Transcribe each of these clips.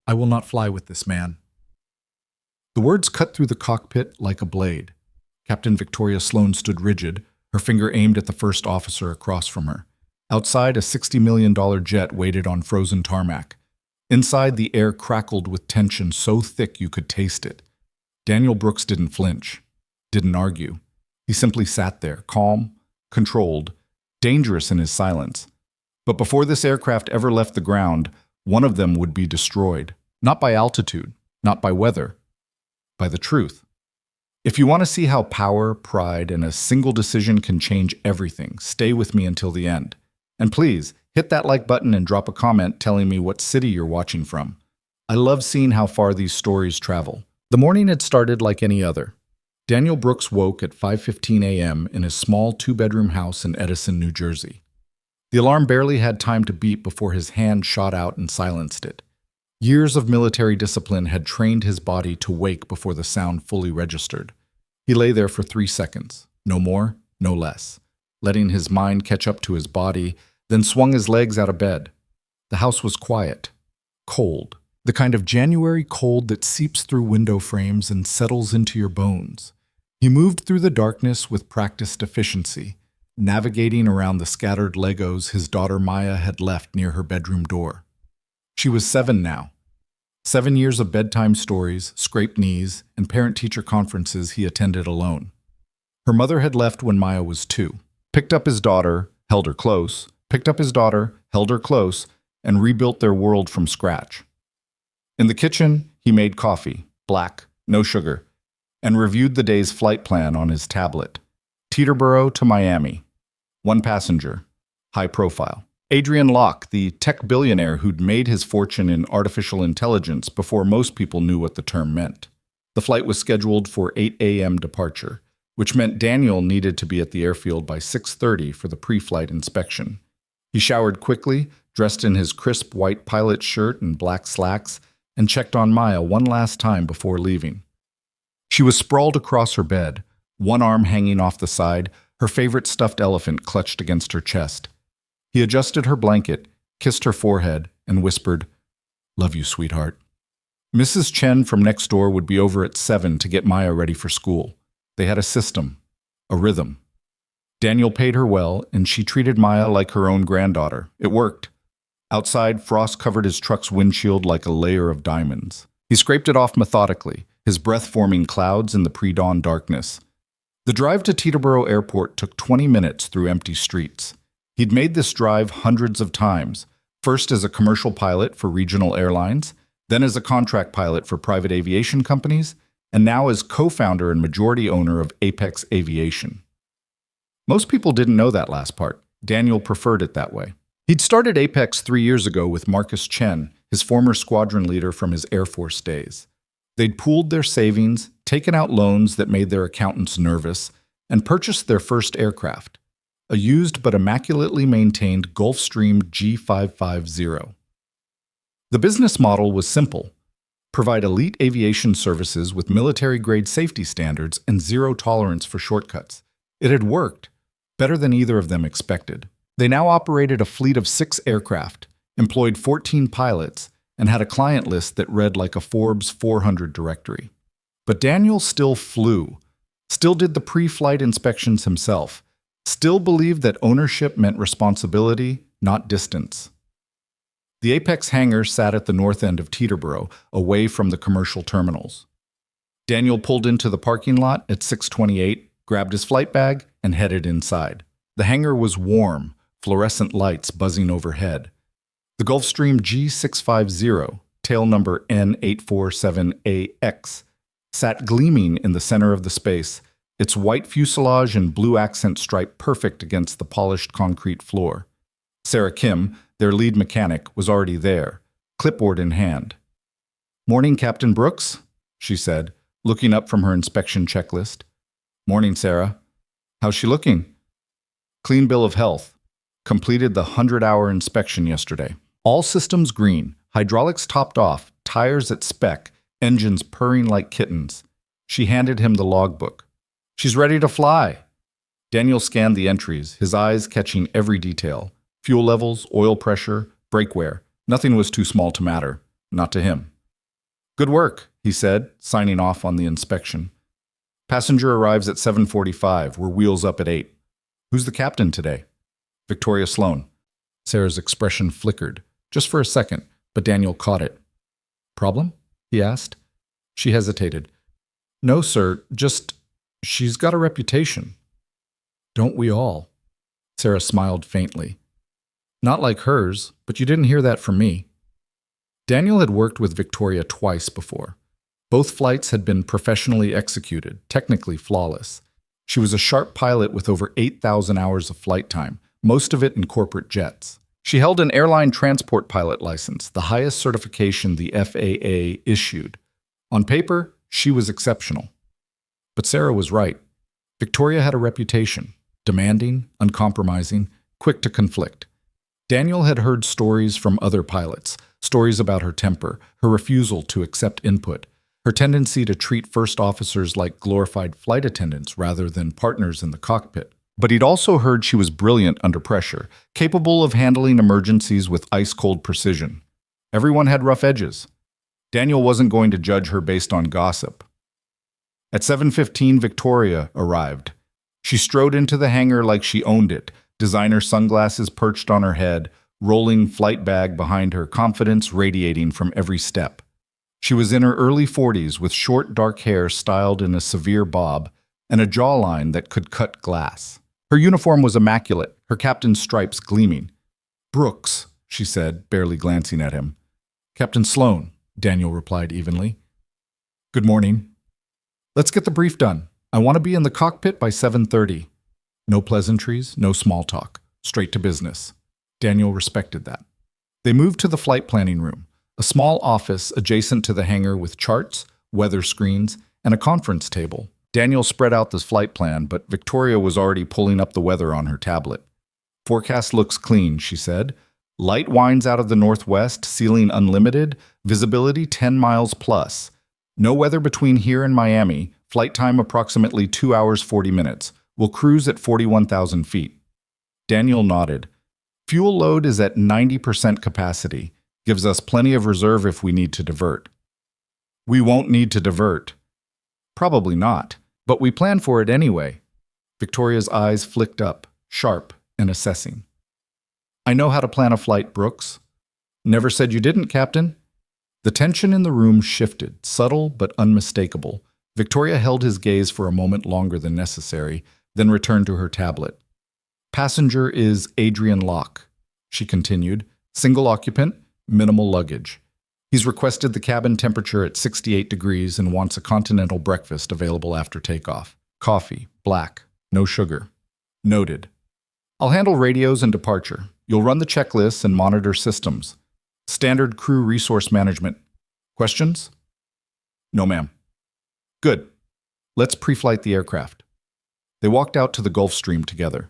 I will not fly with this man." The words cut through the cockpit like a blade. Captain Victoria Sloan stood rigid, her finger aimed at the first officer across from her. Outside, a $60 million jet waited on frozen tarmac. Inside, the air crackled with tension so thick you could taste it. Daniel Brooks didn't flinch, didn't argue. He simply sat there, calm, controlled, dangerous in his silence. But before this aircraft ever left the ground, one of them would be destroyed. Not by altitude, not by weather, by the truth. If you want to see how power, pride, and a single decision can change everything, stay with me until the end. And please, hit that like button and drop a comment telling me what city you're watching from. I love seeing how far these stories travel. The morning had started like any other. Daniel Brooks woke at 5:15 a.m. in his small two-bedroom house in Edison, New Jersey. The alarm barely had time to beep before his hand shot out and silenced it. Years of military discipline had trained his body to wake before the sound fully registered. He lay there for 3 seconds, no more, no less, letting his mind catch up to his body, then swung his legs out of bed. The house was quiet, cold, the kind of January cold that seeps through window frames and settles into your bones. He moved through the darkness with practiced efficiency, navigating around the scattered Legos his daughter Maya had left near her bedroom door. She was 7 now. 7 years of bedtime stories, scraped knees, and parent-teacher conferences he attended alone. Her mother had left when Maya was 2. Picked up his daughter, held her close, picked up his daughter, held her close, and rebuilt their world from scratch. In the kitchen, he made coffee, black, no sugar, and reviewed the day's flight plan on his tablet. Teterboro to Miami. 1 passenger. High profile. Adrian Locke, the tech billionaire who'd made his fortune in artificial intelligence before most people knew what the term meant. The flight was scheduled for 8 a.m. departure, which meant Daniel needed to be at the airfield by 6:30 for the pre-flight inspection. He showered quickly, dressed in his crisp white pilot shirt and black slacks, and checked on Maya one last time before leaving. She was sprawled across her bed, one arm hanging off the side, her favorite stuffed elephant clutched against her chest. He adjusted her blanket, kissed her forehead, and whispered, "Love you, sweetheart." Mrs. Chen from next door would be over at 7 to get Maya ready for school. They had a system, a rhythm. Daniel paid her well, and she treated Maya like her own granddaughter. It worked. Outside, frost covered his truck's windshield like a layer of diamonds. He scraped it off methodically, his breath forming clouds in the pre-dawn darkness. The drive to Teterboro Airport took 20 minutes through empty streets. He'd made this drive hundreds of times, first as a commercial pilot for regional airlines, then as a contract pilot for private aviation companies, and now as co-founder and majority owner of Apex Aviation. Most people didn't know that last part. Daniel preferred it that way. He'd started Apex 3 years ago with Marcus Chen, his former squadron leader from his Air Force days. They'd pooled their savings, taken out loans that made their accountants nervous, and purchased their first aircraft, a used but immaculately maintained Gulfstream G550. The business model was simple: provide elite aviation services with military-grade safety standards and zero tolerance for shortcuts. It had worked, better than either of them expected. They now operated a fleet of 6 aircraft, employed 14 pilots, and had a client list that read like a Forbes 400 directory. But Daniel still flew, still did the pre-flight inspections himself, still believed that ownership meant responsibility, not distance. The Apex hangar sat at the north end of Teterboro, away from the commercial terminals. Daniel pulled into the parking lot at 6:28, grabbed his flight bag, and headed inside. The hangar was warm, fluorescent lights buzzing overhead. The Gulfstream G650, tail number N847AX, sat gleaming in the center of the space, its white fuselage and blue accent stripe perfect against the polished concrete floor. Sarah Kim, their lead mechanic, was already there, clipboard in hand. "Morning, Captain Brooks," she said, looking up from her inspection checklist. "Morning, Sarah. How's she looking?" "Clean bill of health. Completed the 100-hour inspection yesterday. All systems green, hydraulics topped off, tires at spec, engines purring like kittens." She handed him the logbook. "She's ready to fly." Daniel scanned the entries, his eyes catching every detail. Fuel levels, oil pressure, brake wear. Nothing was too small to matter. Not to him. Good work, he said, signing off on the inspection. Passenger arrives at 7:45. We're wheels up at 8. Who's the captain today? Victoria Sloan. Sarah's expression flickered, just for a second, but Daniel caught it. Problem? He asked. She hesitated. No, sir, just, she's got a reputation. Don't we all? Sarah smiled faintly. Not like hers, but you didn't hear that from me. Daniel had worked with Victoria twice before. Both flights had been professionally executed, technically flawless. She was a sharp pilot with over 8,000 hours of flight time, most of it in corporate jets. She held an airline transport pilot license, the highest certification the FAA issued. On paper, she was exceptional. But Sarah was right. Victoria had a reputation, demanding, uncompromising, quick to conflict. Daniel had heard stories from other pilots, stories about her temper, her refusal to accept input, her tendency to treat first officers like glorified flight attendants rather than partners in the cockpit. But he'd also heard she was brilliant under pressure, capable of handling emergencies with ice-cold precision. Everyone had rough edges. Daniel wasn't going to judge her based on gossip. At 7:15, Victoria arrived. She strode into the hangar like she owned it, designer sunglasses perched on her head, rolling flight bag behind her, confidence radiating from every step. She was in her early 40s with short, dark hair styled in a severe bob and a jawline that could cut glass. Her uniform was immaculate, her captain's stripes gleaming. Brooks, she said, barely glancing at him. Captain Sloan, Daniel replied evenly. Good morning. Let's get the brief done. I want to be in the cockpit by 7:30. No pleasantries, no small talk. Straight to business. Daniel respected that. They moved to the flight planning room, a small office adjacent to the hangar with charts, weather screens, and a conference table. Daniel spread out this flight plan, but Victoria was already pulling up the weather on her tablet. Forecast looks clean, she said. Light winds out of the northwest, ceiling unlimited, visibility 10 miles plus. No weather between here and Miami, flight time approximately 2 hours 40 minutes. We'll cruise at 41,000 feet. Daniel nodded. Fuel load is at 90% capacity. Gives us plenty of reserve if we need to divert. We won't need to divert. Probably not, but we plan for it anyway. Victoria's eyes flicked up, sharp and assessing. I know how to plan a flight, Brooks. Never said you didn't, Captain. The tension in the room shifted, subtle but unmistakable. Victoria held his gaze for a moment longer than necessary, then returned to her tablet. Passenger is Adrian Locke, she continued. Single occupant, minimal luggage. He's requested the cabin temperature at 68 degrees and wants a continental breakfast available after takeoff. Coffee, black, no sugar. Noted. I'll handle radios and departure. You'll run the checklists and monitor systems. Standard crew resource management. Questions? No, ma'am. Good. Let's pre-flight the aircraft. They walked out to the Gulf Stream together.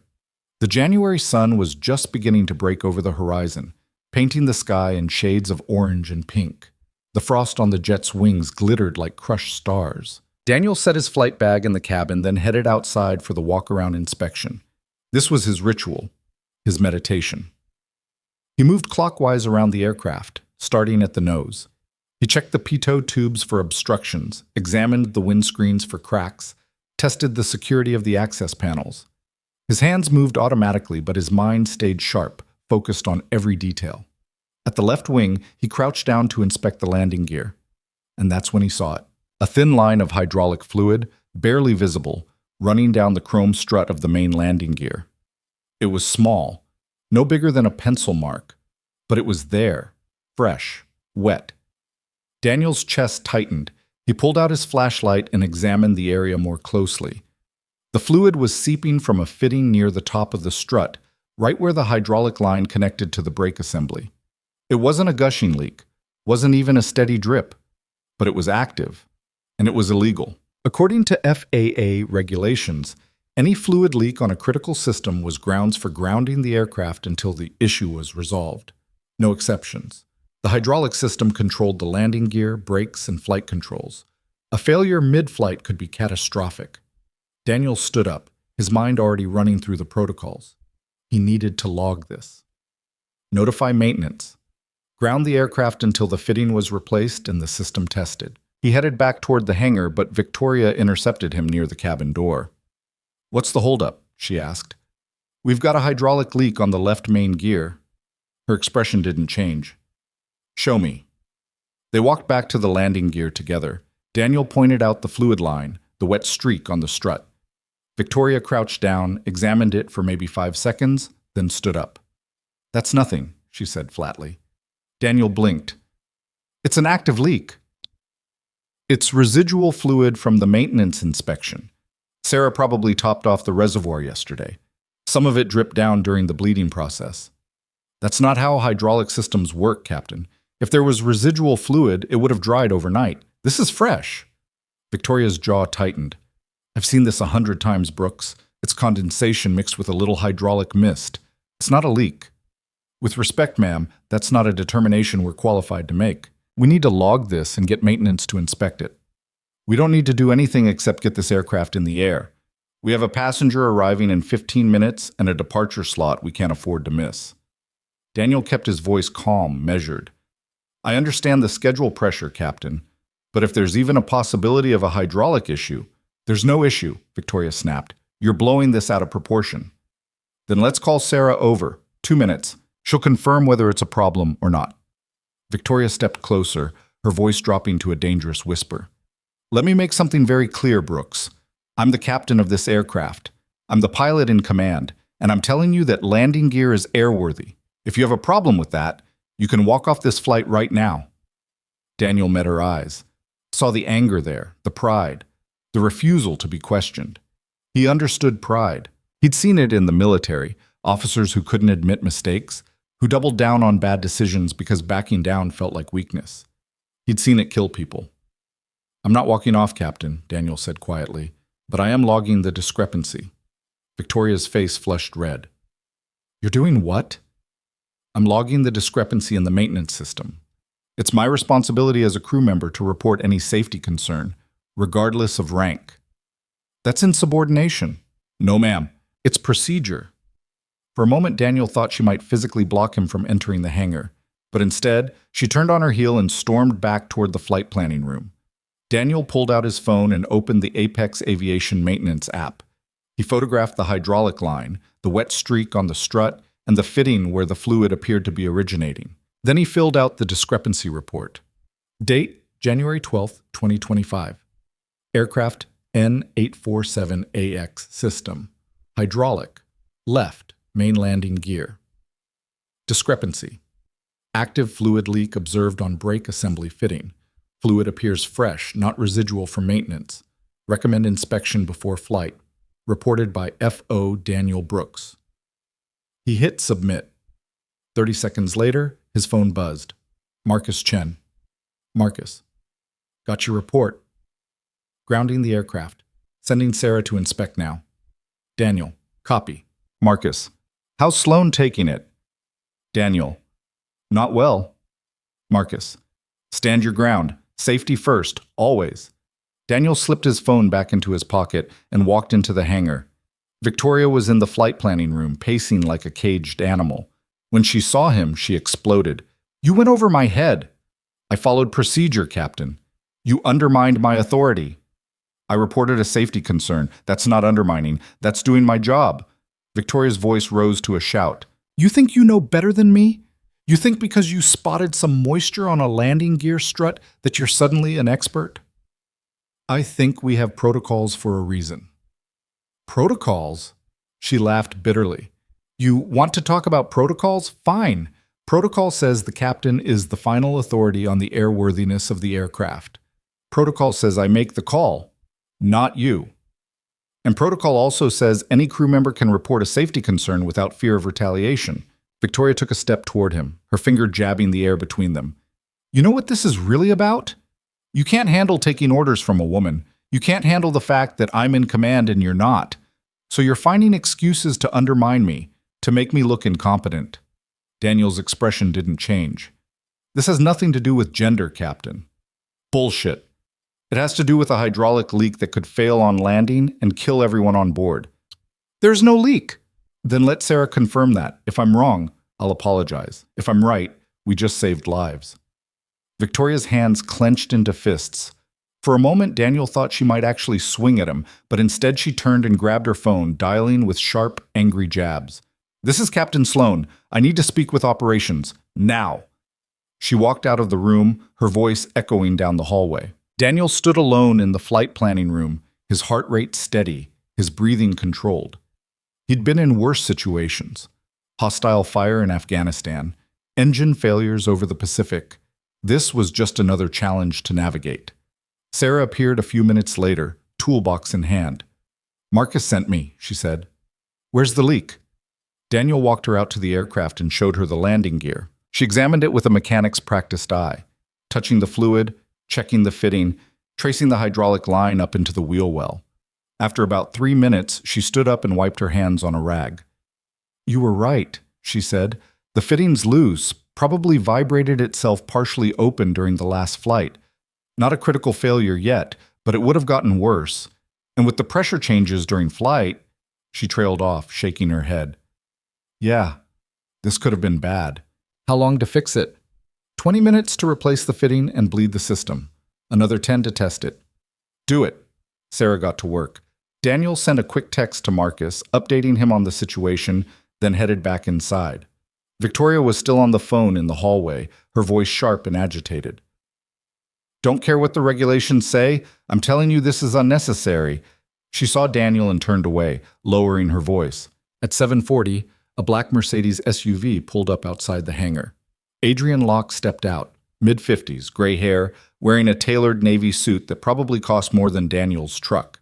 The January sun was just beginning to break over the horizon, painting the sky in shades of orange and pink. The frost on the jet's wings glittered like crushed stars. Daniel set his flight bag in the cabin, then headed outside for the walk-around inspection. This was his ritual, his meditation. He moved clockwise around the aircraft, starting at the nose. He checked the pitot tubes for obstructions, examined the windscreens for cracks, tested the security of the access panels. His hands moved automatically, but his mind stayed sharp, focused on every detail. At the left wing, he crouched down to inspect the landing gear. And that's when he saw it. A thin line of hydraulic fluid, barely visible, running down the chrome strut of the main landing gear. It was small, no bigger than a pencil mark, but it was there, fresh, wet. Daniel's chest tightened. He pulled out his flashlight and examined the area more closely. The fluid was seeping from a fitting near the top of the strut, right where the hydraulic line connected to the brake assembly. It wasn't a gushing leak, wasn't even a steady drip, but it was active, and it was illegal. According to FAA regulations, any fluid leak on a critical system was grounds for grounding the aircraft until the issue was resolved. No exceptions. The hydraulic system controlled the landing gear, brakes, and flight controls. A failure mid-flight could be catastrophic. Daniel stood up, his mind already running through the protocols. He needed to log this. Notify maintenance. Ground the aircraft until the fitting was replaced and the system tested. He headed back toward the hangar, but Victoria intercepted him near the cabin door. "What's the holdup?" she asked. "We've got a hydraulic leak on the left main gear." Her expression didn't change. "Show me." They walked back to the landing gear together. Daniel pointed out the fluid line, the wet streak on the strut. Victoria crouched down, examined it for maybe 5 seconds, then stood up. "That's nothing," she said flatly. Daniel blinked. "It's an active leak." "It's residual fluid from the maintenance inspection. Sarah probably topped off the reservoir yesterday. Some of it dripped down during the bleeding process." "That's not how hydraulic systems work, Captain. If there was residual fluid, it would have dried overnight. This is fresh." Victoria's jaw tightened. "I've seen this 100 times, Brooks. It's condensation mixed with a little hydraulic mist. It's not a leak." "With respect, ma'am, that's not a determination we're qualified to make. We need to log this and get maintenance to inspect it. We don't need to do anything except get this aircraft in the air. We have a passenger arriving in 15 minutes and a departure slot we can't afford to miss." Daniel kept his voice calm, measured. "I understand the schedule pressure, Captain, but if there's even a possibility of a hydraulic issue—" "There's no issue," Victoria snapped. "You're blowing this out of proportion." "Then let's call Sarah over. 2 minutes. She'll confirm whether it's a problem or not." Victoria stepped closer, her voice dropping to a dangerous whisper. "Let me make something very clear, Brooks. I'm the captain of this aircraft. I'm the pilot in command, and I'm telling you that landing gear is airworthy. If you have a problem with that, you can walk off this flight right now." Daniel met her eyes, saw the anger there, the pride, the refusal to be questioned. He understood pride. He'd seen it in the military, officers who couldn't admit mistakes, who doubled down on bad decisions because backing down felt like weakness. He'd seen it kill people. "I'm not walking off, Captain," Daniel said quietly, "but I am logging the discrepancy." Victoria's face flushed red. "You're doing what?" "I'm logging the discrepancy in the maintenance system. It's my responsibility as a crew member to report any safety concern, regardless of rank." "That's insubordination." "No, ma'am. It's procedure." For a moment, Daniel thought she might physically block him from entering the hangar, but instead, she turned on her heel and stormed back toward the flight planning room. Daniel pulled out his phone and opened the Apex Aviation maintenance app. He photographed the hydraulic line, the wet streak on the strut, and the fitting where the fluid appeared to be originating. Then he filled out the discrepancy report. Date, January 12, 2025. Aircraft N847AX system. Hydraulic. Left, main landing gear. Discrepancy. Active fluid leak observed on brake assembly fitting. Fluid appears fresh, not residual from maintenance. Recommend inspection before flight. Reported by F.O. Daniel Brooks. He hit submit. 30 seconds later, his phone buzzed. Marcus Chen. "Marcus. Got your report. Grounding the aircraft. Sending Sarah to inspect now. Daniel. Copy. Marcus. How's Sloan taking it? Daniel. Not well. Marcus. Stand your ground. Safety first, always. Daniel slipped his phone back into his pocket and walked into the hangar. Victoria was in the flight planning room, pacing like a caged animal. When she saw him, she exploded. "You went over my head." "I followed procedure, Captain." "You undermined my authority." "I reported a safety concern. That's not undermining. That's doing my job." Victoria's voice rose to a shout. "You think you know better than me? You think because you spotted some moisture on a landing gear strut that you're suddenly an expert?" "I think we have protocols for a reason." "Protocols?" She laughed bitterly. "You want to talk about protocols? Fine. Protocol says the captain is the final authority on the airworthiness of the aircraft. Protocol says I make the call, not you. And protocol also says any crew member can report a safety concern without fear of retaliation." Victoria took a step toward him, her finger jabbing the air between them. "You know what this is really about? You can't handle taking orders from a woman. You can't handle the fact that I'm in command and you're not. So you're finding excuses to undermine me, to make me look incompetent." Daniel's expression didn't change. "This has nothing to do with gender, Captain." "Bullshit. It has to do with a hydraulic leak that could fail on landing and kill everyone on board." "There's no leak." "Then let Sarah confirm that. If I'm wrong, I'll apologize. If I'm right, We just saved lives. Victoria's hands clenched into fists. For a moment, Daniel thought she might actually swing at him, but instead she turned and grabbed her phone, dialing with sharp, angry jabs. "This is Captain Sloan. I need to speak with operations. Now." She walked out of the room, her voice echoing down the hallway. Daniel stood alone in the flight planning room, his heart rate steady, his breathing controlled. He'd been in worse situations. Hostile fire in Afghanistan, engine failures over the Pacific. This was just another challenge to navigate. Sarah appeared a few minutes later, toolbox in hand. "Marcus sent me," she said. "Where's the leak?" Daniel walked her out to the aircraft and showed her the landing gear. She examined it with a mechanic's practiced eye, touching the fluid, checking the fitting, tracing the hydraulic line up into the wheel well. After about 3 minutes, she stood up and wiped her hands on a rag. "You were right," she said. "The fitting's loose, probably vibrated itself partially open during the last flight. Not a critical failure yet, but it would have gotten worse. And with the pressure changes during flight," she trailed off, shaking her head. "Yeah, this could have been bad." "How long to fix it?" 20 minutes to replace the fitting and bleed the system. Another 10 to test it. "Do it." Sarah got to work. Daniel sent a quick text to Marcus, updating him on the situation, then headed back inside. Victoria was still on the phone in the hallway, her voice sharp and agitated. "Don't care what the regulations say. I'm telling you this is unnecessary." She saw Daniel and turned away, lowering her voice. At 7:40, a black Mercedes SUV pulled up outside the hangar. Adrian Locke stepped out, mid-50s, gray hair, wearing a tailored navy suit that probably cost more than Daniel's truck.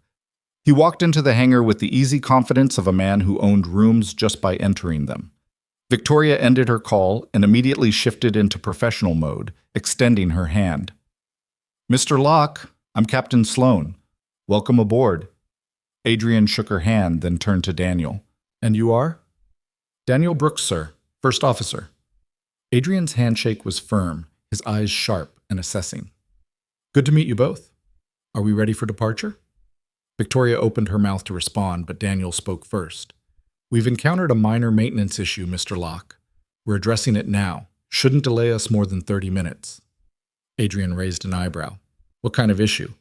He walked into the hangar with the easy confidence of a man who owned rooms just by entering them. Victoria ended her call and immediately shifted into professional mode, extending her hand. "Mr. Locke, I'm Captain Sloan. Welcome aboard." Adrian shook her hand, then turned to Daniel. "And you are?" "Daniel Brooks, sir. First officer." Adrian's handshake was firm, his eyes sharp and assessing. "Good to meet you both. Are we ready for departure?" Victoria opened her mouth to respond, but Daniel spoke first. "We've encountered a minor maintenance issue, Mr. Locke. We're addressing it now. Shouldn't delay us more than 30 minutes. Adrian raised an eyebrow. "What kind of issue?"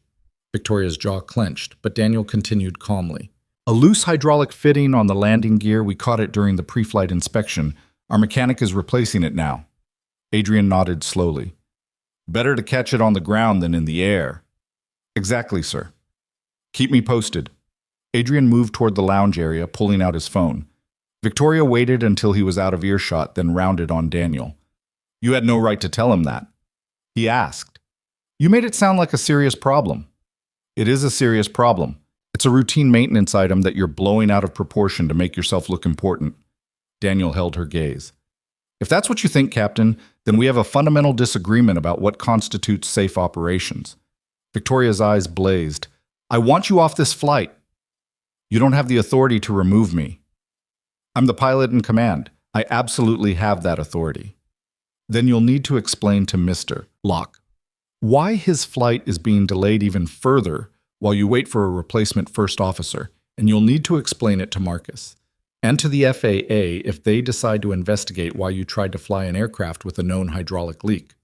Victoria's jaw clenched, but Daniel continued calmly. "A loose hydraulic fitting on the landing gear. We caught it during the pre-flight inspection. Our mechanic is replacing it now." Adrian nodded slowly. "Better to catch it on the ground than in the air." "Exactly, sir." "Keep me posted." Adrian moved toward the lounge area, pulling out his phone. Victoria waited until he was out of earshot, then rounded on Daniel. "You had no right to tell him that." He asked. "You made it sound like a serious problem." "It is a serious problem. It's a routine maintenance item that you're blowing out of proportion to make yourself look important." Daniel held her gaze. "If that's what you think, Captain, then we have a fundamental disagreement about what constitutes safe operations." Victoria's eyes blazed. "I want you off this flight." "You don't have the authority to remove me." "I'm the pilot in command. I absolutely have that authority." "Then you'll need to explain to Mr. Locke why his flight is being delayed even further while you wait for a replacement first officer, and you'll need to explain it to Marcus. And to the FAA if they decide to investigate why you tried to fly an aircraft with a known hydraulic leak."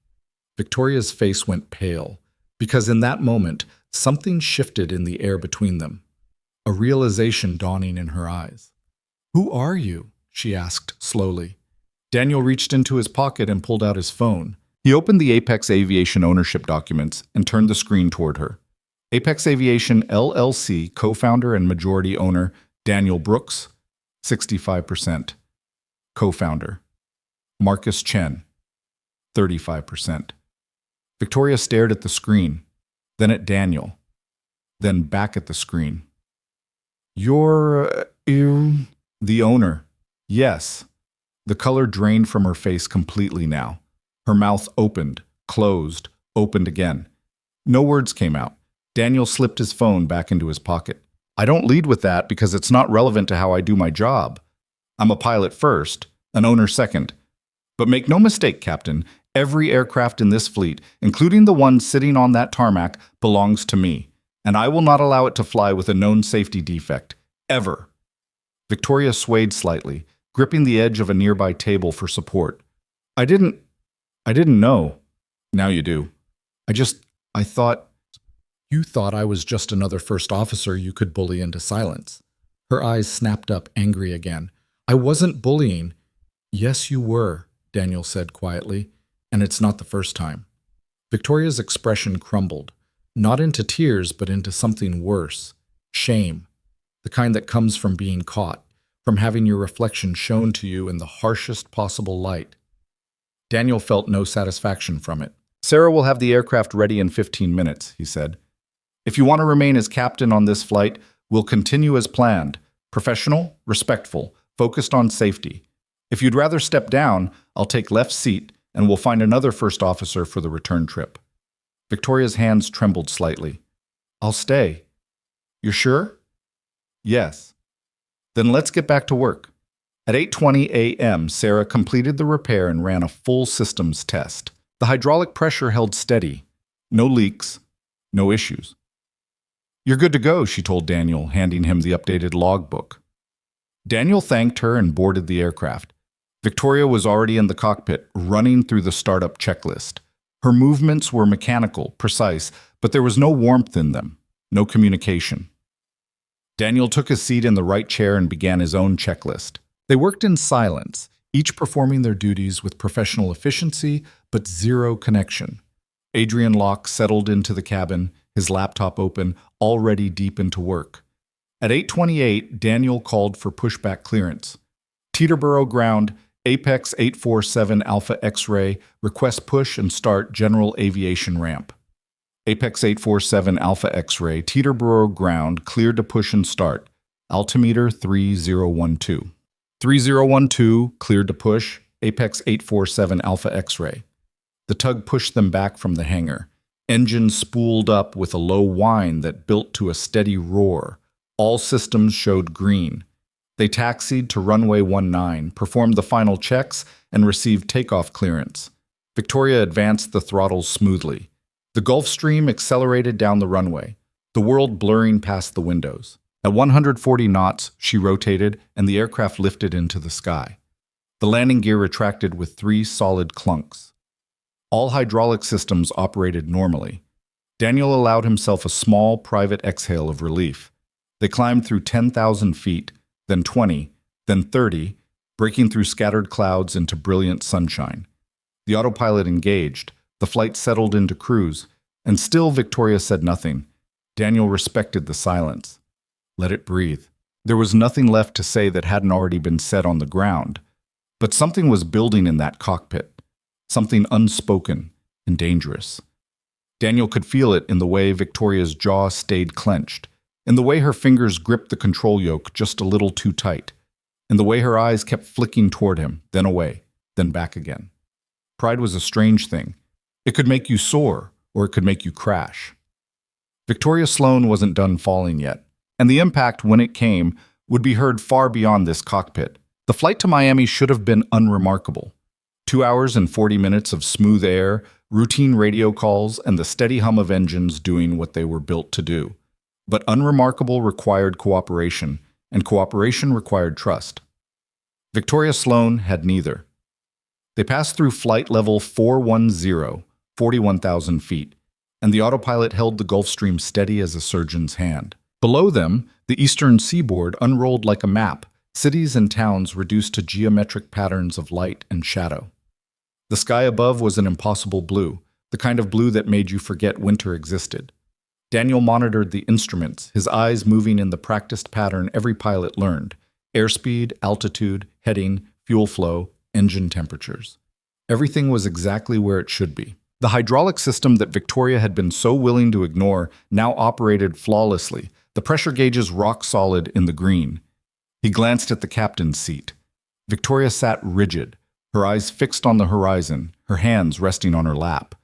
Victoria's face went pale, because in that moment, something shifted in the air between them. A realization dawning in her eyes. "Who are you?" she asked slowly. Daniel reached into his pocket and pulled out his phone. He opened the Apex Aviation ownership documents and turned the screen toward her. Apex Aviation LLC co-founder and majority owner Daniel Brooks, 65%. Co-founder Marcus Chen, 35%. Victoria stared at the screen, then at Daniel, then back at the screen. "You're the owner." "Yes." The color drained from her face completely now. Her mouth opened, closed, opened again. No words came out. Daniel slipped his phone back into his pocket. "I don't lead with that because it's not relevant to how I do my job. I'm a pilot first, an owner second. But make no mistake, Captain, every aircraft in this fleet, including the one sitting on that tarmac, belongs to me, and I will not allow it to fly with a known safety defect. Ever." Victoria swayed slightly, gripping the edge of a nearby table for support. "I didn't..." I didn't know. Now you do. I thought, you thought I was just another first officer you could bully into silence. Her eyes snapped up, angry again. I wasn't bullying. Yes, you were, Daniel said quietly, and it's not the first time. Victoria's expression crumbled, not into tears, but into something worse, shame, the kind that comes from being caught, from having your reflection shown to you in the harshest possible light. Daniel felt no satisfaction from it. Sarah will have the aircraft ready in 15 minutes, he said. If you want to remain as captain on this flight, we'll continue as planned, professional, respectful, focused on safety. If you'd rather step down, I'll take left seat and we'll find another first officer for the return trip. Victoria's hands trembled slightly. I'll stay. You're sure? Yes. Then let's get back to work. At 8:20 a.m., Sarah completed the repair and ran a full systems test. The hydraulic pressure held steady. No leaks, no issues. You're good to go, she told Daniel, handing him the updated logbook. Daniel thanked her and boarded the aircraft. Victoria was already in the cockpit, running through the startup checklist. Her movements were mechanical, precise, but there was no warmth in them, no communication. Daniel took his seat in the right chair and began his own checklist. They worked in silence, each performing their duties with professional efficiency, but zero connection. Adrian Locke settled into the cabin, his laptop open, already deep into work. At 8:28, Daniel called for pushback clearance. Teterboro ground, Apex 847 Alpha X-ray, request push and start general aviation ramp. Apex 847 Alpha X-ray, Teterboro ground, cleared to push and start. Altimeter 3012. 3012, cleared to push, Apex 847 Alpha X-ray. The tug pushed them back from the hangar. Engine spooled up with a low whine that built to a steady roar. All systems showed green. They taxied to runway 19, performed the final checks, and received takeoff clearance. Victoria advanced the throttles smoothly. The Gulfstream accelerated down the runway, the world blurring past the windows. At 140 knots, she rotated, and the aircraft lifted into the sky. The landing gear retracted with 3 solid clunks. All hydraulic systems operated normally. Daniel allowed himself a small, private exhale of relief. They climbed through 10,000 feet, then 20, then 30, breaking through scattered clouds into brilliant sunshine. The autopilot engaged, the flight settled into cruise, and still Victoria said nothing. Daniel respected the silence. Let it breathe. There was nothing left to say that hadn't already been said on the ground. But something was building in that cockpit. Something unspoken and dangerous. Daniel could feel it in the way Victoria's jaw stayed clenched, in the way her fingers gripped the control yoke just a little too tight, in the way her eyes kept flicking toward him, then away, then back again. Pride was a strange thing. It could make you soar, or it could make you crash. Victoria Sloan wasn't done falling yet, and the impact, when it came, would be heard far beyond this cockpit. The flight to Miami should have been unremarkable. 2 hours and 40 minutes of smooth air, routine radio calls, and the steady hum of engines doing what they were built to do. But unremarkable required cooperation, and cooperation required trust. Victoria Sloan had neither. They passed through flight level 410, 41,000 feet, and the autopilot held the Gulfstream steady as a surgeon's hand. Below them, the eastern seaboard unrolled like a map, cities and towns reduced to geometric patterns of light and shadow. The sky above was an impossible blue, the kind of blue that made you forget winter existed. Daniel monitored the instruments, his eyes moving in the practiced pattern every pilot learned: airspeed, altitude, heading, fuel flow, engine temperatures. Everything was exactly where it should be. The hydraulic system that Victoria had been so willing to ignore now operated flawlessly, the pressure gauges rock solid in the green. He glanced at the captain's seat. Victoria sat rigid, her eyes fixed on the horizon, her hands resting on her lap.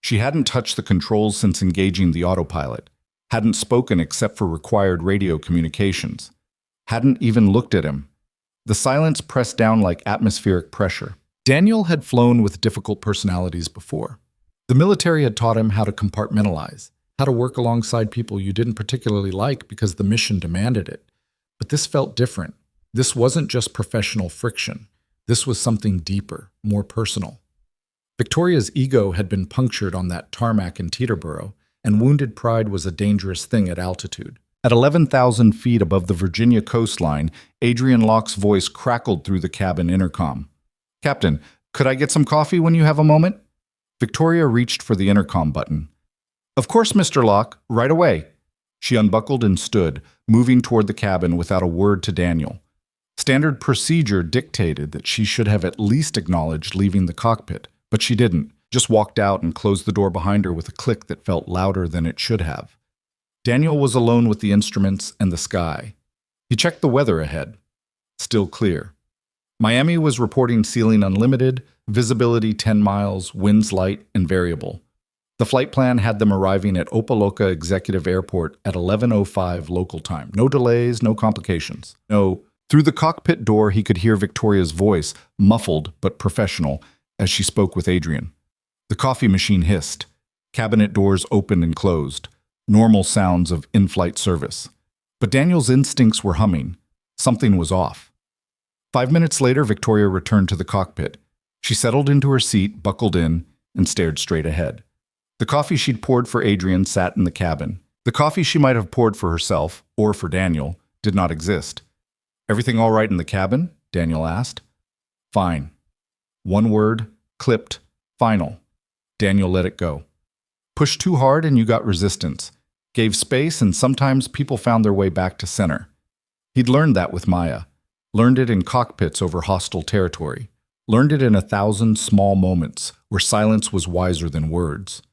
She hadn't touched the controls since engaging the autopilot, hadn't spoken except for required radio communications, hadn't even looked at him. The silence pressed down like atmospheric pressure. Daniel had flown with difficult personalities before. The military had taught him how to compartmentalize, how to work alongside people you didn't particularly like because the mission demanded it. But this felt different. This wasn't just professional friction. This was something deeper, more personal. Victoria's ego had been punctured on that tarmac in Teterboro, and wounded pride was a dangerous thing at altitude. At 11,000 feet above the Virginia coastline, Adrian Locke's voice crackled through the cabin intercom. "Captain, could I get some coffee when you have a moment?" Victoria reached for the intercom button. "Of course, Mr. Locke, right away." She unbuckled and stood, moving toward the cabin without a word to Daniel. Standard procedure dictated that she should have at least acknowledged leaving the cockpit, but she didn't, just walked out and closed the door behind her with a click that felt louder than it should have. Daniel was alone with the instruments and the sky. He checked the weather ahead. Still clear. Miami was reporting ceiling unlimited, visibility 10 miles, winds light and variable. The flight plan had them arriving at Opa-locka Executive Airport at 11:05 local time. No delays, no complications. No. Through the cockpit door, he could hear Victoria's voice, muffled but professional, as she spoke with Adrian. The coffee machine hissed. Cabinet doors opened and closed. Normal sounds of in-flight service. But Daniel's instincts were humming. Something was off. 5 minutes later, Victoria returned to the cockpit. She settled into her seat, buckled in, and stared straight ahead. The coffee she'd poured for Adrian sat in the cabin. The coffee she might have poured for herself, or for Daniel, did not exist. "Everything all right in the cabin?" Daniel asked. "Fine." One word, clipped, final. Daniel let it go. Pushed too hard and you got resistance. Gave space and sometimes people found their way back to center. He'd learned that with Maya. Learned it in cockpits over hostile territory. Learned it in 1,000 small moments where silence was wiser than words.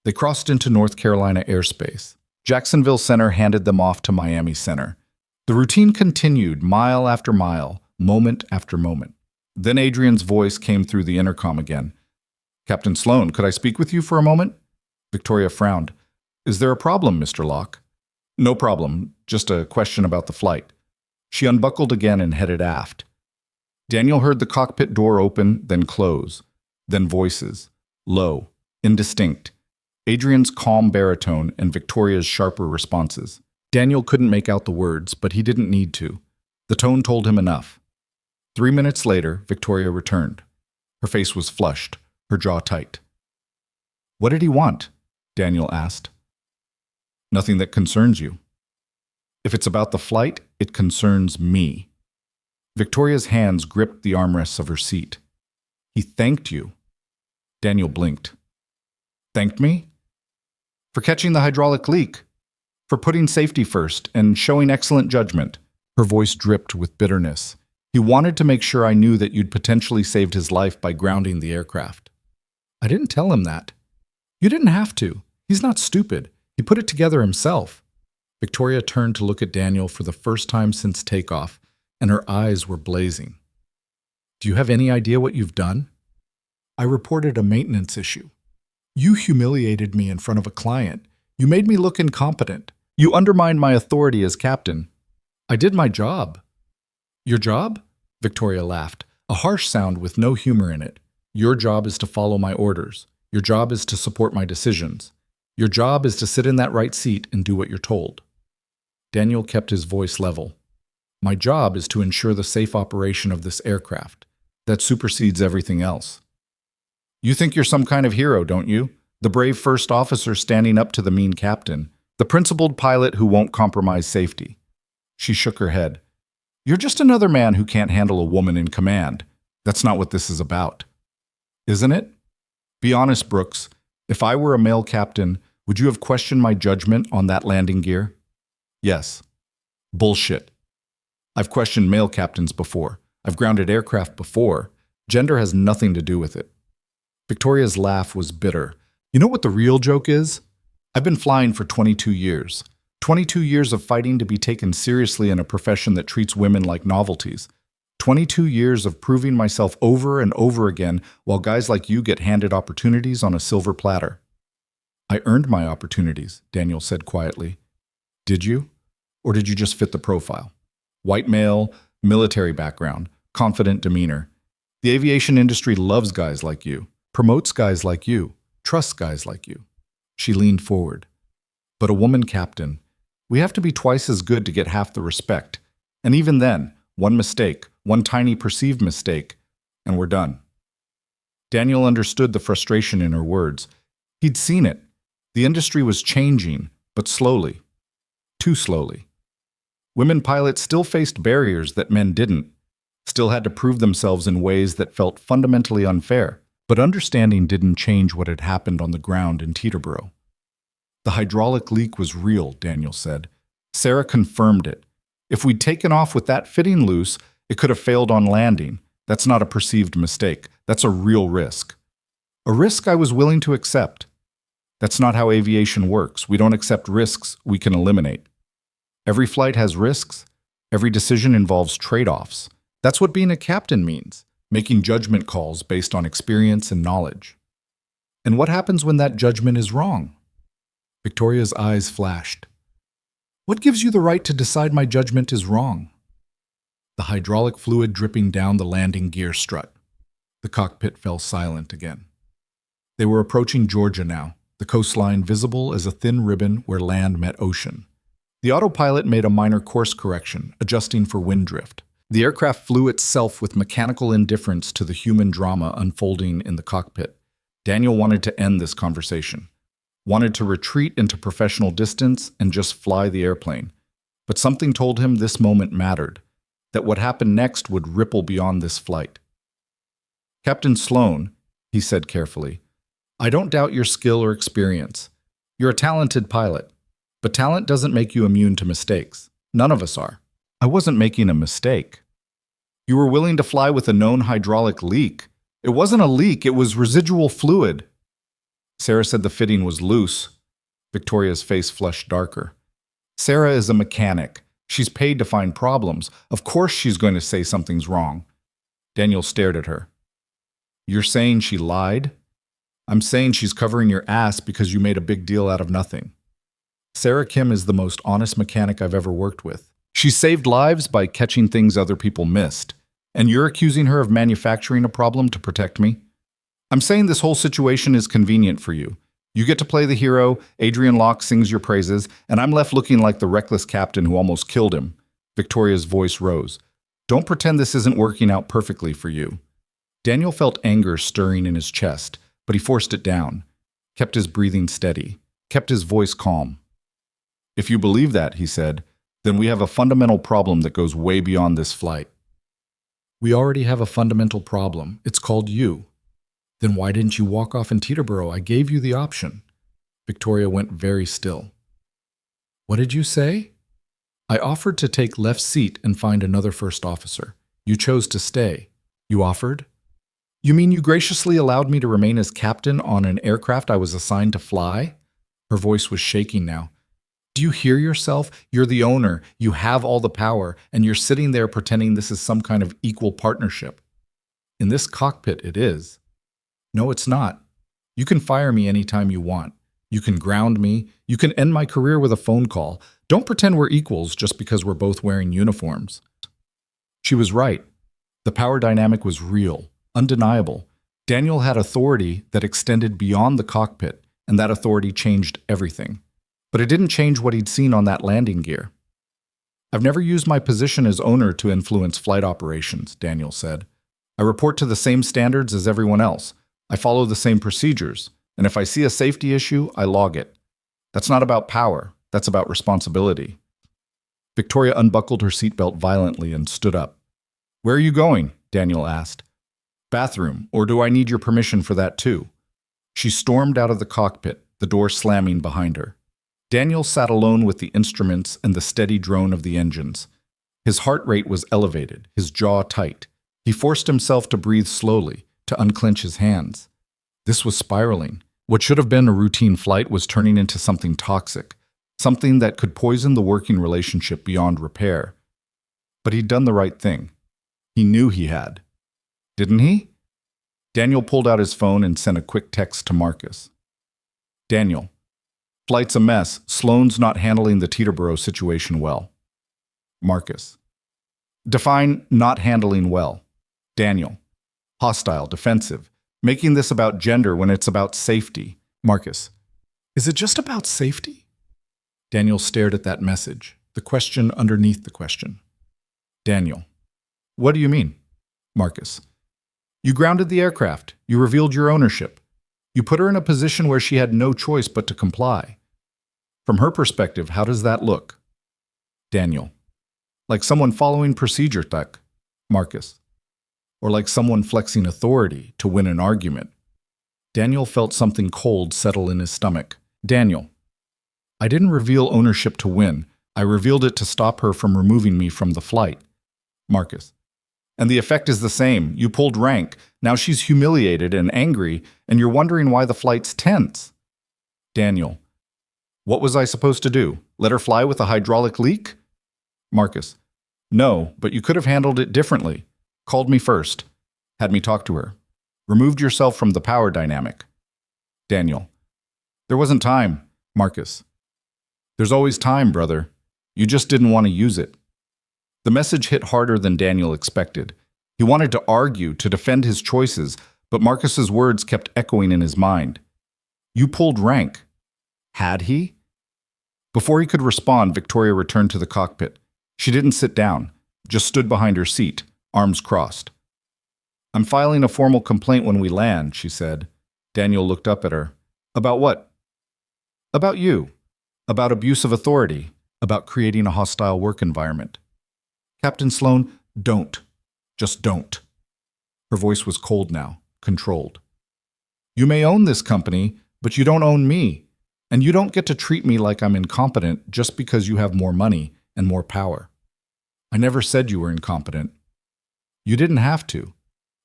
They crossed into North Carolina airspace. Jacksonville Center handed them off to Miami Center. The routine continued mile after mile, moment after moment. Then Adrian's voice came through the intercom again. "Captain Sloan, could I speak with you for a moment?" Victoria frowned. "Is there a problem, Mr. Locke?" "No problem, just a question about the flight." She unbuckled again and headed aft. Daniel heard the cockpit door open, then close. Then voices. Low, indistinct. Adrian's calm baritone and Victoria's sharper responses. Daniel couldn't make out the words, but he didn't need to. The tone told him enough. 3 minutes later, Victoria returned. Her face was flushed, her jaw tight. "What did he want?" Daniel asked. "Nothing that concerns you." "If it's about the flight, it concerns me." Victoria's hands gripped the armrests of her seat. "He thanked you." Daniel blinked. "Thanked me?" "For catching the hydraulic leak. For putting safety first and showing excellent judgment." Her voice dripped with bitterness. "He wanted to make sure I knew that you'd potentially saved his life by grounding the aircraft." "I didn't tell him that." "You didn't have to. He's not stupid. He put it together himself." Victoria turned to look at Daniel for the first time since takeoff, and her eyes were blazing. "Do you have any idea what you've done?" "I reported a maintenance issue. You humiliated me in front of a client. You made me look incompetent. You undermined my authority as captain. I did my job." "Your job?" Victoria laughed, a harsh sound with no humor in it. "Your job is to follow my orders. Your job is to support my decisions. Your job is to sit in that right seat and do what you're told." Daniel kept his voice level. "My job is to ensure the safe operation of this aircraft. That supersedes everything else." "You think you're some kind of hero, don't you? The brave first officer standing up to the mean captain. The principled pilot who won't compromise safety." She shook her head. "You're just another man who can't handle a woman in command. That's not what this is about." "Isn't it? Be honest, Brooks. If I were a male captain, would you have questioned my judgment on that landing gear?" "Yes." "Bullshit. I've questioned male captains before. I've grounded aircraft before. Gender has nothing to do with it." Victoria's laugh was bitter. "You know what the real joke is? I've been flying for 22 years. 22 years of fighting to be taken seriously in a profession that treats women like novelties. 22 years of proving myself over and over again while guys like you get handed opportunities on a silver platter." "I earned my opportunities," Daniel said quietly. "Did you? Or did you just fit the profile? White male, military background, confident demeanor. The aviation industry loves guys like you, promotes guys like you, trusts guys like you." She leaned forward. "But a woman captain, we have to be twice as good to get half the respect. And even then, one mistake, one tiny perceived mistake, and we're done." Daniel understood the frustration in her words. He'd seen it. The industry was changing, but slowly. Too slowly. Women pilots still faced barriers that men didn't, still had to prove themselves in ways that felt fundamentally unfair. But understanding didn't change what had happened on the ground in Teterboro. The hydraulic leak was real, Daniel said. Sarah confirmed it. If we'd taken off with that fitting loose, it could have failed on landing. That's not a perceived mistake. That's a real risk. A risk I was willing to accept. That's not how aviation works. We don't accept risks we can eliminate. Every flight has risks. Every decision involves trade-offs. That's what being a captain means, making judgment calls based on experience and knowledge. And what happens when that judgment is wrong? Victoria's eyes flashed. What gives you the right to decide my judgment is wrong? The hydraulic fluid dripping down the landing gear strut. The cockpit fell silent again. They were approaching Georgia now, the coastline visible as a thin ribbon where land met ocean. The autopilot made a minor course correction, adjusting for wind drift. The aircraft flew itself with mechanical indifference to the human drama unfolding in the cockpit. Daniel wanted to end this conversation, wanted to retreat into professional distance and just fly the airplane. But something told him this moment mattered, that what happened next would ripple beyond this flight. Captain Sloan, he said carefully, I don't doubt your skill or experience. You're a talented pilot, but talent doesn't make you immune to mistakes. None of us are. I wasn't making a mistake. You were willing to fly with a known hydraulic leak. It wasn't a leak, it was residual fluid. Sarah said the fitting was loose. Victoria's face flushed darker. Sarah is a mechanic. She's paid to find problems. Of course she's going to say something's wrong. Daniel stared at her. You're saying she lied? I'm saying she's covering your ass because you made a big deal out of nothing. Sarah Kim is the most honest mechanic I've ever worked with. She saved lives by catching things other people missed. And you're accusing her of manufacturing a problem to protect me? I'm saying this whole situation is convenient for you. You get to play the hero, Adrian Locke sings your praises, and I'm left looking like the reckless captain who almost killed him. Victoria's voice rose. Don't pretend this isn't working out perfectly for you. Daniel felt anger stirring in his chest, but he forced it down, kept his breathing steady, kept his voice calm. If you believe that, he said, then we have a fundamental problem that goes way beyond this flight. We already have a fundamental problem. It's called you. Then why didn't you walk off in Teterboro? I gave you the option. Victoria went very still. What did you say? I offered to take left seat and find another first officer. You chose to stay. You offered? You mean you graciously allowed me to remain as captain on an aircraft I was assigned to fly? Her voice was shaking now. Do you hear yourself? You're the owner. You have all the power, and you're sitting there pretending this is some kind of equal partnership. In this cockpit, it is. No, it's not. You can fire me anytime you want. You can ground me. You can end my career with a phone call. Don't pretend we're equals just because we're both wearing uniforms. She was right. The power dynamic was real, undeniable. Daniel had authority that extended beyond the cockpit, and that authority changed everything. But it didn't change what he'd seen on that landing gear. I've never used my position as owner to influence flight operations, Daniel said. I report to the same standards as everyone else. I follow the same procedures. And if I see a safety issue, I log it. That's not about power. That's about responsibility. Victoria unbuckled her seatbelt violently and stood up. Where are you going? Daniel asked. Bathroom, or do I need your permission for that too? She stormed out of the cockpit, the door slamming behind her. Daniel sat alone with the instruments and the steady drone of the engines. His heart rate was elevated, his jaw tight. He forced himself to breathe slowly, to unclench his hands. This was spiraling. What should have been a routine flight was turning into something toxic, something that could poison the working relationship beyond repair. But he'd done the right thing. He knew he had. Didn't he? Daniel pulled out his phone and sent a quick text to Marcus. Daniel, flight's a mess. Sloan's not handling the Teterboro situation well. Marcus. Define not handling well. Daniel. Hostile, defensive. Making this about gender when it's about safety. Marcus. Is it just about safety? Daniel stared at that message, the question underneath the question. Daniel. What do you mean? Marcus. You grounded the aircraft. You revealed your ownership. You put her in a position where she had no choice but to comply. From her perspective, how does that look? Daniel. Like someone following procedure, Tuck. Marcus. Or like someone flexing authority to win an argument. Daniel felt something cold settle in his stomach. Daniel. I didn't reveal ownership to win. I revealed it to stop her from removing me from the flight. Marcus. And the effect is the same. You pulled rank. Now she's humiliated and angry, and you're wondering why the flight's tense. Daniel. What was I supposed to do? Let her fly with a hydraulic leak? Marcus. No, but you could have handled it differently. Called me first. Had me talk to her. Removed yourself from the power dynamic. Daniel. There wasn't time. Marcus. There's always time, brother. You just didn't want to use it. The message hit harder than Daniel expected. He wanted to argue, to defend his choices, but Marcus's words kept echoing in his mind. You pulled rank. Had he? Before he could respond, Victoria returned to the cockpit. She didn't sit down, just stood behind her seat, arms crossed. I'm filing a formal complaint when we land, she said. Daniel looked up at her. About what? About you. About abuse of authority. About creating a hostile work environment. Captain Sloan, don't. Just don't. Her voice was cold now, controlled. You may own this company, but you don't own me. And you don't get to treat me like I'm incompetent just because you have more money and more power. I never said you were incompetent. You didn't have to.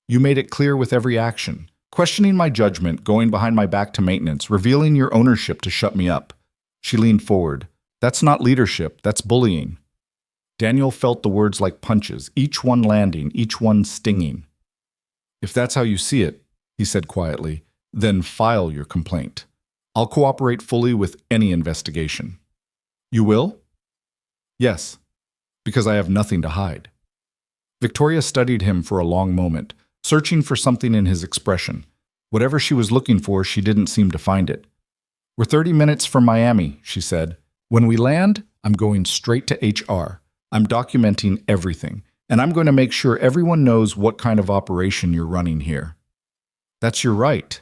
You made it clear with every action, questioning my judgment, going behind my back to maintenance, revealing your ownership to shut me up. She leaned forward. That's not leadership, that's bullying. Daniel felt the words like punches, each one landing, each one stinging. If that's how you see it, he said quietly, then file your complaint. I'll cooperate fully with any investigation. You will? Yes, because I have nothing to hide. Victoria studied him for a long moment, searching for something in his expression. Whatever she was looking for, she didn't seem to find it. We're 30 minutes from Miami, she said. When we land, I'm going straight to HR. I'm documenting everything, and I'm going to make sure everyone knows what kind of operation you're running here. That's your right.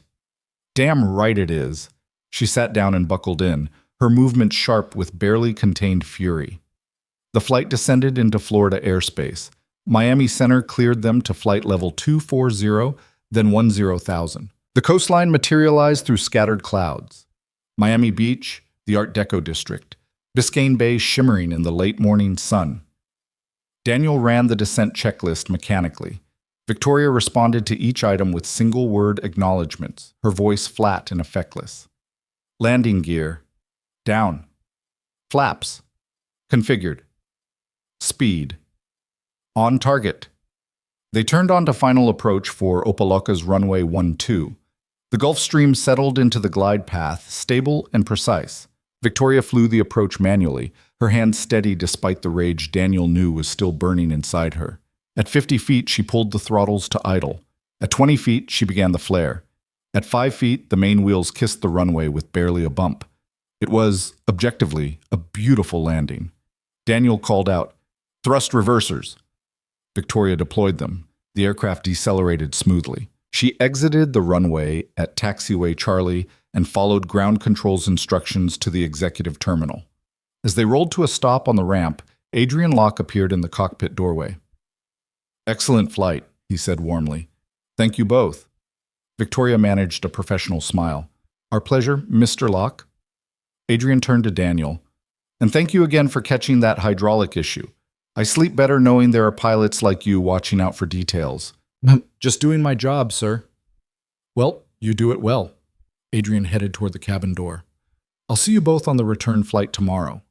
Damn right it is. She sat down and buckled in, her movement sharp with barely contained fury. The flight descended into Florida airspace. Miami Center cleared them to flight level 240, then 10,000. The coastline materialized through scattered clouds. Miami Beach, the Art Deco district, Biscayne Bay shimmering in the late morning sun. Daniel ran the descent checklist mechanically. Victoria responded to each item with single-word acknowledgments, her voice flat and effectless. Landing gear. Down. Flaps. Configured. Speed. On target. They turned on to final approach for Opa-locka's runway 12. The Gulf Stream settled into the glide path, stable and precise. Victoria flew the approach manually, her hands steady despite the rage Daniel knew was still burning inside her. At 50 feet, she pulled the throttles to idle. At 20 feet, she began the flare. At 5 feet, the main wheels kissed the runway with barely a bump. It was, objectively, a beautiful landing. Daniel called out, "Thrust reversers." Victoria deployed them. The aircraft decelerated smoothly. She exited the runway at taxiway Charlie and followed ground control's instructions to the executive terminal. As they rolled to a stop on the ramp, Adrian Locke appeared in the cockpit doorway. "Excellent flight," he said warmly. "Thank you both." Victoria managed a professional smile. "Our pleasure, Mr. Locke." Adrian turned to Daniel. "And thank you again for catching that hydraulic issue. I sleep better knowing there are pilots like you watching out for details." "Just doing my job, sir." "Well, you do it well." Adrian headed toward the cabin door. "I'll see you both on the return flight tomorrow."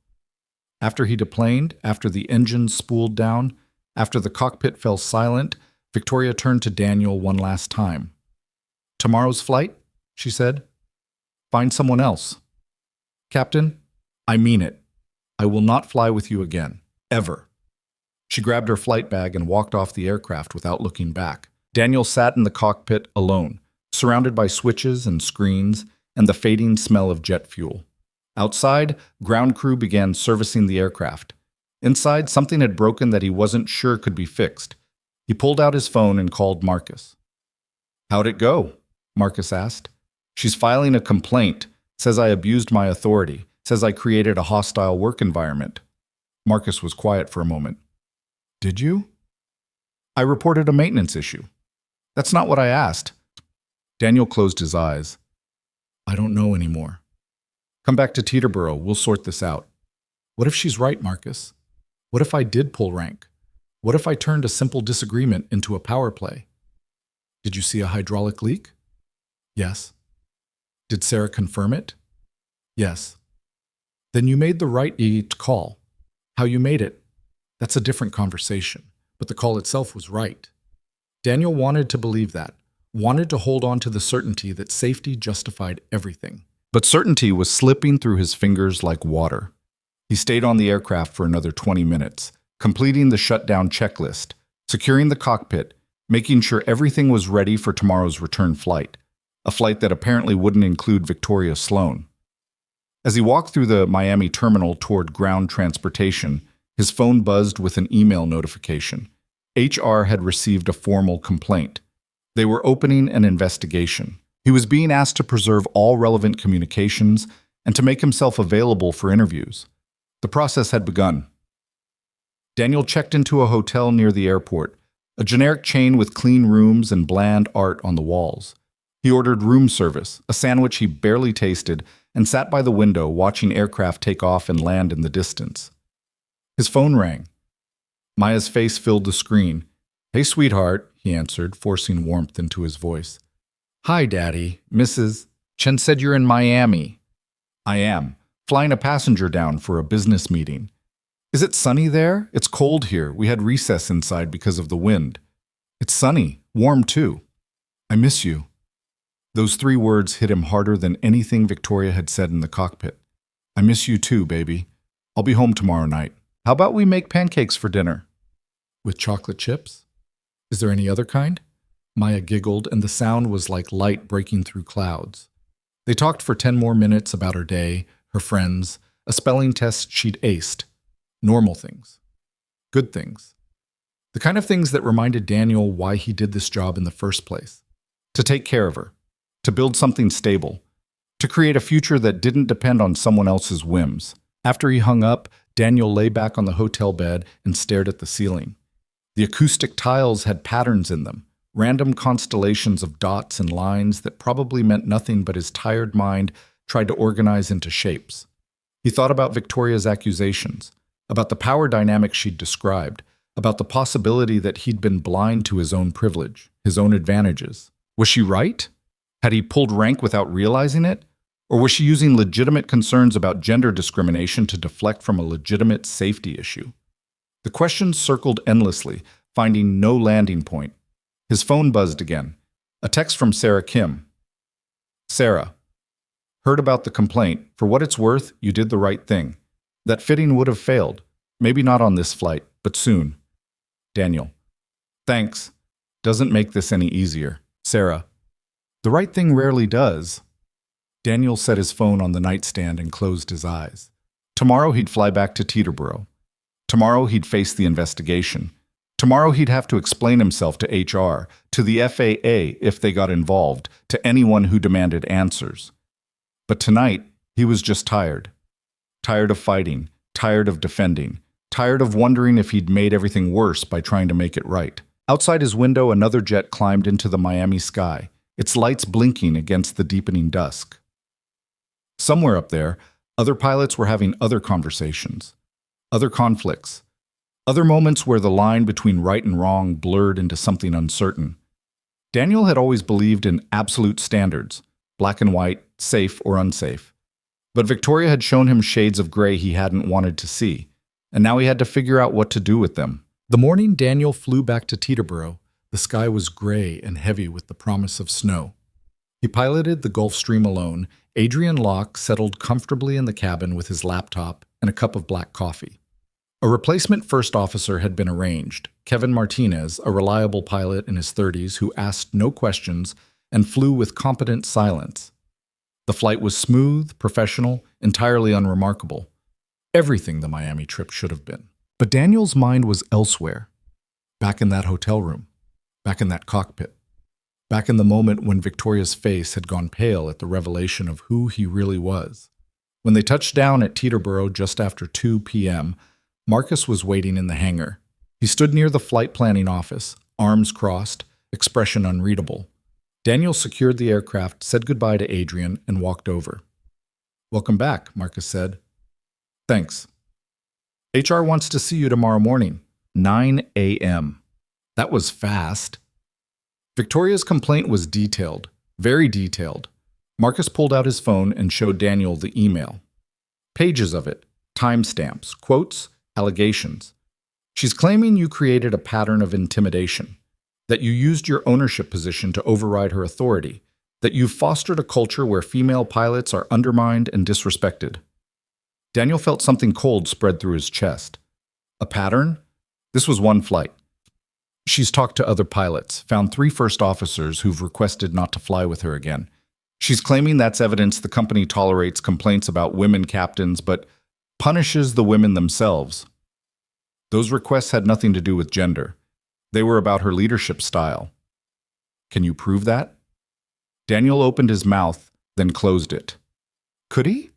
After he deplaned, after the engines spooled down, after the cockpit fell silent, Victoria turned to Daniel one last time. "Tomorrow's flight?" she said. "Find someone else." "Captain, I mean it. I will not fly with you again. Ever." She grabbed her flight bag and walked off the aircraft without looking back. Daniel sat in the cockpit alone, surrounded by switches and screens and the fading smell of jet fuel. Outside, ground crew began servicing the aircraft. Inside, something had broken that he wasn't sure could be fixed. He pulled out his phone and called Marcus. How'd it go? Marcus asked. She's filing a complaint, says I abused my authority, says I created a hostile work environment. Marcus was quiet for a moment. Did you? I reported a maintenance issue. That's not what I asked. Daniel closed his eyes. I don't know anymore. Come back to Teterboro, we'll sort this out. What if she's right, Marcus? What if I did pull rank? What if I turned a simple disagreement into a power play? Did you see a hydraulic leak? Yes. Did Sarah confirm it? Yes. Then you made the right call. How you made it, that's a different conversation, but the call itself was right. Daniel wanted to believe that, wanted to hold on to the certainty that safety justified everything. But certainty was slipping through his fingers like water. He stayed on the aircraft for another 20 minutes, completing the shutdown checklist, securing the cockpit, making sure everything was ready for tomorrow's return flight, a flight that apparently wouldn't include Victoria Sloan. As he walked through the Miami terminal toward ground transportation, his phone buzzed with an email notification. HR had received a formal complaint. They were opening an investigation. He was being asked to preserve all relevant communications and to make himself available for interviews. The process had begun. Daniel checked into a hotel near the airport, a generic chain with clean rooms and bland art on the walls. He ordered room service, a sandwich he barely tasted, and sat by the window watching aircraft take off and land in the distance. His phone rang. Maya's face filled the screen. Hey, sweetheart, he answered, forcing warmth into his voice. Hi, Daddy. Mrs. Chen said you're in Miami. I am, flying a passenger down for a business meeting. Is it sunny there? It's cold here. We had recess inside because of the wind. It's sunny, warm too. I miss you. Those 3 words hit him harder than anything Victoria had said in the cockpit. I miss you too, baby. I'll be home tomorrow night. How about we make pancakes for dinner? With chocolate chips? Is there any other kind? Maya giggled, and the sound was like light breaking through clouds. They talked for 10 more minutes about her day, her friends, a spelling test she'd aced. Normal things. Good things. The kind of things that reminded Daniel why he did this job in the first place. To take care of her. To build something stable. To create a future that didn't depend on someone else's whims. After he hung up, Daniel lay back on the hotel bed and stared at the ceiling. The acoustic tiles had patterns in them, random constellations of dots and lines that probably meant nothing, but his tired mind tried to organize into shapes. He thought about Victoria's accusations, about the power dynamic she'd described, about the possibility that he'd been blind to his own privilege, his own advantages. Was she right? Had he pulled rank without realizing it? Or was she using legitimate concerns about gender discrimination to deflect from a legitimate safety issue? The questions circled endlessly, finding no landing point. His phone buzzed again. A text from Sarah Kim. Sarah, heard about the complaint. For what it's worth, you did the right thing. That fitting would have failed. Maybe not on this flight, but soon. Daniel. Thanks. Doesn't make this any easier. Sarah. The right thing rarely does. Daniel set his phone on the nightstand and closed his eyes. Tomorrow he'd fly back to Teterboro. Tomorrow he'd face the investigation. Tomorrow he'd have to explain himself to HR, to the FAA if they got involved, to anyone who demanded answers. But tonight, he was just tired. Tired of fighting, tired of defending, tired of wondering if he'd made everything worse by trying to make it right. Outside his window, another jet climbed into the Miami sky, its lights blinking against the deepening dusk. Somewhere up there, other pilots were having other conversations, other conflicts, other moments where the line between right and wrong blurred into something uncertain. Daniel had always believed in absolute standards, black and white, safe or unsafe. But Victoria had shown him shades of gray he hadn't wanted to see, and now he had to figure out what to do with them. The morning Daniel flew back to Teterboro, the sky was gray and heavy with the promise of snow. He piloted the Gulfstream alone. Adrian Locke settled comfortably in the cabin with his laptop and a cup of black coffee. A replacement first officer had been arranged, Kevin Martinez, a reliable pilot in his 30s who asked no questions and flew with competent silence. The flight was smooth, professional, entirely unremarkable. Everything the Miami trip should have been. But Daniel's mind was elsewhere, back in that hotel room, back in that cockpit. back in the moment when Victoria's face had gone pale at the revelation of who he really was. When they touched down at Teterboro just after 2 p.m., Marcus was waiting in the hangar. He stood near the flight planning office, arms crossed, expression unreadable. Daniel secured the aircraft, said goodbye to Adrian, and walked over. "Welcome back," Marcus said. "Thanks. HR wants to see you tomorrow morning, 9 a.m. That was fast. Victoria's complaint was detailed, very detailed. Marcus pulled out his phone and showed Daniel the email. Pages of it, timestamps, quotes, allegations. She's claiming you created a pattern of intimidation, that you used your ownership position to override her authority, that you've fostered a culture where female pilots are undermined and disrespected. Daniel felt something cold spread through his chest. A pattern? This was one flight. She's talked to other pilots, found 3 first officers who've requested not to fly with her again. She's claiming that's evidence the company tolerates complaints about women captains, but punishes the women themselves. Those requests had nothing to do with gender. They were about her leadership style. Can you prove that? Daniel opened his mouth, then closed it. Could he?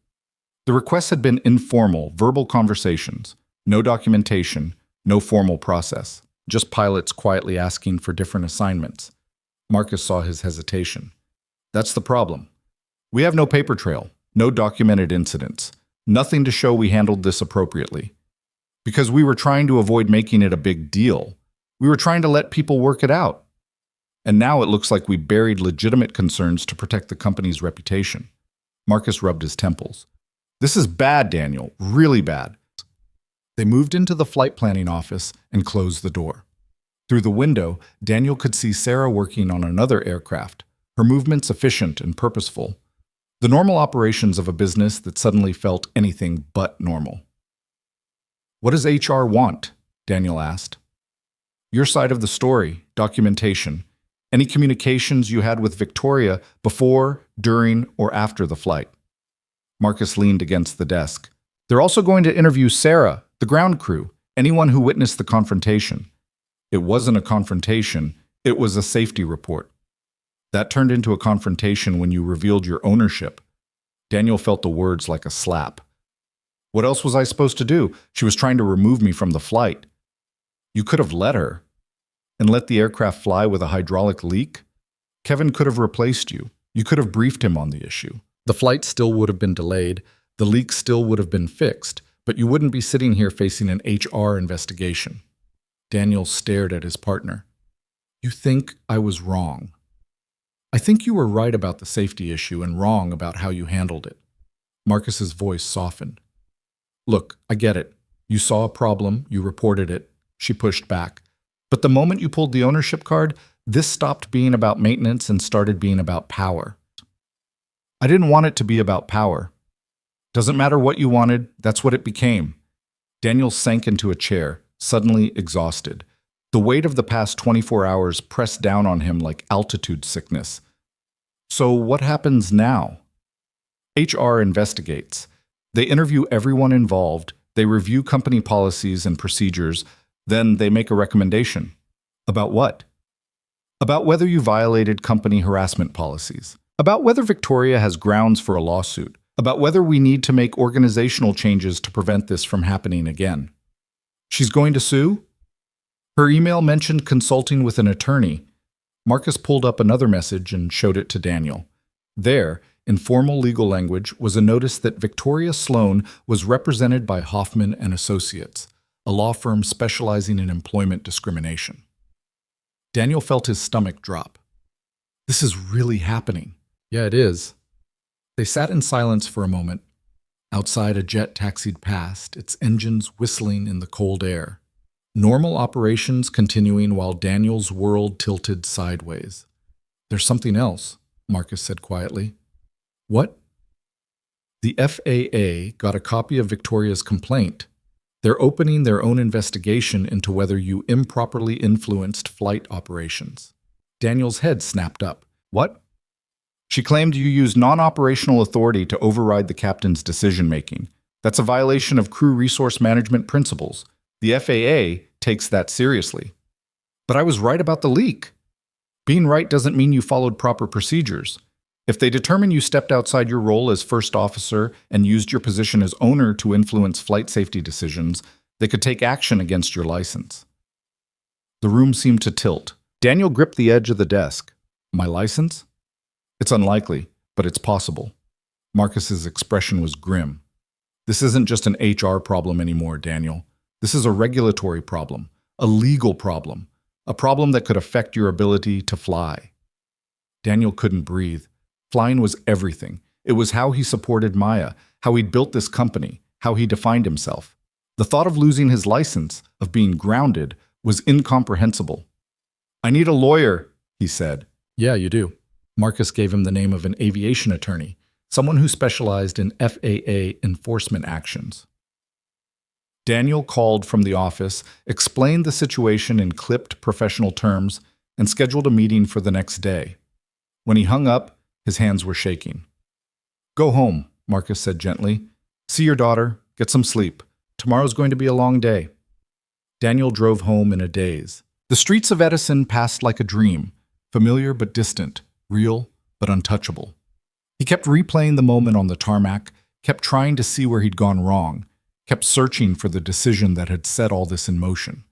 The requests had been informal, verbal conversations, no documentation, no formal process, just pilots quietly asking for different assignments. Marcus saw his hesitation. That's the problem. We have no paper trail, no documented incidents, nothing to show we handled this appropriately. Because we were trying to avoid making it a big deal. We were trying to let people work it out. And now it looks like we buried legitimate concerns to protect the company's reputation. Marcus rubbed his temples. This is bad, Daniel, really bad. They moved into the flight planning office and closed the door. Through the window, Daniel could see Sarah working on another aircraft, her movements efficient and purposeful. The normal operations of a business that suddenly felt anything but normal. What does HR want? Daniel asked. Your side of the story, documentation, any communications you had with Victoria before, during, or after the flight. Marcus leaned against the desk. They're also going to interview Sarah, the ground crew, anyone who witnessed the confrontation. It wasn't a confrontation, it was a safety report. That turned into a confrontation when you revealed your ownership. Daniel felt the words like a slap. What else was I supposed to do? She was trying to remove me from the flight. You could have let her. And let the aircraft fly with a hydraulic leak? Kevin could have replaced you. You could have briefed him on the issue. The flight still would have been delayed. The leak still would have been fixed. But you wouldn't be sitting here facing an HR investigation. Daniel stared at his partner. You think I was wrong. I think you were right about the safety issue and wrong about how you handled it. Marcus's voice softened. Look, I get it. You saw a problem, you reported it. She pushed back. But the moment you pulled the ownership card, this stopped being about maintenance and started being about power. I didn't want it to be about power. Doesn't matter what you wanted, that's what it became. Daniel sank into a chair, suddenly exhausted. The weight of the past 24 hours pressed down on him like altitude sickness. So what happens now? HR investigates. They interview everyone involved, they review company policies and procedures, then they make a recommendation. About what? About whether you violated company harassment policies. About whether Victoria has grounds for a lawsuit. About whether we need to make organizational changes to prevent this from happening again. She's going to sue? Her email mentioned consulting with an attorney. Marcus pulled up another message and showed it to Daniel. There, in formal legal language, was a notice that Victoria Sloan was represented by Hoffman and Associates, a law firm specializing in employment discrimination. Daniel felt his stomach drop. This is really happening. Yeah, it is. They sat in silence for a moment. Outside, a jet taxied past, its engines whistling in the cold air. Normal operations continuing while Daniel's world tilted sideways. There's something else, Marcus said quietly. What? The FAA got a copy of Victoria's complaint. They're opening their own investigation into whether you improperly influenced flight operations. Daniel's head snapped up. What? She claimed you used non-operational authority to override the captain's decision-making. That's a violation of crew resource management principles. The FAA takes that seriously. But I was right about the leak. Being right doesn't mean you followed proper procedures. If they determine you stepped outside your role as first officer and used your position as owner to influence flight safety decisions, they could take action against your license. The room seemed to tilt. Daniel gripped the edge of the desk. My license? It's unlikely, but it's possible. Marcus's expression was grim. This isn't just an HR problem anymore, Daniel. This is a regulatory problem, a legal problem, a problem that could affect your ability to fly. Daniel couldn't breathe. Flying was everything. It was how he supported Maya, how he'd built this company, how he defined himself. The thought of losing his license, of being grounded, was incomprehensible. I need a lawyer, he said. Yeah, you do. Marcus gave him the name of an aviation attorney, someone who specialized in FAA enforcement actions. Daniel called from the office, explained the situation in clipped professional terms, and scheduled a meeting for the next day. When he hung up, his hands were shaking. Go home, Marcus said gently. See your daughter, get some sleep. Tomorrow's going to be a long day. Daniel drove home in a daze. The streets of Edison passed like a dream, familiar but distant, real but untouchable. He kept replaying the moment on the tarmac, kept trying to see where he'd gone wrong, kept searching for the decision that had set all this in motion.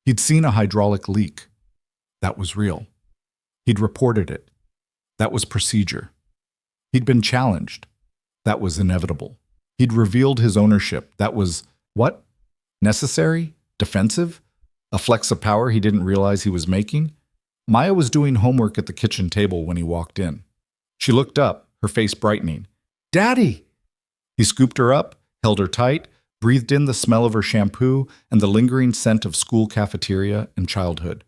He'd seen a hydraulic leak. That was real. He'd reported it. That was procedure. He'd been challenged. That was inevitable. He'd revealed his ownership. That was, what? Necessary? Defensive? A flex of power he didn't realize he was making? Maya was doing homework at the kitchen table when he walked in. She looked up, her face brightening. Daddy! He scooped her up, held her tight, breathed in the smell of her shampoo and the lingering scent of school cafeteria and childhood.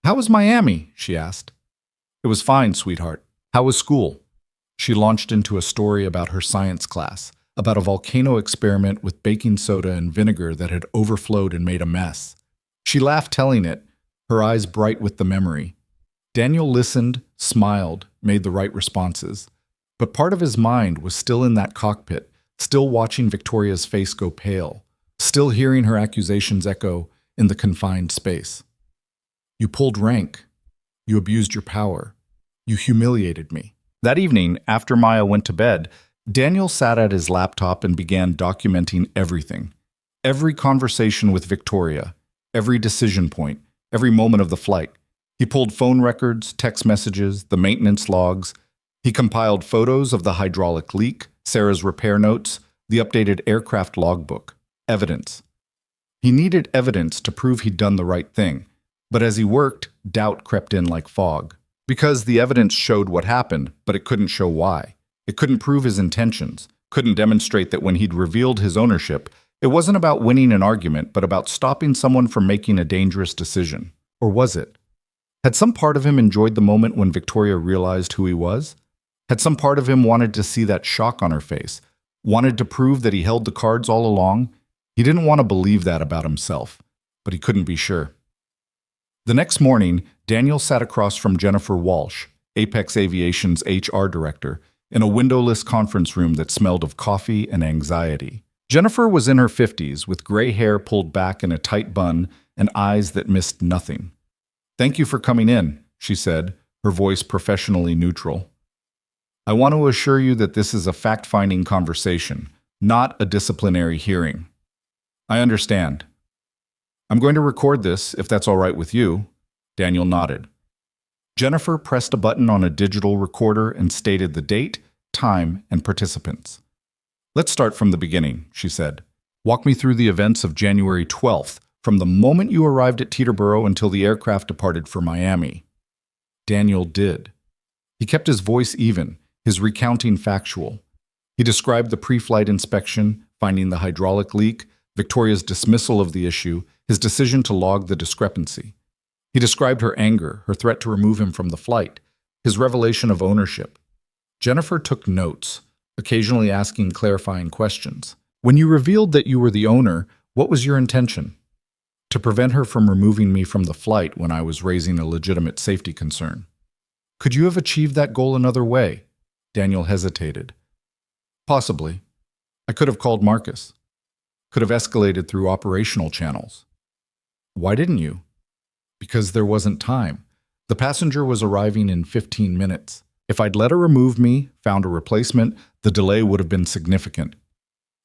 How was Miami? She asked. It was fine, sweetheart. How was school? She launched into a story about her science class, about a volcano experiment with baking soda and vinegar that had overflowed and made a mess. She laughed telling it, her eyes bright with the memory. Daniel listened, smiled, made the right responses. But part of his mind was still in that cockpit, still watching Victoria's face go pale, still hearing her accusations echo in the confined space. You pulled rank. You abused your power. You humiliated me. That evening, after Maya went to bed, Daniel sat at his laptop and began documenting everything. Every conversation with Victoria, every decision point, every moment of the flight. He pulled phone records, text messages, the maintenance logs. He compiled photos of the hydraulic leak, Sarah's repair notes, the updated aircraft logbook. Evidence. He needed evidence to prove he'd done the right thing. But as he worked, doubt crept in like fog. Because the evidence showed what happened, but it couldn't show why. It couldn't prove his intentions, couldn't demonstrate that when he'd revealed his ownership, it wasn't about winning an argument, but about stopping someone from making a dangerous decision. Or was it? Had some part of him enjoyed the moment when Victoria realized who he was? Had some part of him wanted to see that shock on her face, wanted to prove that he held the cards all along? He didn't want to believe that about himself, but he couldn't be sure. The next morning, Daniel sat across from Jennifer Walsh, Apex Aviation's HR director, in a windowless conference room that smelled of coffee and anxiety. Jennifer was in her 50s, with gray hair pulled back in a tight bun and eyes that missed nothing. Thank you for coming in, she said, her voice professionally neutral. I want to assure you that this is a fact-finding conversation, not a disciplinary hearing. I understand. I'm going to record this, if that's all right with you. Daniel nodded. Jennifer pressed a button on a digital recorder and stated the date, time, and participants. Let's start from the beginning, she said. Walk me through the events of January 12th, from the moment you arrived at Teterboro until the aircraft departed for Miami. Daniel did. He kept his voice even, his recounting factual. He described the pre-flight inspection, finding the hydraulic leak, Victoria's dismissal of the issue, his decision to log the discrepancy. He described her anger, her threat to remove him from the flight, his revelation of ownership. Jennifer took notes, occasionally asking clarifying questions. When you revealed that you were the owner, what was your intention? To prevent her from removing me from the flight when I was raising a legitimate safety concern. Could you have achieved that goal another way? Daniel hesitated. Possibly. I could have called Marcus. Could have escalated through operational channels. Why didn't you? Because there wasn't time. The passenger was arriving in 15 minutes. If I'd let her remove me, found a replacement, the delay would have been significant.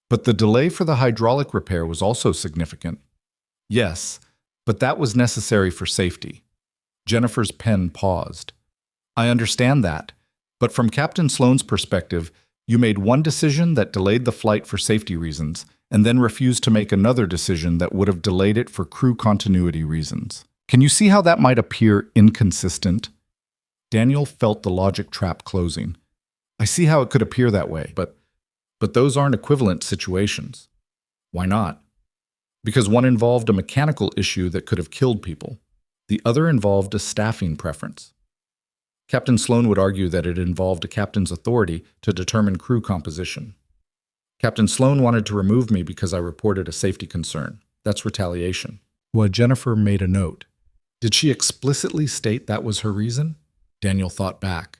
But the delay for the hydraulic repair was also significant. Yes, but that was necessary for safety. Jennifer's pen paused. I understand that, but from Captain Sloane's perspective, you made one decision that delayed the flight for safety reasons, and then refused to make another decision that would have delayed it for crew continuity reasons. Can you see how that might appear inconsistent? Daniel felt the logic trap closing. I see how it could appear that way, but those aren't equivalent situations. Why not? Because one involved a mechanical issue that could have killed people. The other involved a staffing preference. Captain Sloane would argue that it involved a captain's authority to determine crew composition. Captain Sloane wanted to remove me because I reported a safety concern. That's retaliation. Well, Jennifer made a note. Did she explicitly state that was her reason? Daniel thought back.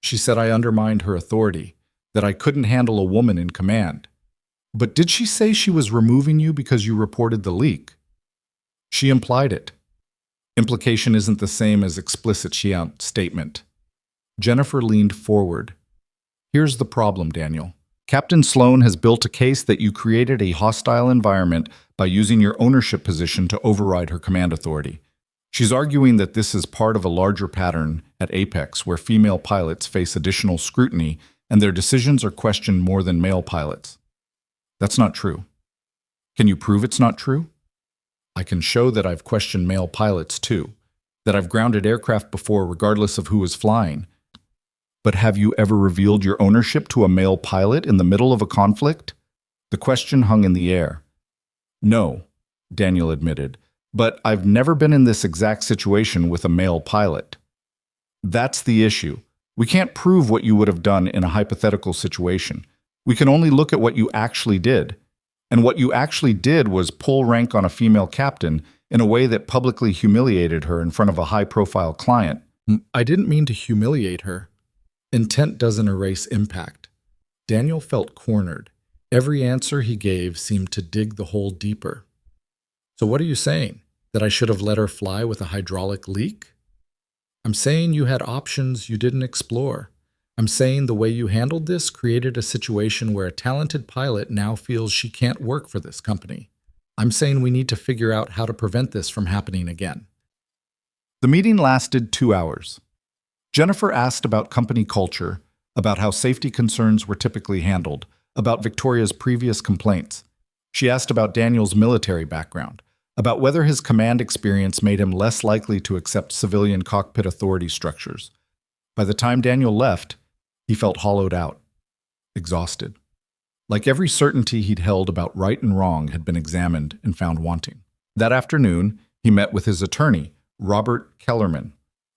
She said I undermined her authority, that I couldn't handle a woman in command. But did she say she was removing you because you reported the leak? She implied it. Implication isn't the same as explicit statement. Jennifer leaned forward. Here's the problem, Daniel. Captain Sloane has built a case that you created a hostile environment by using your ownership position to override her command authority. She's arguing that this is part of a larger pattern at Apex where female pilots face additional scrutiny and their decisions are questioned more than male pilots. That's not true. Can you prove it's not true? I can show that I've questioned male pilots too, that I've grounded aircraft before regardless of who was flying. But have you ever revealed your ownership to a male pilot in the middle of a conflict? The question hung in the air. No, Daniel admitted, but I've never been in this exact situation with a male pilot. That's the issue. We can't prove what you would have done in a hypothetical situation. We can only look at what you actually did. And what you actually did was pull rank on a female captain in a way that publicly humiliated her in front of a high-profile client. I didn't mean to humiliate her. Intent doesn't erase impact. Daniel felt cornered. Every answer he gave seemed to dig the hole deeper. So what are you saying? That I should have let her fly with a hydraulic leak? I'm saying you had options you didn't explore. I'm saying the way you handled this created a situation where a talented pilot now feels she can't work for this company. I'm saying we need to figure out how to prevent this from happening again. The meeting lasted 2 hours. Jennifer asked about company culture, about how safety concerns were typically handled, about Victoria's previous complaints. She asked about Daniel's military background, about whether his command experience made him less likely to accept civilian cockpit authority structures. By the time Daniel left, he felt hollowed out, exhausted. Like every certainty he'd held about right and wrong had been examined and found wanting. That afternoon, he met with his attorney, Robert Kellerman.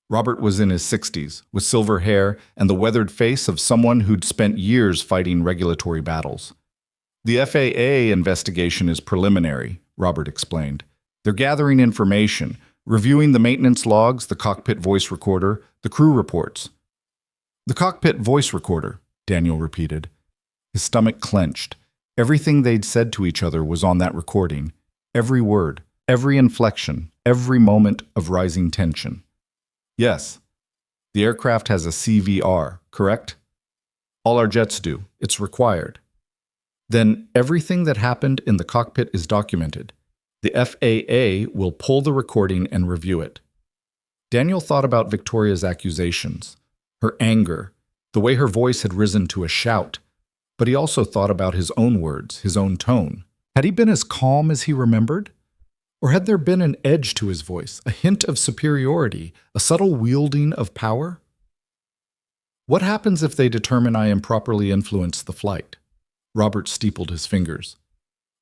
Robert was in his 60s, with silver hair and the weathered face of someone who'd spent years fighting regulatory battles. The FAA investigation is preliminary, Robert explained. They're gathering information, reviewing the maintenance logs, the cockpit voice recorder, the crew reports. The cockpit voice recorder, Daniel repeated. His stomach clenched. Everything they'd said to each other was on that recording. Every word, every inflection, every moment of rising tension. Yes, the aircraft has a CVR, correct? All our jets do. It's required. Then everything that happened in the cockpit is documented. The FAA will pull the recording and review it. Daniel thought about Victoria's accusations, her anger, the way her voice had risen to a shout, but he also thought about his own words, his own tone. Had he been as calm as he remembered? Or had there been an edge to his voice, a hint of superiority, a subtle wielding of power? What happens if they determine I improperly influenced the flight? Robert steepled his fingers.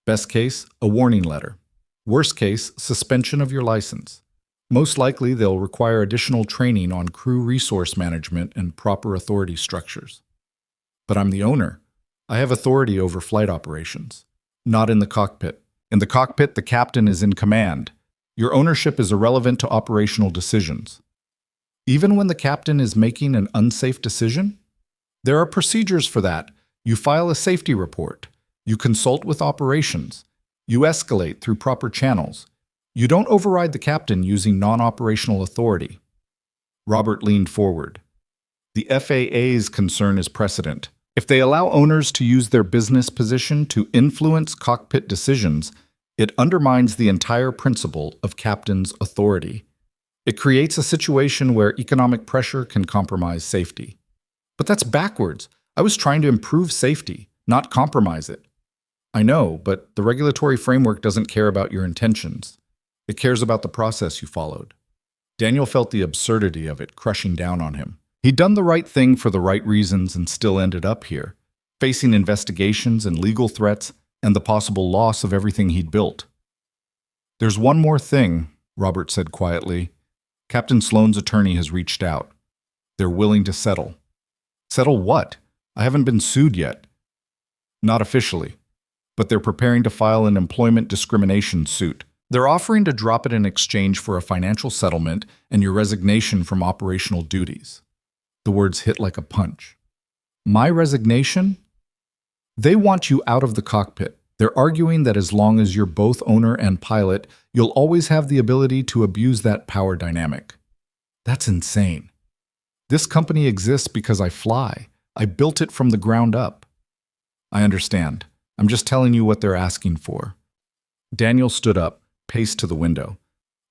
Best case, a warning letter. Worst case, suspension of your license. Most likely, they'll require additional training on crew resource management and proper authority structures. But I'm the owner. I have authority over flight operations. Not in the cockpit. In the cockpit, the captain is in command. Your ownership is irrelevant to operational decisions. Even when the captain is making an unsafe decision? There are procedures for that. You file a safety report. You consult with operations. You escalate through proper channels. You don't override the captain using non-operational authority. Robert leaned forward. The FAA's concern is precedent. If they allow owners to use their business position to influence cockpit decisions, it undermines the entire principle of captain's authority. It creates a situation where economic pressure can compromise safety. But that's backwards. I was trying to improve safety, not compromise it. I know, but the regulatory framework doesn't care about your intentions. It cares about the process you followed. Daniel felt the absurdity of it crushing down on him. He'd done the right thing for the right reasons and still ended up here, facing investigations and legal threats and the possible loss of everything he'd built. "There's one more thing," Robert said quietly. "Captain Sloane's attorney has reached out. They're willing to settle." "Settle what? I haven't been sued yet." "Not officially, but they're preparing to file an employment discrimination suit. They're offering to drop it in exchange for a financial settlement and your resignation from operational duties." The words hit like a punch. "My resignation?" "They want you out of the cockpit. They're arguing that as long as you're both owner and pilot, you'll always have the ability to abuse that power dynamic." "That's insane. This company exists because I fly. I built it from the ground up." "I understand. I'm just telling you what they're asking for." Daniel stood up, paced to the window.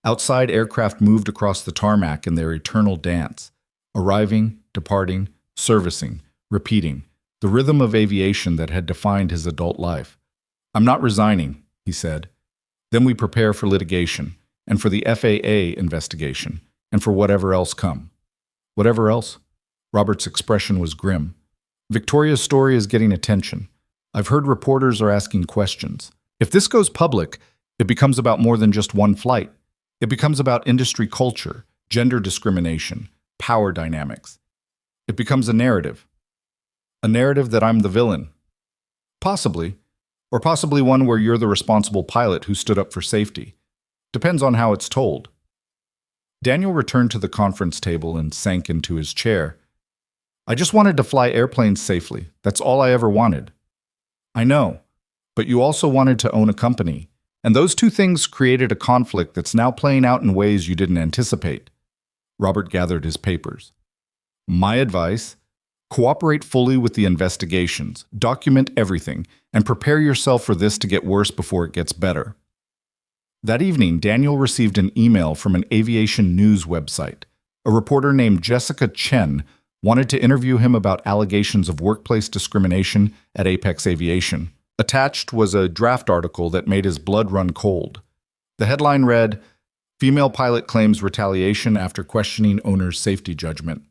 Outside, aircraft moved across the tarmac in their eternal dance, arriving, departing, servicing, repeating, the rhythm of aviation that had defined his adult life. "I'm not resigning," he said. "Then we prepare for litigation, and for the FAA investigation, and for whatever else come." "Whatever else?" Robert's expression was grim. "Victoria's story is getting attention. I've heard reporters are asking questions. If this goes public, it becomes about more than just one flight. It becomes about industry culture, gender discrimination, power dynamics. It becomes a narrative. A narrative that I'm the villain. Possibly. Or possibly one where you're the responsible pilot who stood up for safety. Depends on how it's told." Daniel returned to the conference table and sank into his chair. "I just wanted to fly airplanes safely. That's all I ever wanted." "I know, but you also wanted to own a company. And those two things created a conflict that's now playing out in ways you didn't anticipate." Robert gathered his papers. "My advice: cooperate fully with the investigations, document everything, and prepare yourself for this to get worse before it gets better." That evening, Daniel received an email from an aviation news website. A reporter named Jessica Chen wanted to interview him about allegations of workplace discrimination at Apex Aviation. Attached was a draft article that made his blood run cold. The headline read, "Female pilot claims retaliation after questioning owner's safety judgment."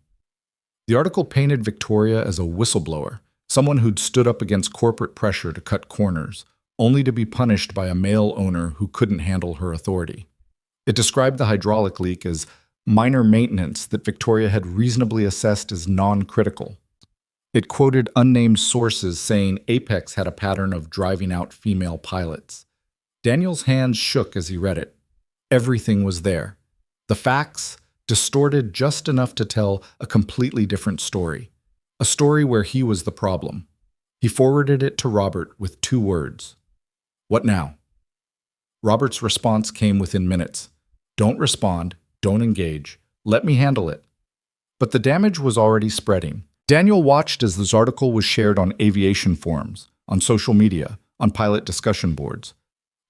The article painted Victoria as a whistleblower, someone who'd stood up against corporate pressure to cut corners, only to be punished by a male owner who couldn't handle her authority. It described the hydraulic leak as minor maintenance that Victoria had reasonably assessed as non-critical. It quoted unnamed sources saying Apex had a pattern of driving out female pilots. Daniel's hands shook as he read it. Everything was there. The facts, distorted just enough to tell a completely different story. A story where he was the problem. He forwarded it to Robert with 2 words. "What now?" Robert's response came within minutes. "Don't respond, don't engage, let me handle it." But the damage was already spreading. Daniel watched as this article was shared on aviation forums, on social media, on pilot discussion boards.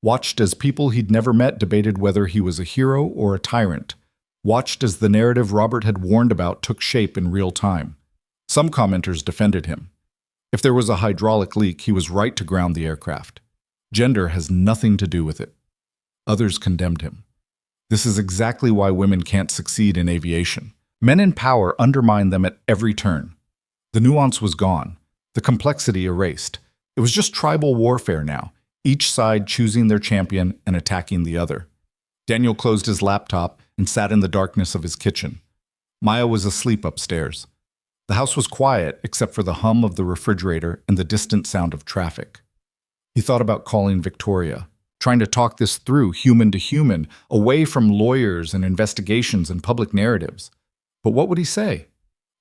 Watched as people he'd never met debated whether he was a hero or a tyrant. Watched as the narrative Robert had warned about took shape in real time. Some commenters defended him. If there was a hydraulic leak, he was right to ground the aircraft. Gender has nothing to do with it. Others condemned him. This is exactly why women can't succeed in aviation. Men in power undermine them at every turn. The nuance was gone, the complexity erased. It was just tribal warfare now, each side choosing their champion and attacking the other. Daniel closed his laptop and sat in the darkness of his kitchen. Maya was asleep upstairs. The house was quiet except for the hum of the refrigerator and the distant sound of traffic. He thought about calling Victoria, trying to talk this through human to human, away from lawyers and investigations and public narratives. But what would he say?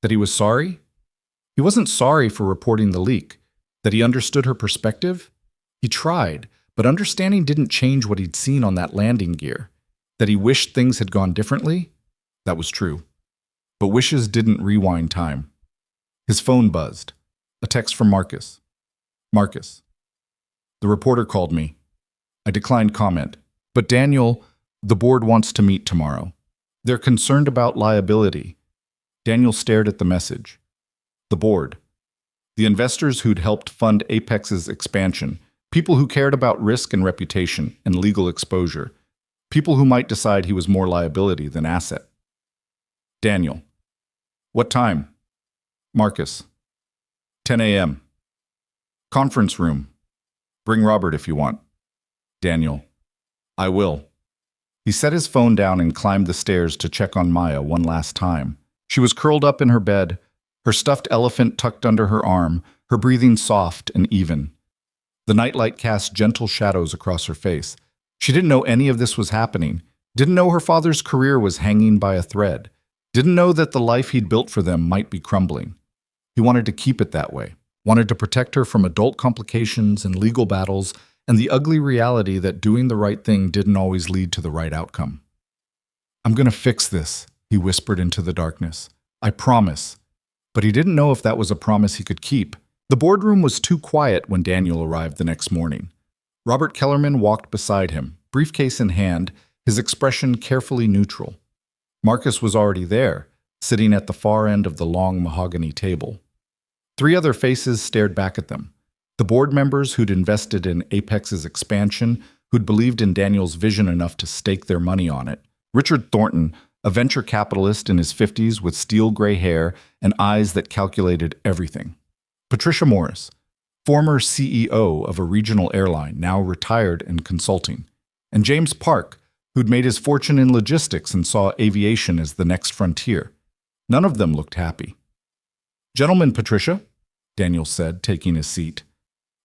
That he was sorry? He wasn't sorry for reporting the leak. That he understood her perspective? He tried, but understanding didn't change what he'd seen on that landing gear. That he wished things had gone differently? That was true. But wishes didn't rewind time. His phone buzzed. A text from Marcus. Marcus. The reporter called me. I declined comment. But Daniel, the board wants to meet tomorrow. They're concerned about liability. Daniel stared at the message. The board. The investors who'd helped fund Apex's expansion. People who cared about risk and reputation and legal exposure. People who might decide he was more liability than asset. Daniel. What time? Marcus. 10 a.m. Conference room. Bring Robert if you want. Daniel. I will. He set his phone down and climbed the stairs to check on Maya one last time. She was curled up in her bed, her stuffed elephant tucked under her arm, her breathing soft and even. The nightlight cast gentle shadows across her face. She didn't know any of this was happening, didn't know her father's career was hanging by a thread, didn't know that the life he'd built for them might be crumbling. He wanted to keep it that way, wanted to protect her from adult complications and legal battles and the ugly reality that doing the right thing didn't always lead to the right outcome. I'm going to fix this, he whispered into the darkness. I promise. But he didn't know if that was a promise he could keep. The boardroom was too quiet when Daniel arrived the next morning. Robert Kellerman walked beside him, briefcase in hand, his expression carefully neutral. Marcus was already there, sitting at the far end of the long mahogany table. 3 other faces stared back at them. The board members who'd invested in Apex's expansion, who'd believed in Daniel's vision enough to stake their money on it. Richard Thornton, a venture capitalist in his 50s with steel gray hair and eyes that calculated everything. Patricia Morris, former CEO of a regional airline, now retired and consulting. And James Park, who'd made his fortune in logistics and saw aviation as the next frontier. None of them looked happy. Gentlemen, Patricia, Daniel said, taking his seat.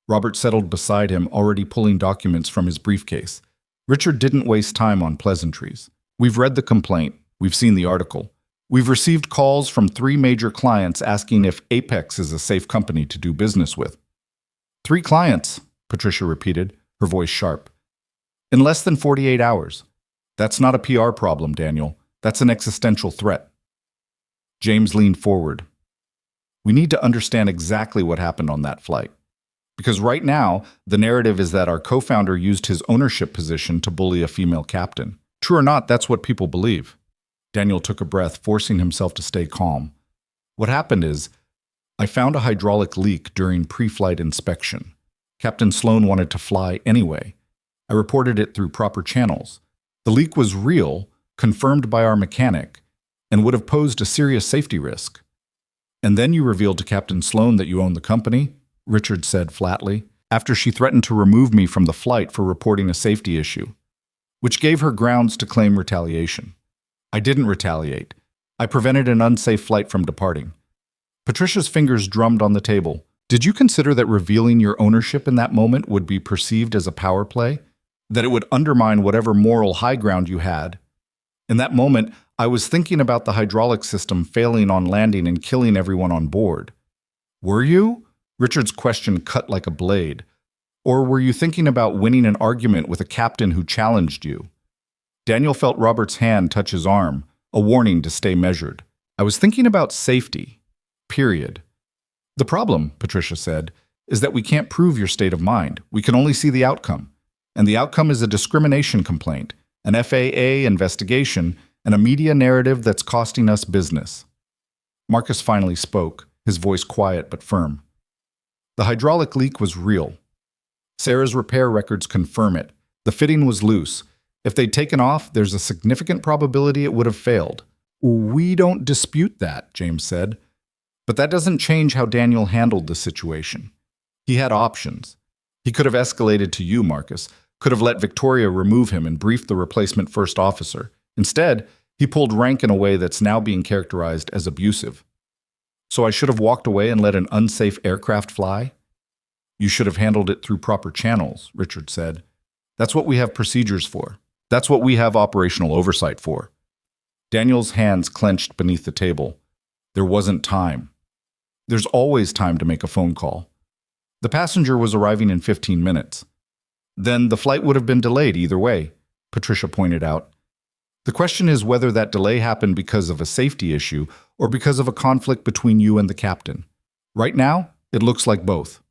Robert settled beside him, already pulling documents from his briefcase. Richard didn't waste time on pleasantries. We've read the complaint. We've seen the article. We've received calls from 3 major clients asking if Apex is a safe company to do business with. 3 clients, Patricia repeated, her voice sharp. In less than 48 hours. That's not a PR problem, Daniel. That's an existential threat. James leaned forward. We need to understand exactly what happened on that flight. Because right now, the narrative is that our co-founder used his ownership position to bully a female captain. True or not, that's what people believe. Daniel took a breath, forcing himself to stay calm. What happened is, I found a hydraulic leak during pre-flight inspection. Captain Sloan wanted to fly anyway. I reported it through proper channels. The leak was real, confirmed by our mechanic, and would have posed a serious safety risk. And then you revealed to Captain Sloan that you own the company, Richard said flatly, after she threatened to remove me from the flight for reporting a safety issue, which gave her grounds to claim retaliation. I didn't retaliate. I prevented an unsafe flight from departing. Patricia's fingers drummed on the table. Did you consider that revealing your ownership in that moment would be perceived as a power play? That it would undermine whatever moral high ground you had? In that moment, I was thinking about the hydraulic system failing on landing and killing everyone on board. Were you? Richard's question cut like a blade. Or were you thinking about winning an argument with a captain who challenged you? Daniel felt Robert's hand touch his arm, a warning to stay measured. I was thinking about safety. Period. The problem, Patricia said, is that we can't prove your state of mind. We can only see the outcome. And the outcome is a discrimination complaint, an FAA investigation, and a media narrative that's costing us business. Marcus finally spoke, his voice quiet but firm. The hydraulic leak was real. Sarah's repair records confirm it. The fitting was loose. If they'd taken off, there's a significant probability it would have failed. We don't dispute that, James said. But that doesn't change how Daniel handled the situation. He had options. He could have escalated to you, Marcus, could have let Victoria remove him and briefed the replacement first officer. Instead, he pulled rank in a way that's now being characterized as abusive. So I should have walked away and let an unsafe aircraft fly? You should have handled it through proper channels, Richard said. That's what we have procedures for. That's what we have operational oversight for. Daniel's hands clenched beneath the table. There wasn't time. There's always time to make a phone call. The passenger was arriving in 15 minutes. Then the flight would have been delayed either way, Patricia pointed out. The question is whether that delay happened because of a safety issue or because of a conflict between you and the captain. Right now, it looks like both.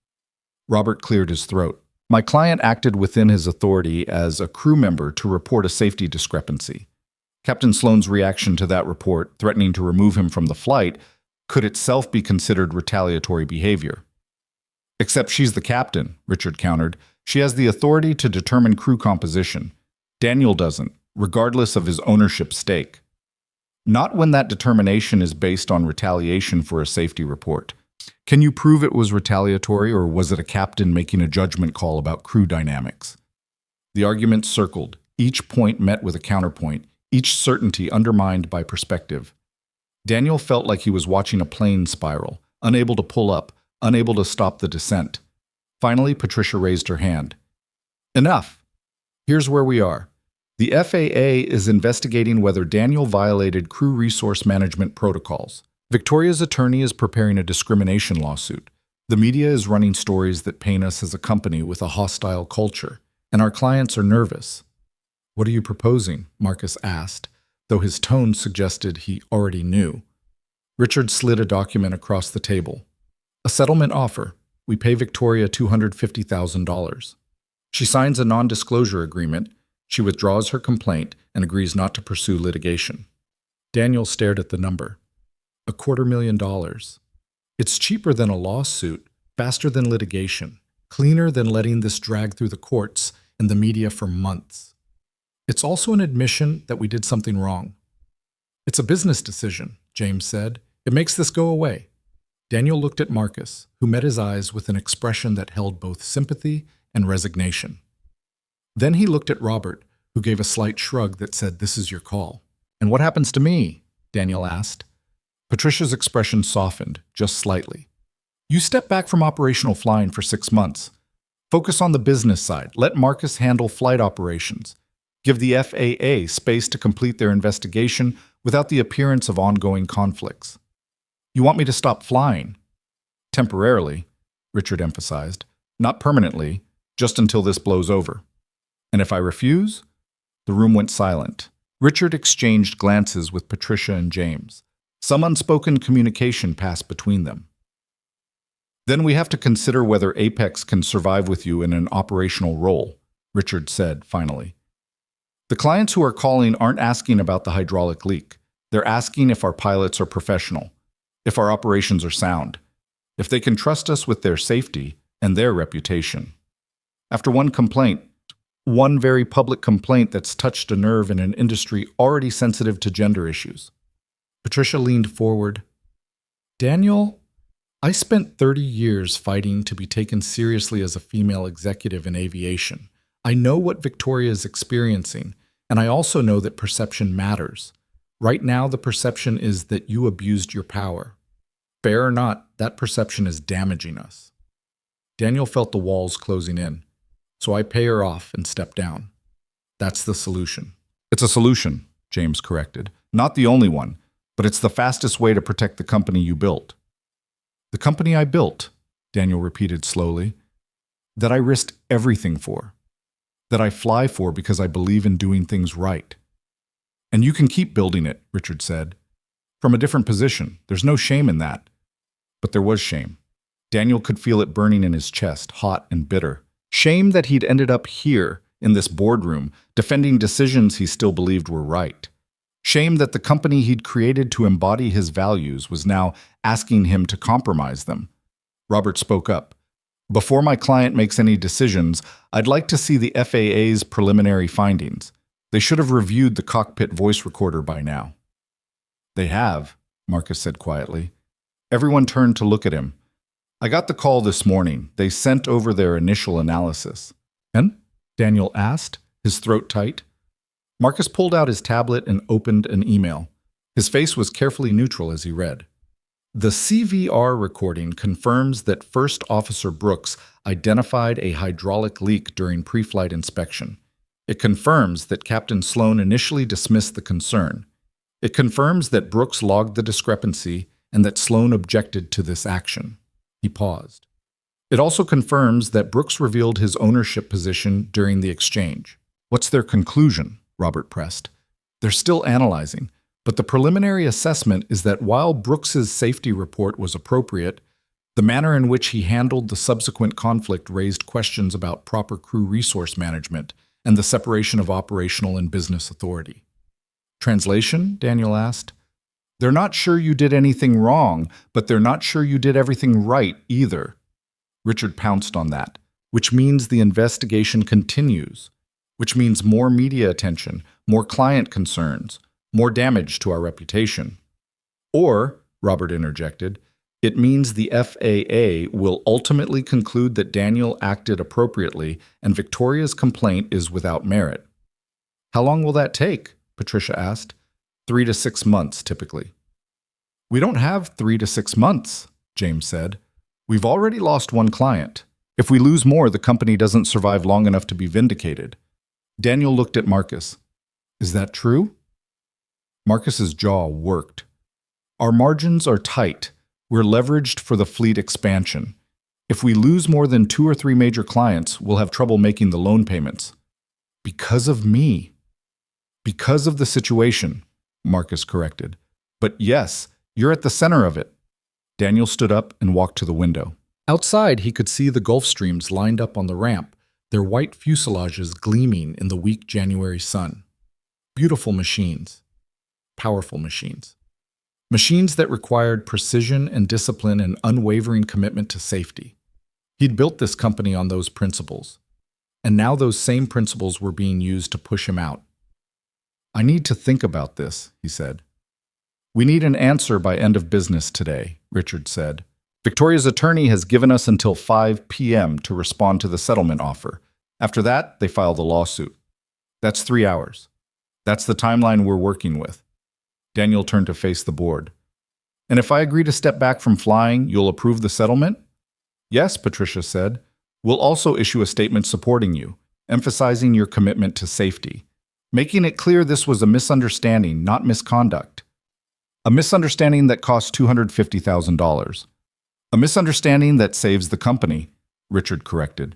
Robert cleared his throat. My client acted within his authority as a crew member to report a safety discrepancy. Captain Sloane's reaction to that report, threatening to remove him from the flight, could itself be considered retaliatory behavior. Except she's the captain, Richard countered. She has the authority to determine crew composition. Daniel doesn't, regardless of his ownership stake. Not when that determination is based on retaliation for a safety report. Can you prove it was retaliatory, or was it a captain making a judgment call about crew dynamics? The argument circled, each point met with a counterpoint, each certainty undermined by perspective. Daniel felt like he was watching a plane spiral, unable to pull up, unable to stop the descent. Finally, Patricia raised her hand. Enough. Here's where we are. The FAA is investigating whether Daniel violated crew resource management protocols. Victoria's attorney is preparing a discrimination lawsuit. The media is running stories that paint us as a company with a hostile culture, and our clients are nervous. What are you proposing? Marcus asked, though his tone suggested he already knew. Richard slid a document across the table. A settlement offer. We pay Victoria $250,000. She signs a non-disclosure agreement. She withdraws her complaint and agrees not to pursue litigation. Daniel stared at the number. $250,000. It's cheaper than a lawsuit, faster than litigation, cleaner than letting this drag through the courts and the media for months. It's also an admission that we did something wrong. It's a business decision, James said. It makes this go away. Daniel looked at Marcus, who met his eyes with an expression that held both sympathy and resignation. Then he looked at Robert, who gave a slight shrug that said, "This is your call." "And what happens to me?" Daniel asked. Patricia's expression softened, just slightly. "You step back from operational flying for 6 months. Focus on the business side. Let Marcus handle flight operations. Give the FAA space to complete their investigation without the appearance of ongoing conflicts." "You want me to stop flying?" "Temporarily," Richard emphasized. "Not permanently, just until this blows over." "And if I refuse?" The room went silent. Richard exchanged glances with Patricia and James. Some unspoken communication passed between them. "Then we have to consider whether Apex can survive with you in an operational role," Richard said finally. "The clients who are calling aren't asking about the hydraulic leak. They're asking if our pilots are professional, if our operations are sound, if they can trust us with their safety and their reputation. After one complaint, one very public complaint that's touched a nerve in an industry already sensitive to gender issues." Patricia leaned forward. "Daniel, I spent 30 years fighting to be taken seriously as a female executive in aviation. I know what Victoria is experiencing, and I also know that perception matters. Right now, the perception is that you abused your power. Fair or not, that perception is damaging us." Daniel felt the walls closing in. "So I pay her off and step down. That's the solution." "It's a solution," James corrected. "Not the only one. But it's the fastest way to protect the company you built." "The company I built," Daniel repeated slowly, "that I risked everything for, that I fly for because I believe in doing things right." "And you can keep building it," Richard said. "From a different position. There's no shame in that." But there was shame. Daniel could feel it burning in his chest, hot and bitter. Shame that he'd ended up here, in this boardroom, defending decisions he still believed were right. Shame that the company he'd created to embody his values was now asking him to compromise them. Robert spoke up. "Before my client makes any decisions, I'd like to see the FAA's preliminary findings. They should have reviewed the cockpit voice recorder by now." "They have," Marcus said quietly. Everyone turned to look at him. "I got the call this morning. They sent over their initial analysis." "And?" Daniel asked, his throat tight. Marcus pulled out his tablet and opened an email. His face was carefully neutral as he read. "The CVR recording confirms that First Officer Brooks identified a hydraulic leak during pre-flight inspection. It confirms that Captain Sloane initially dismissed the concern. It confirms that Brooks logged the discrepancy and that Sloane objected to this action." He paused. "It also confirms that Brooks revealed his ownership position during the exchange." "What's their conclusion?" Robert pressed. They're still analyzing, but the preliminary assessment is that while Brooks's safety report was appropriate, the manner in which he handled the subsequent conflict raised questions about proper crew resource management and the separation of operational and business authority. Translation? Daniel asked. They're not sure you did anything wrong, but they're not sure you did everything right either. Richard pounced on that, which means the investigation continues, which means more media attention, more client concerns, more damage to our reputation. Or, Robert interjected, it means the FAA will ultimately conclude that Daniel acted appropriately and Victoria's complaint is without merit. How long will that take? Patricia asked. 3 to 6 months, typically. We don't have 3 to 6 months, James said. We've already lost one client. If we lose more, the company doesn't survive long enough to be vindicated. Daniel looked at Marcus. Is that true? Marcus's jaw worked. Our margins are tight. We're leveraged for the fleet expansion. If we lose more than 2 or 3 major clients, we'll have trouble making the loan payments. Because of me. Because of the situation, Marcus corrected. But yes, you're at the center of it. Daniel stood up and walked to the window. Outside, he could see the Gulf Streams lined up on the ramp, their white fuselages gleaming in the weak January sun. Beautiful machines. Powerful machines. Machines that required precision and discipline and unwavering commitment to safety. He'd built this company on those principles. And now those same principles were being used to push him out. I need to think about this, he said. We need an answer by end of business today, Richard said. Victoria's attorney has given us until 5 p.m. to respond to the settlement offer. After that, they file the lawsuit. That's 3 hours. That's the timeline we're working with. Daniel turned to face the board. And if I agree to step back from flying, you'll approve the settlement? Yes, Patricia said. We'll also issue a statement supporting you, emphasizing your commitment to safety, making it clear this was a misunderstanding, not misconduct. A misunderstanding that cost $250,000. A misunderstanding that saves the company, Richard corrected.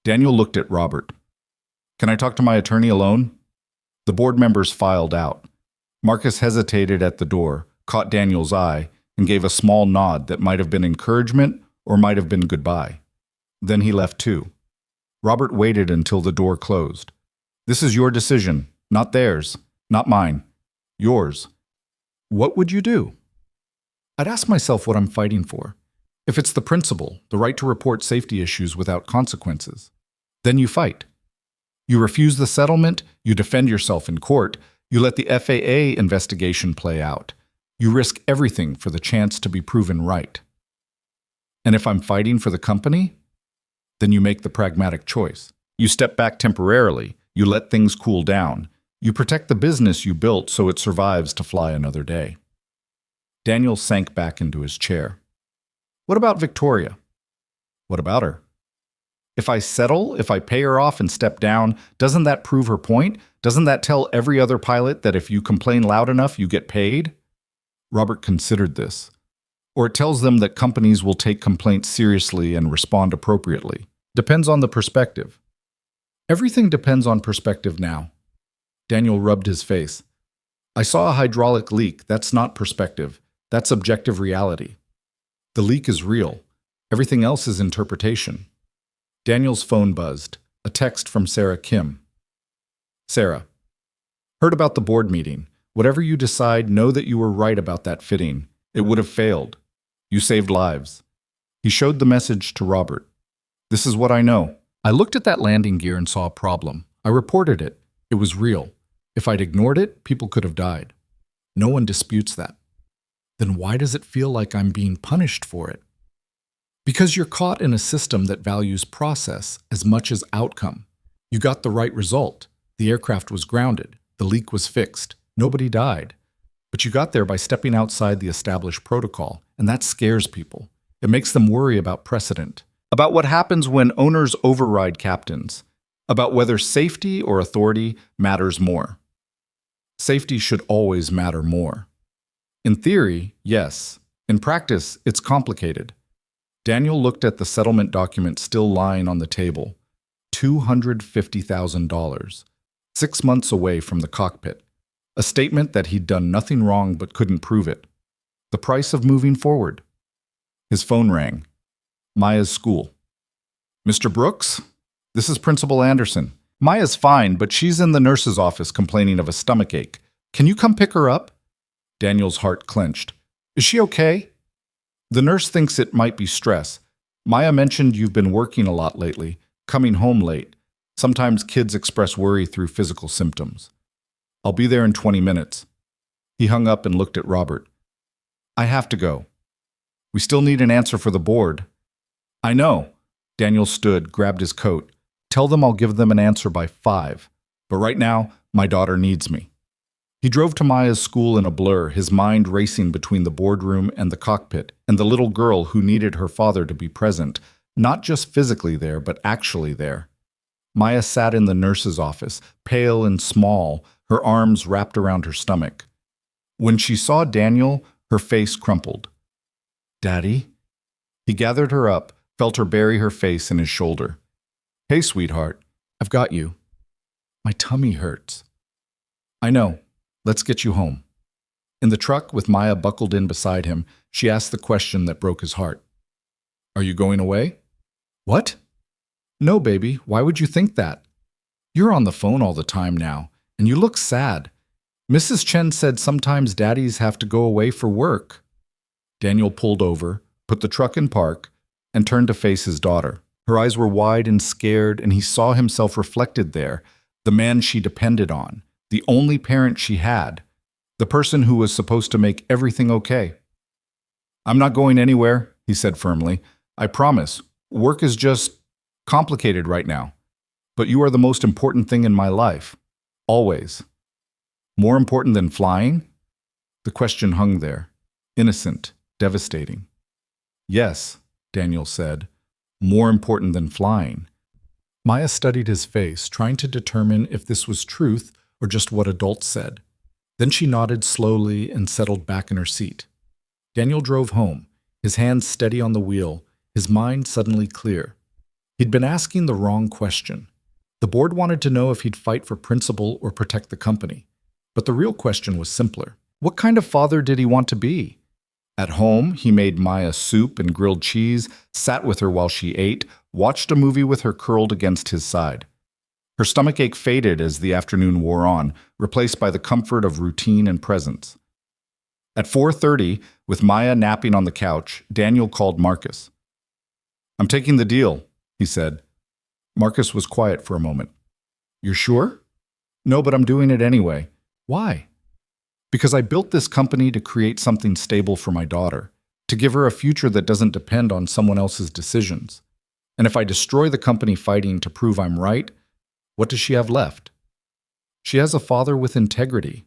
Daniel looked at Robert. Can I talk to my attorney alone? The board members filed out. Marcus hesitated at the door, caught Daniel's eye, and gave a small nod that might have been encouragement or might have been goodbye. Then he left too. Robert waited until the door closed. This is your decision, not theirs, not mine. Yours. What would you do? I'd ask myself what I'm fighting for. If it's the principle, the right to report safety issues without consequences, then you fight. You refuse the settlement, you defend yourself in court, you let the FAA investigation play out. You risk everything for the chance to be proven right. And if I'm fighting for the company, then you make the pragmatic choice. You step back temporarily, you let things cool down, you protect the business you built so it survives to fly another day. Daniel sank back into his chair. What about Victoria? What about her? If I settle, if I pay her off and step down, doesn't that prove her point? Doesn't that tell every other pilot that if you complain loud enough, you get paid? Robert considered this. Or it tells them that companies will take complaints seriously and respond appropriately. Depends on the perspective. Everything depends on perspective now. Daniel rubbed his face. I saw a hydraulic leak. That's not perspective. That's objective reality. The leak is real. Everything else is interpretation. Daniel's phone buzzed. A text from Sarah Kim. Sarah, heard about the board meeting. Whatever you decide, know that you were right about that fitting. It would have failed. You saved lives. He showed the message to Robert. This is what I know. I looked at that landing gear and saw a problem. I reported it. It was real. If I'd ignored it, people could have died. No one disputes that. Then why does it feel like I'm being punished for it? Because you're caught in a system that values process as much as outcome. You got the right result. The aircraft was grounded. The leak was fixed. Nobody died. But you got there by stepping outside the established protocol, and that scares people. It makes them worry about precedent, about what happens when owners override captains, about whether safety or authority matters more. Safety should always matter more. In theory, yes. In practice, it's complicated. Daniel looked at the settlement document still lying on the table. $250,000. 6 months away from the cockpit. a statement that he'd done nothing wrong but couldn't prove it. The price of moving forward. His phone rang. Maya's school. Mr. Brooks? This is Principal Anderson. Maya's fine, but she's in the nurse's office complaining of a stomachache. Can you come pick her up? Daniel's heart clenched. Is she okay? The nurse thinks it might be stress. Maya mentioned you've been working a lot lately, coming home late. Sometimes kids express worry through physical symptoms. I'll be there in 20 minutes. He hung up and looked at Robert. I have to go. We still need an answer for the board. I know. Daniel stood, grabbed his coat. Tell them I'll give them an answer by 5. But right now, my daughter needs me. He drove to Maya's school in a blur, his mind racing between the boardroom and the cockpit, and the little girl who needed her father to be present, not just physically there, but actually there. Maya sat in the nurse's office, pale and small, her arms wrapped around her stomach. When she saw Daniel, her face crumpled. Daddy? He gathered her up, felt her bury her face in his shoulder. Hey, sweetheart, I've got you. My tummy hurts. I know. Let's get you home. In the truck, with Maya buckled in beside him, she asked the question that broke his heart. Are you going away? What? No, baby. Why would you think that? You're on the phone all the time now, and you look sad. Mrs. Chen said sometimes daddies have to go away for work. Daniel pulled over, put the truck in park, and turned to face his daughter. Her eyes were wide and scared, and he saw himself reflected there, the man she depended on, the only parent she had, the person who was supposed to make everything okay. I'm not going anywhere, he said firmly. I promise. Work is just complicated right now. But you are the most important thing in my life. Always. More important than flying? The question hung there, innocent, devastating. Yes, Daniel said, more important than flying. Maya studied his face, trying to determine if this was truth or just what adults said. Then she nodded slowly and settled back in her seat. Daniel drove home, his hands steady on the wheel, his mind suddenly clear. He'd been asking the wrong question. The board wanted to know if he'd fight for principal or protect the company. But the real question was simpler. What kind of father did he want to be? At home, he made Maya soup and grilled cheese, sat with her while she ate, watched a movie with her curled against his side. Her stomachache faded as the afternoon wore on, replaced by the comfort of routine and presence. At 4:30, with Maya napping on the couch, Daniel called Marcus. I'm taking the deal, he said. Marcus was quiet for a moment. You're sure? No, but I'm doing it anyway. Why? Because I built this company to create something stable for my daughter, to give her a future that doesn't depend on someone else's decisions. And if I destroy the company fighting to prove I'm right, what does she have left? She has a father with integrity.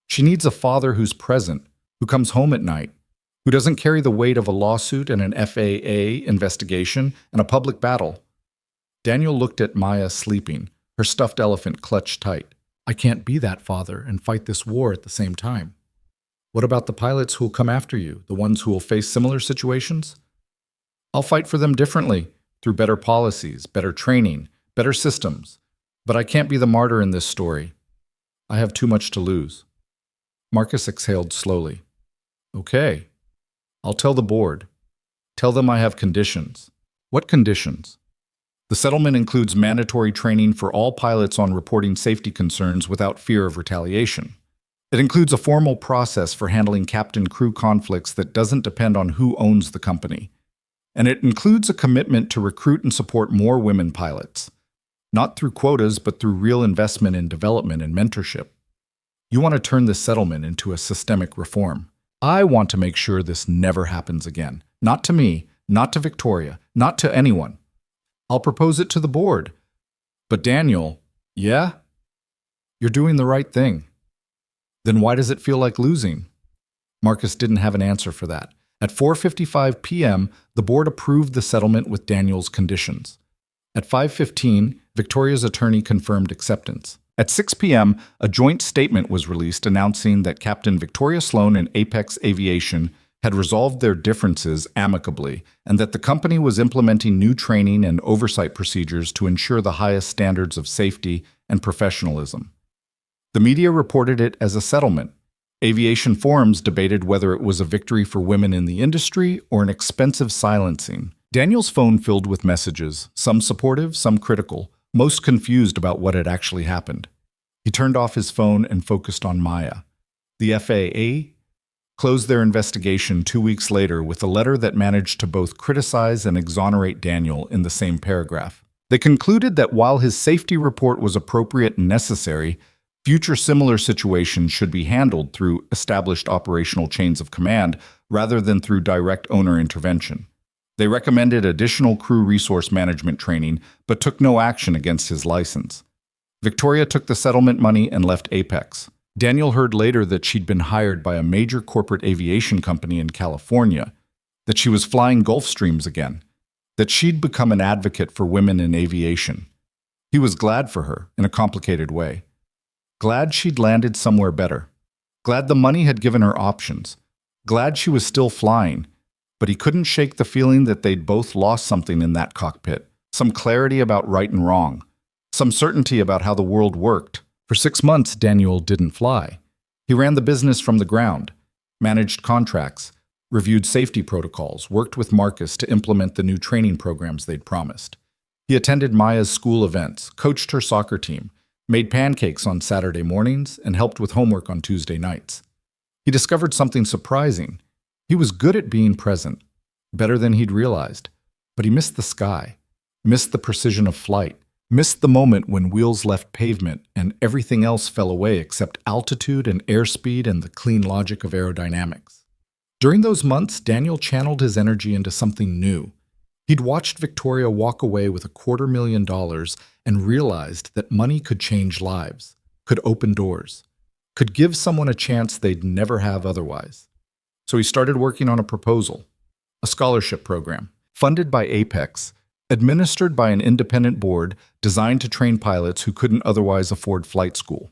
She needs a father who's present, who comes home at night, who doesn't carry the weight of a lawsuit and an FAA investigation and a public battle. Daniel looked at Maya sleeping, her stuffed elephant clutched tight. I can't be that father and fight this war at the same time. What about the pilots who'll come after you, the ones who will face similar situations? I'll fight for them differently, through better policies, better training, better systems. But I can't be the martyr in this story. I have too much to lose. Marcus exhaled slowly. Okay. I'll tell the board. Tell them I have conditions. What conditions? The settlement includes mandatory training for all pilots on reporting safety concerns without fear of retaliation. It includes a formal process for handling captain-crew conflicts that doesn't depend on who owns the company. And it includes a commitment to recruit and support more women pilots. Not through quotas, but through real investment in development and mentorship. You want to turn this settlement into a systemic reform. I want to make sure this never happens again. Not to me, not to Victoria, not to anyone. I'll propose it to the board. But Daniel, yeah? You're doing the right thing. Then why does it feel like losing? Marcus didn't have an answer for that. At 4:55 p.m., the board approved the settlement with Daniel's conditions. At 5:15, Victoria's attorney confirmed acceptance. At 6 p.m., a joint statement was released announcing that Captain Victoria Sloan and Apex Aviation had resolved their differences amicably and that the company was implementing new training and oversight procedures to ensure the highest standards of safety and professionalism. The media reported it as a settlement. Aviation forums debated whether it was a victory for women in the industry or an expensive silencing. Daniel's phone filled with messages, some supportive, some critical, most confused about what had actually happened. He turned off his phone and focused on Maya. The FAA closed their investigation 2 weeks later with a letter that managed to both criticize and exonerate Daniel in the same paragraph. They concluded that while his safety report was appropriate and necessary, future similar situations should be handled through established operational chains of command rather than through direct owner intervention. They recommended additional crew resource management training, but took no action against his license. Victoria took the settlement money and left Apex. Daniel heard later that she'd been hired by a major corporate aviation company in California, that she was flying Gulfstreams again, that she'd become an advocate for women in aviation. He was glad for her, in a complicated way. Glad she'd landed somewhere better. Glad the money had given her options. Glad she was still flying. But he couldn't shake the feeling that they'd both lost something in that cockpit, some clarity about right and wrong, some certainty about how the world worked. For 6 months, Daniel didn't fly. He ran the business from the ground, managed contracts, reviewed safety protocols, worked with Marcus to implement the new training programs they'd promised. He attended Maya's school events, coached her soccer team, made pancakes on Saturday mornings, and helped with homework on Tuesday nights. He discovered something surprising. He was good at being present, better than he'd realized, but he missed the sky, missed the precision of flight, missed the moment when wheels left pavement and everything else fell away except altitude and airspeed and the clean logic of aerodynamics. During those months, Daniel channeled his energy into something new. He'd watched Victoria walk away with $250,000 and realized that money could change lives, could open doors, could give someone a chance they'd never have otherwise. So he started working on a proposal, a scholarship program, funded by Apex, administered by an independent board designed to train pilots who couldn't otherwise afford flight school.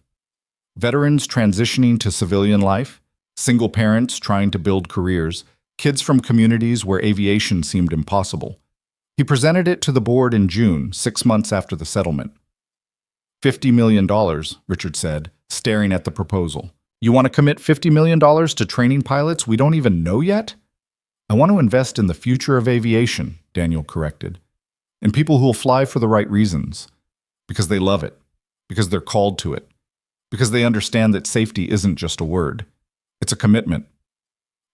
Veterans transitioning to civilian life, single parents trying to build careers, kids from communities where aviation seemed impossible. He presented it to the board in June, 6 months after the settlement. $50 million, Richard said, staring at the proposal. You want to commit $50 million to training pilots we don't even know yet? I want to invest in the future of aviation, Daniel corrected. And people who will fly for the right reasons, because they love it, because they're called to it, because they understand that safety isn't just a word. It's a commitment.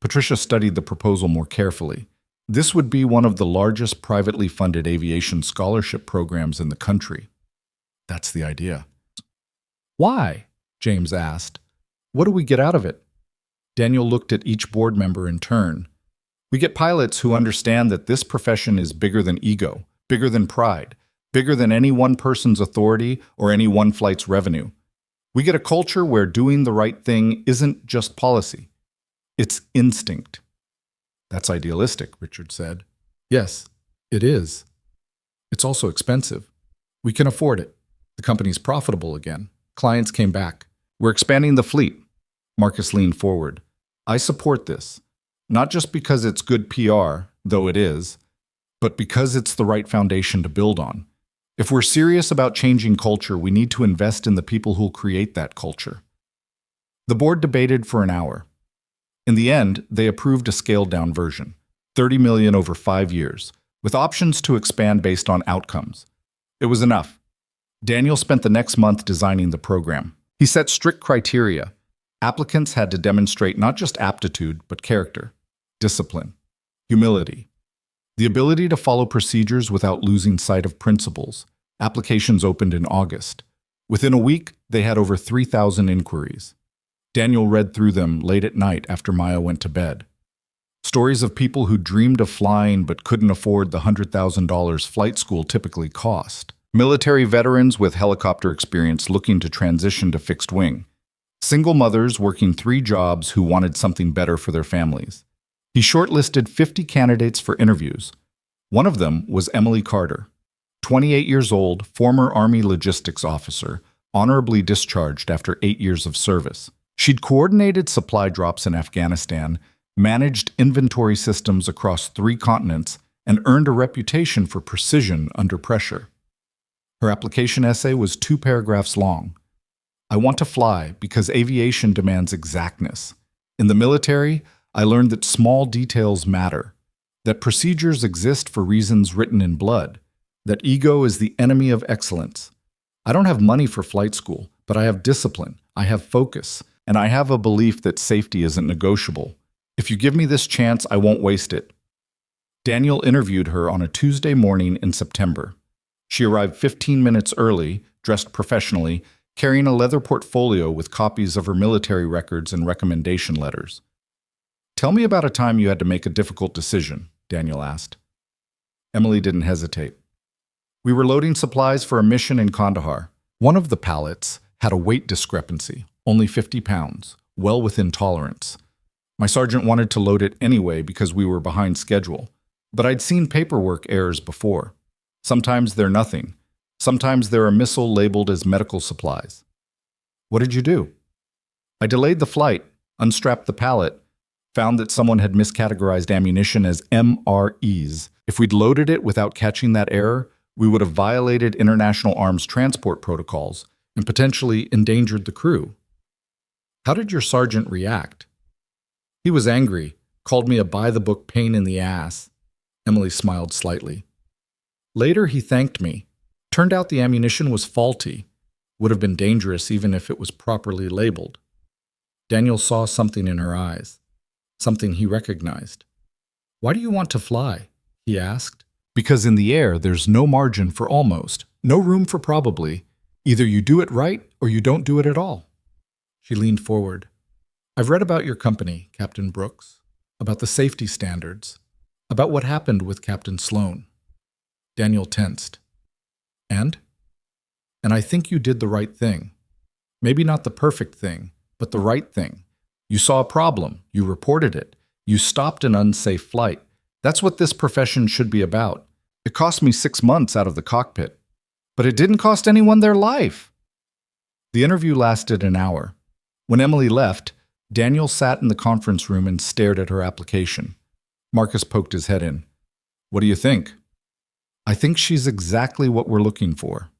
Patricia studied the proposal more carefully. This would be one of the largest privately funded aviation scholarship programs in the country. That's the idea. Why? James asked. What do we get out of it? Daniel looked at each board member in turn. We get pilots who understand that this profession is bigger than ego, bigger than pride, bigger than any one person's authority or any one flight's revenue. We get a culture where doing the right thing isn't just policy. It's instinct. That's idealistic, Richard said. Yes, it is. It's also expensive. We can afford it. The company's profitable again. Clients came back. We're expanding the fleet. Marcus leaned forward. I support this, not just because it's good PR, though it is, but because it's the right foundation to build on. If we're serious about changing culture, we need to invest in the people who'll create that culture. The board debated for an hour. In the end, they approved a scaled-down version, $30 million over 5 years, with options to expand based on outcomes. It was enough. Daniel spent the next month designing the program. He set strict criteria. Applicants had to demonstrate not just aptitude, but character, discipline, humility, the ability to follow procedures without losing sight of principles. Applications opened in August. Within a week, they had over 3,000 inquiries. Daniel read through them late at night after Maya went to bed. Stories of people who dreamed of flying but couldn't afford the $100,000 flight school typically cost. Military veterans with helicopter experience looking to transition to fixed wing. Single mothers working 3 jobs who wanted something better for their families. He shortlisted 50 candidates for interviews. One of them was Emily Carter, 28 years old, former Army logistics officer, honorably discharged after 8 years of service. She'd coordinated supply drops in Afghanistan, managed inventory systems across 3 continents, and earned a reputation for precision under pressure. Her application essay was 2 paragraphs long. I want to fly because aviation demands exactness. In the military, I learned that small details matter, that procedures exist for reasons written in blood, that ego is the enemy of excellence. I don't have money for flight school, but I have discipline, I have focus, and I have a belief that safety isn't negotiable. If you give me this chance, I won't waste it. Daniel interviewed her on a Tuesday morning in September. She arrived 15 minutes early, dressed professionally, carrying a leather portfolio with copies of her military records and recommendation letters. "Tell me about a time you had to make a difficult decision," Daniel asked. Emily didn't hesitate. "We were loading supplies for a mission in Kandahar. One of the pallets had a weight discrepancy, only 50 pounds, well within tolerance. My sergeant wanted to load it anyway because we were behind schedule, but I'd seen paperwork errors before. Sometimes they're nothing. Sometimes they're a missile labeled as medical supplies. What did you do?" "I delayed the flight, unstrapped the pallet, found that someone had miscategorized ammunition as MREs. If we'd loaded it without catching that error, we would have violated international arms transport protocols and potentially endangered the crew." "How did your sergeant react?" "He was angry, called me a by-the-book pain in the ass." Emily smiled slightly. "Later, he thanked me. Turned out the ammunition was faulty. Would have been dangerous even if it was properly labeled." Daniel saw something in her eyes, something he recognized. "Why do you want to fly?" he asked. "Because in the air, there's no margin for almost, no room for probably. Either you do it right or you don't do it at all." She leaned forward. "I've read about your company, Captain Brooks, about the safety standards, about what happened with Captain Sloan." Daniel tensed. "And? And I think you did the right thing. Maybe not the perfect thing, but the right thing. You saw a problem, you reported it, you stopped an unsafe flight. That's what this profession should be about. It cost me 6 months out of the cockpit, but it didn't cost anyone their life." The interview lasted an hour. When Emily left, Daniel sat in the conference room and stared at her application. Marcus poked his head in. "What do you think?" "I think she's exactly what we're looking for."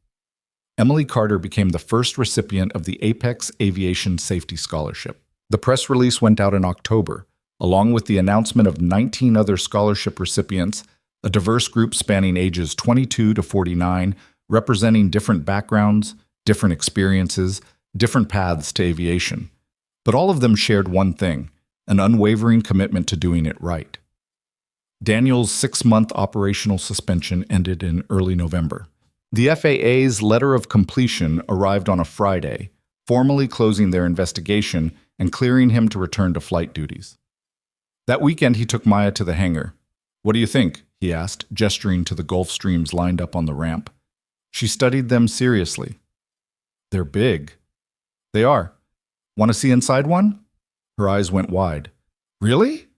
Emily Carter became the first recipient of the Apex Aviation Safety Scholarship. The press release went out in October, along with the announcement of 19 other scholarship recipients, a diverse group spanning ages 22 to 49, representing different backgrounds, different experiences, different paths to aviation. But all of them shared one thing, an unwavering commitment to doing it right. Daniel's 6-month operational suspension ended in early November. The FAA's letter of completion arrived on a Friday, formally closing their investigation and clearing him to return to flight duties. That weekend, he took Maya to the hangar. "What do you think?" he asked, gesturing to the Gulf Streams lined up on the ramp. She studied them seriously. "They're big." "They are. Want to see inside one?" Her eyes went wide. "Really?"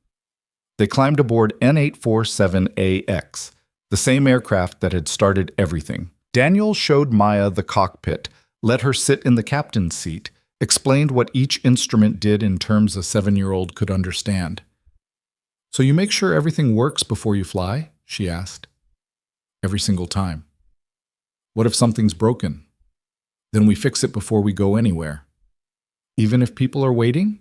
They climbed aboard N847AX, the same aircraft that had started everything. Daniel showed Maya the cockpit, let her sit in the captain's seat, explained what each instrument did in terms a 7-year-old could understand. "So you make sure everything works before you fly?" she asked. "Every single time." "What if something's broken?" "Then we fix it before we go anywhere." "Even if people are waiting?"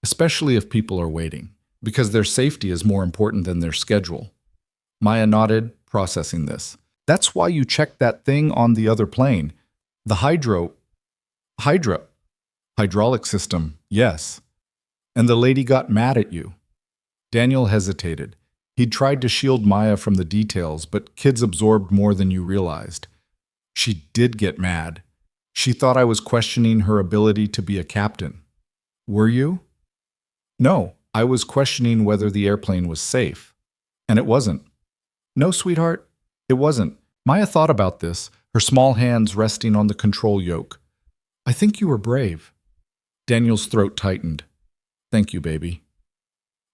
"Especially if people are waiting, because their safety is more important than their schedule." Maya nodded, processing this. "That's why you checked that thing on the other plane. The hydraulic system, yes. And the lady got mad at you." Daniel hesitated. He'd tried to shield Maya from the details, but kids absorbed more than you realized. "She did get mad. She thought I was questioning her ability to be a captain." "Were you?" "No, I was questioning whether the airplane was safe. And it wasn't." "No, sweetheart, it wasn't." Maya thought about this, her small hands resting on the control yoke. "I think you were brave." Daniel's throat tightened. "Thank you, baby."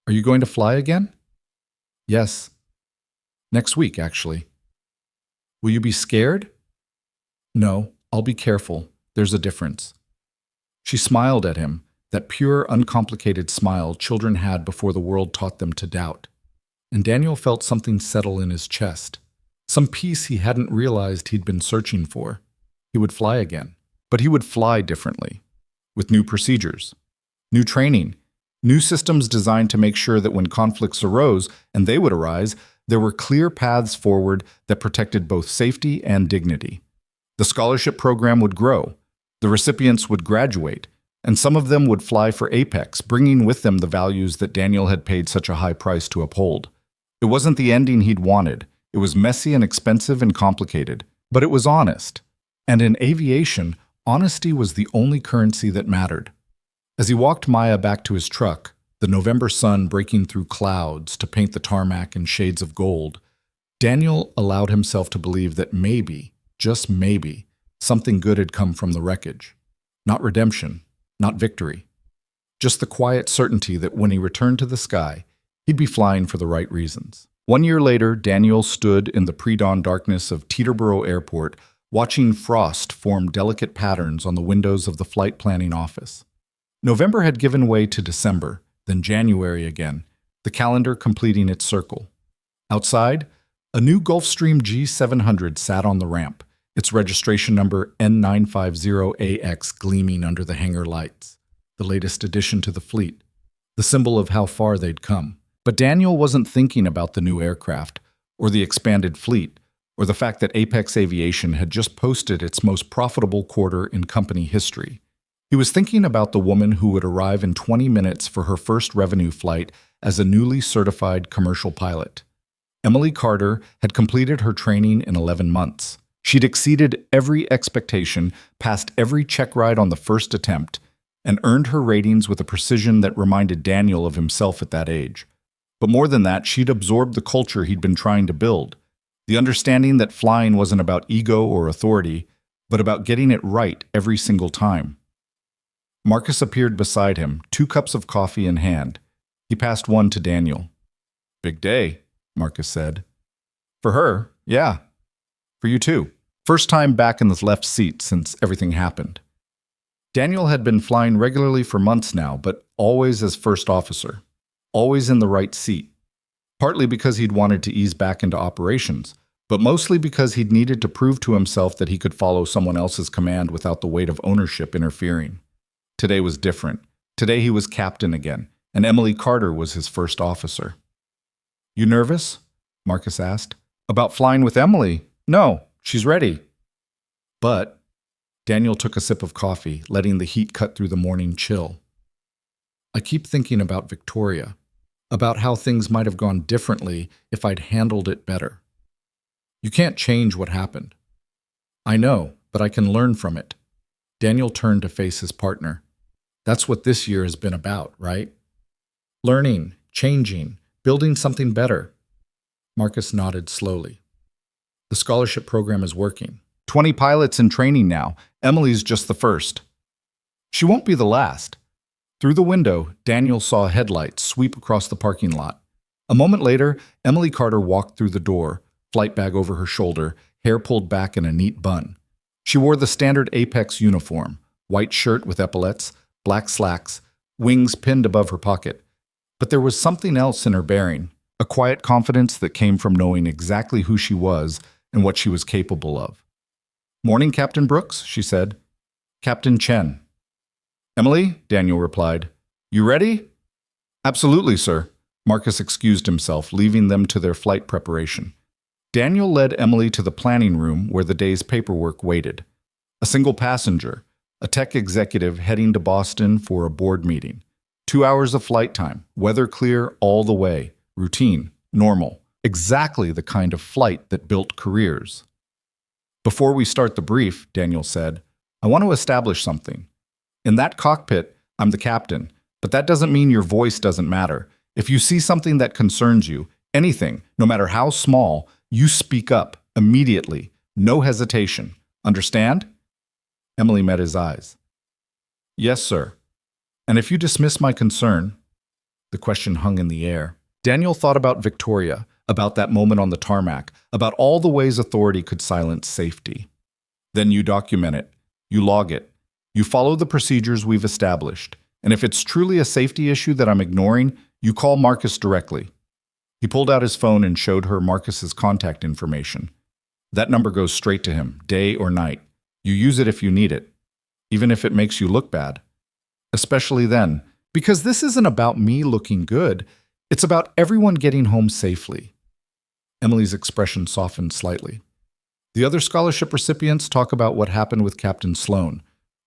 "Are you going to fly again?" "Yes. Next week, actually." "Will you be scared?" "No, I'll be careful. There's a difference." She smiled at him, that pure, uncomplicated smile children had before the world taught them to doubt. And Daniel felt something settle in his chest, some peace he hadn't realized he'd been searching for. He would fly again. But he would fly differently, with new procedures, new training, new systems designed to make sure that when conflicts arose, and they would arise, there were clear paths forward that protected both safety and dignity. The scholarship program would grow, the recipients would graduate, and some of them would fly for Apex, bringing with them the values that Daniel had paid such a high price to uphold. It wasn't the ending he'd wanted. It was messy and expensive and complicated, but it was honest. And in aviation, honesty was the only currency that mattered. As he walked Maya back to his truck, the November sun breaking through clouds to paint the tarmac in shades of gold, Daniel allowed himself to believe that maybe, just maybe, something good had come from the wreckage. Not redemption, not victory. Just the quiet certainty that when he returned to the sky, he'd be flying for the right reasons. 1 year later, Daniel stood in the pre-dawn darkness of Teterboro Airport, watching frost form delicate patterns on the windows of the flight planning office. November had given way to December, then January again, the calendar completing its circle. Outside, a new Gulfstream G700 sat on the ramp, its registration number N950AX gleaming under the hangar lights, the latest addition to the fleet, the symbol of how far they'd come. But Daniel wasn't thinking about the new aircraft, or the expanded fleet, or the fact that Apex Aviation had just posted its most profitable quarter in company history. He was thinking about the woman who would arrive in 20 minutes for her first revenue flight as a newly certified commercial pilot. Emily Carter had completed her training in 11 months. She'd exceeded every expectation, passed every check ride on the first attempt, and earned her ratings with a precision that reminded Daniel of himself at that age. But more than that, she'd absorbed the culture he'd been trying to build, the understanding that flying wasn't about ego or authority, but about getting it right every single time. Marcus appeared beside him, 2 cups of coffee in hand. He passed one to Daniel. "Big day," Marcus said. "For her, yeah. For you too. First time back in the left seat since everything happened." Daniel had been flying regularly for months now, but always as first officer, always in the right seat. Partly because he'd wanted to ease back into operations, but mostly because he'd needed to prove to himself that he could follow someone else's command without the weight of ownership interfering. Today was different. Today he was captain again, and Emily Carter was his first officer. "You nervous?" Marcus asked. "About flying with Emily? No, she's ready." But Daniel took a sip of coffee, letting the heat cut through the morning chill. "I keep thinking about Victoria, about how things might have gone differently if I'd handled it better. You can't change what happened. I know, but I can learn from it." Daniel turned to face his partner. "That's what this year has been about, right? Learning, changing, building something better." Marcus nodded slowly. "The scholarship program is working. 20 pilots in training now. Emily's just the first. She won't be the last." Through the window, Daniel saw headlights sweep across the parking lot. A moment later, Emily Carter walked through the door, flight bag over her shoulder, hair pulled back in a neat bun. She wore the standard Apex uniform, white shirt with epaulets, black slacks, wings pinned above her pocket. But there was something else in her bearing, a quiet confidence that came from knowing exactly who she was and what she was capable of. "Morning, Captain Brooks," she said. "Captain Chen." "Emily," Daniel replied. "You ready?" "Absolutely, sir." Marcus excused himself, leaving them to their flight preparation. Daniel led Emily to the planning room where the day's paperwork waited. A single passenger, a tech executive heading to Boston for a board meeting. 2 hours of flight time, weather clear all the way, routine, normal, exactly the kind of flight that built careers. "Before we start the brief," Daniel said, "I want to establish something. In that cockpit, I'm the captain, but that doesn't mean your voice doesn't matter. If you see something that concerns you, anything, no matter how small, you speak up, immediately, no hesitation. Understand?" Emily met his eyes. "Yes, sir. And if you dismiss my concern..." The question hung in the air. Daniel thought about Victoria, about that moment on the tarmac, about all the ways authority could silence safety. "Then you document it. You log it. You follow the procedures we've established. And if it's truly a safety issue that I'm ignoring, you call Marcus directly." He pulled out his phone and showed her Marcus's contact information. "That number goes straight to him, day or night. You use it if you need it. even if it makes you look bad. Especially then, because this isn't about me looking good, it's about everyone getting home safely. Emily's expression softened slightly. The other scholarship recipients talk about what happened with Captain Sloan.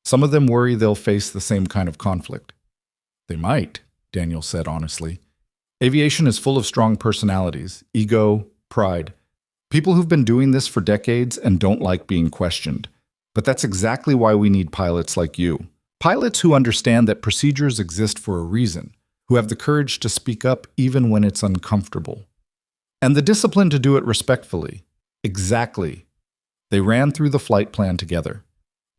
Some of them worry they'll face the same kind of conflict. They might, Daniel said honestly. Aviation is full of strong personalities, ego, pride. People who've been doing this for decades and don't like being questioned. But that's exactly why we need pilots like you. Pilots who understand that procedures exist for a reason, who have the courage to speak up even when it's uncomfortable. And the discipline to do it respectfully. Exactly. They ran through the flight plan together.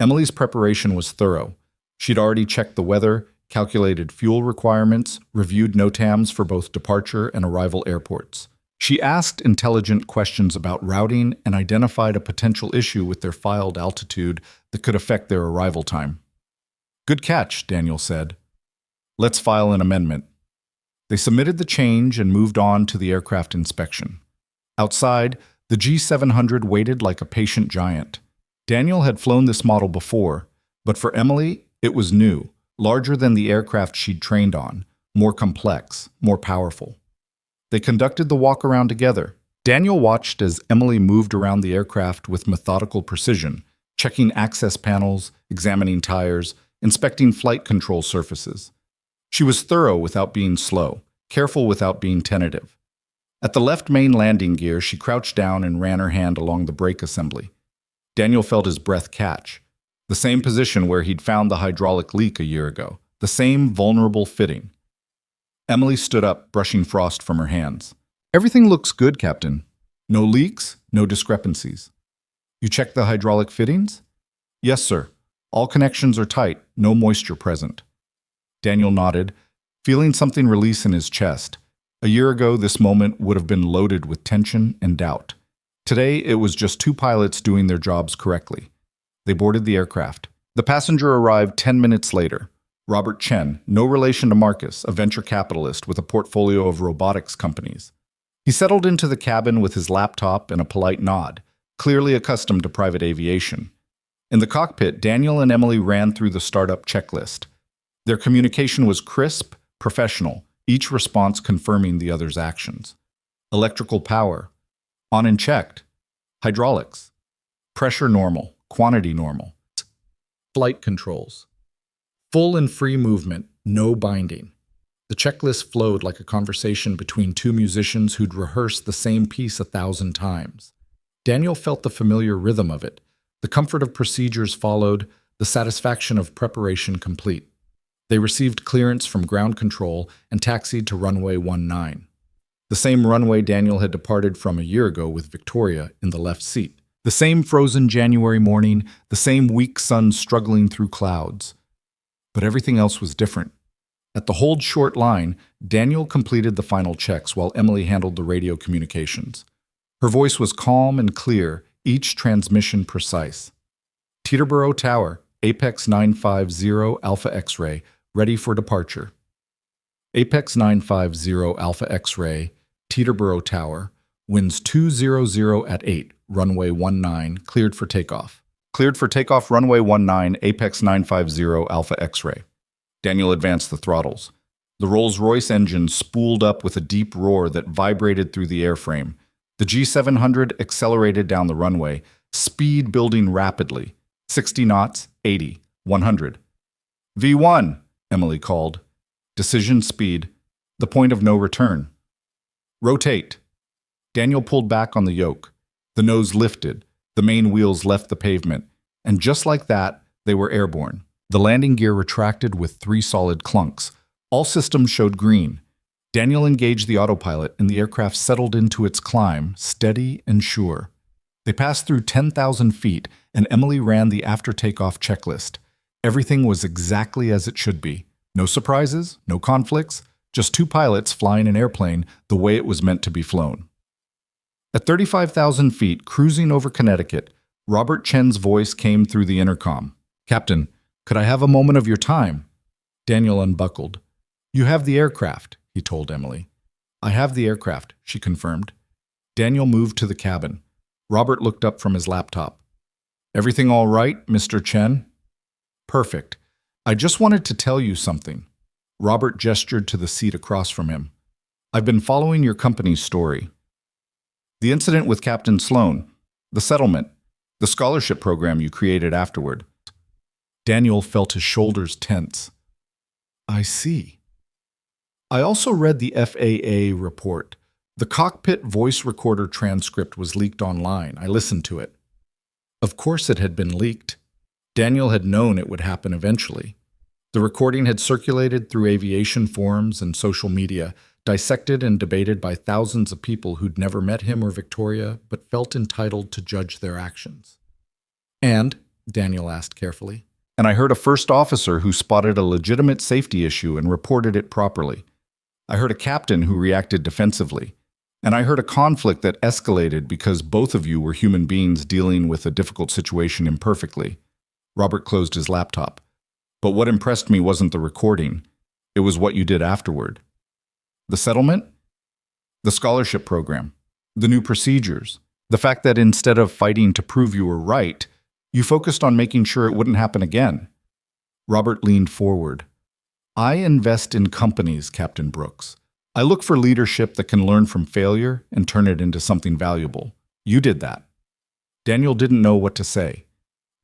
Emily's preparation was thorough. She'd already checked the weather, calculated fuel requirements, reviewed NOTAMs for both departure and arrival airports. She asked intelligent questions about routing and identified a potential issue with their filed altitude that could affect their arrival time. Good catch, Daniel said. Let's file an amendment. They submitted the change and moved on to the aircraft inspection. Outside, the G700 waited like a patient giant. Daniel had flown this model before, but for Emily, it was new, larger than the aircraft she'd trained on, more complex, more powerful. They conducted the walk-around together. Daniel watched as Emily moved around the aircraft with methodical precision, checking access panels, examining tires, inspecting flight control surfaces. She was thorough without being slow, careful without being tentative. At the left main landing gear, she crouched down and ran her hand along the brake assembly. Daniel felt his breath catch. The same position where he'd found the hydraulic leak a year ago. The same vulnerable fitting. Emily stood up, brushing frost from her hands. Everything looks good, Captain. No leaks, no discrepancies. You checked the hydraulic fittings? Yes, sir. All connections are tight, no moisture present. Daniel nodded, feeling something release in his chest. A year ago, this moment would have been loaded with tension and doubt. Today, it was just two pilots doing their jobs correctly. They boarded the aircraft. The passenger arrived 10 minutes later. Robert Chen, no relation to Marcus, a venture capitalist with a portfolio of robotics companies. He settled into the cabin with his laptop and a polite nod, clearly accustomed to private aviation. In the cockpit, Daniel and Emily ran through the startup checklist. Their communication was crisp, professional, each response confirming the other's actions. Electrical power. On and checked. Hydraulics. Pressure normal. Quantity normal. Flight controls. Full and free movement, no binding. The checklist flowed like a conversation between two musicians who'd rehearsed the same piece 1,000 times. Daniel felt the familiar rhythm of it. The comfort of procedures followed, the satisfaction of preparation complete. They received clearance from ground control and taxied to runway 19. The same runway Daniel had departed from a year ago with Victoria in the left seat. The same frozen January morning, the same weak sun struggling through clouds. But everything else was different. At the hold short line, Daniel completed the final checks while Emily handled the radio communications. Her voice was calm and clear, each transmission precise. Teterboro Tower, Apex 950 Alpha X-ray, ready for departure. Apex 950 Alpha X-ray, Teterboro Tower, winds 200 at 8, runway 19, cleared for takeoff. Cleared for takeoff, runway 19, Apex 950 Alpha X-ray. Daniel advanced the throttles. The Rolls-Royce engine spooled up with a deep roar that vibrated through the airframe. The G700 accelerated down the runway, speed building rapidly. 60 knots, 80, 100. V1, Emily called. Decision speed, the point of no return. Rotate. Daniel pulled back on the yoke. The nose lifted. The main wheels left the pavement. And just like that, they were airborne. The landing gear retracted with 3 solid clunks. All systems showed green. Daniel engaged the autopilot, and the aircraft settled into its climb, steady and sure. They passed through 10,000 feet, and Emily ran the after-takeoff checklist. Everything was exactly as it should be. No surprises, no conflicts, just 2 pilots flying an airplane the way it was meant to be flown. At 35,000 feet, cruising over Connecticut, Robert Chen's voice came through the intercom. "Captain, could I have a moment of your time?" Daniel unbuckled. "You have the aircraft," he told Emily. "I have the aircraft," she confirmed. Daniel moved to the cabin. Robert looked up from his laptop. "Everything all right, Mr. Chen?" Perfect. I just wanted to tell you something. Robert gestured to the seat across from him. I've been following your company's story. The incident with Captain Sloan, the settlement, the scholarship program you created afterward. Daniel felt his shoulders tense. I see. I also read the FAA report. The cockpit voice recorder transcript was leaked online. I listened to it. Of course it had been leaked. Daniel had known it would happen eventually. The recording had circulated through aviation forums and social media, dissected and debated by thousands of people who'd never met him or Victoria, but felt entitled to judge their actions. And, Daniel asked carefully, and I heard a first officer who spotted a legitimate safety issue and reported it properly. I heard a captain who reacted defensively. And I heard a conflict that escalated because both of you were human beings dealing with a difficult situation imperfectly. Robert closed his laptop. But what impressed me wasn't the recording. It was what you did afterward. The settlement? The scholarship program. The new procedures. The fact that instead of fighting to prove you were right, you focused on making sure it wouldn't happen again. Robert leaned forward. I invest in companies, Captain Brooks. I look for leadership that can learn from failure and turn it into something valuable. You did that. Daniel didn't know what to say.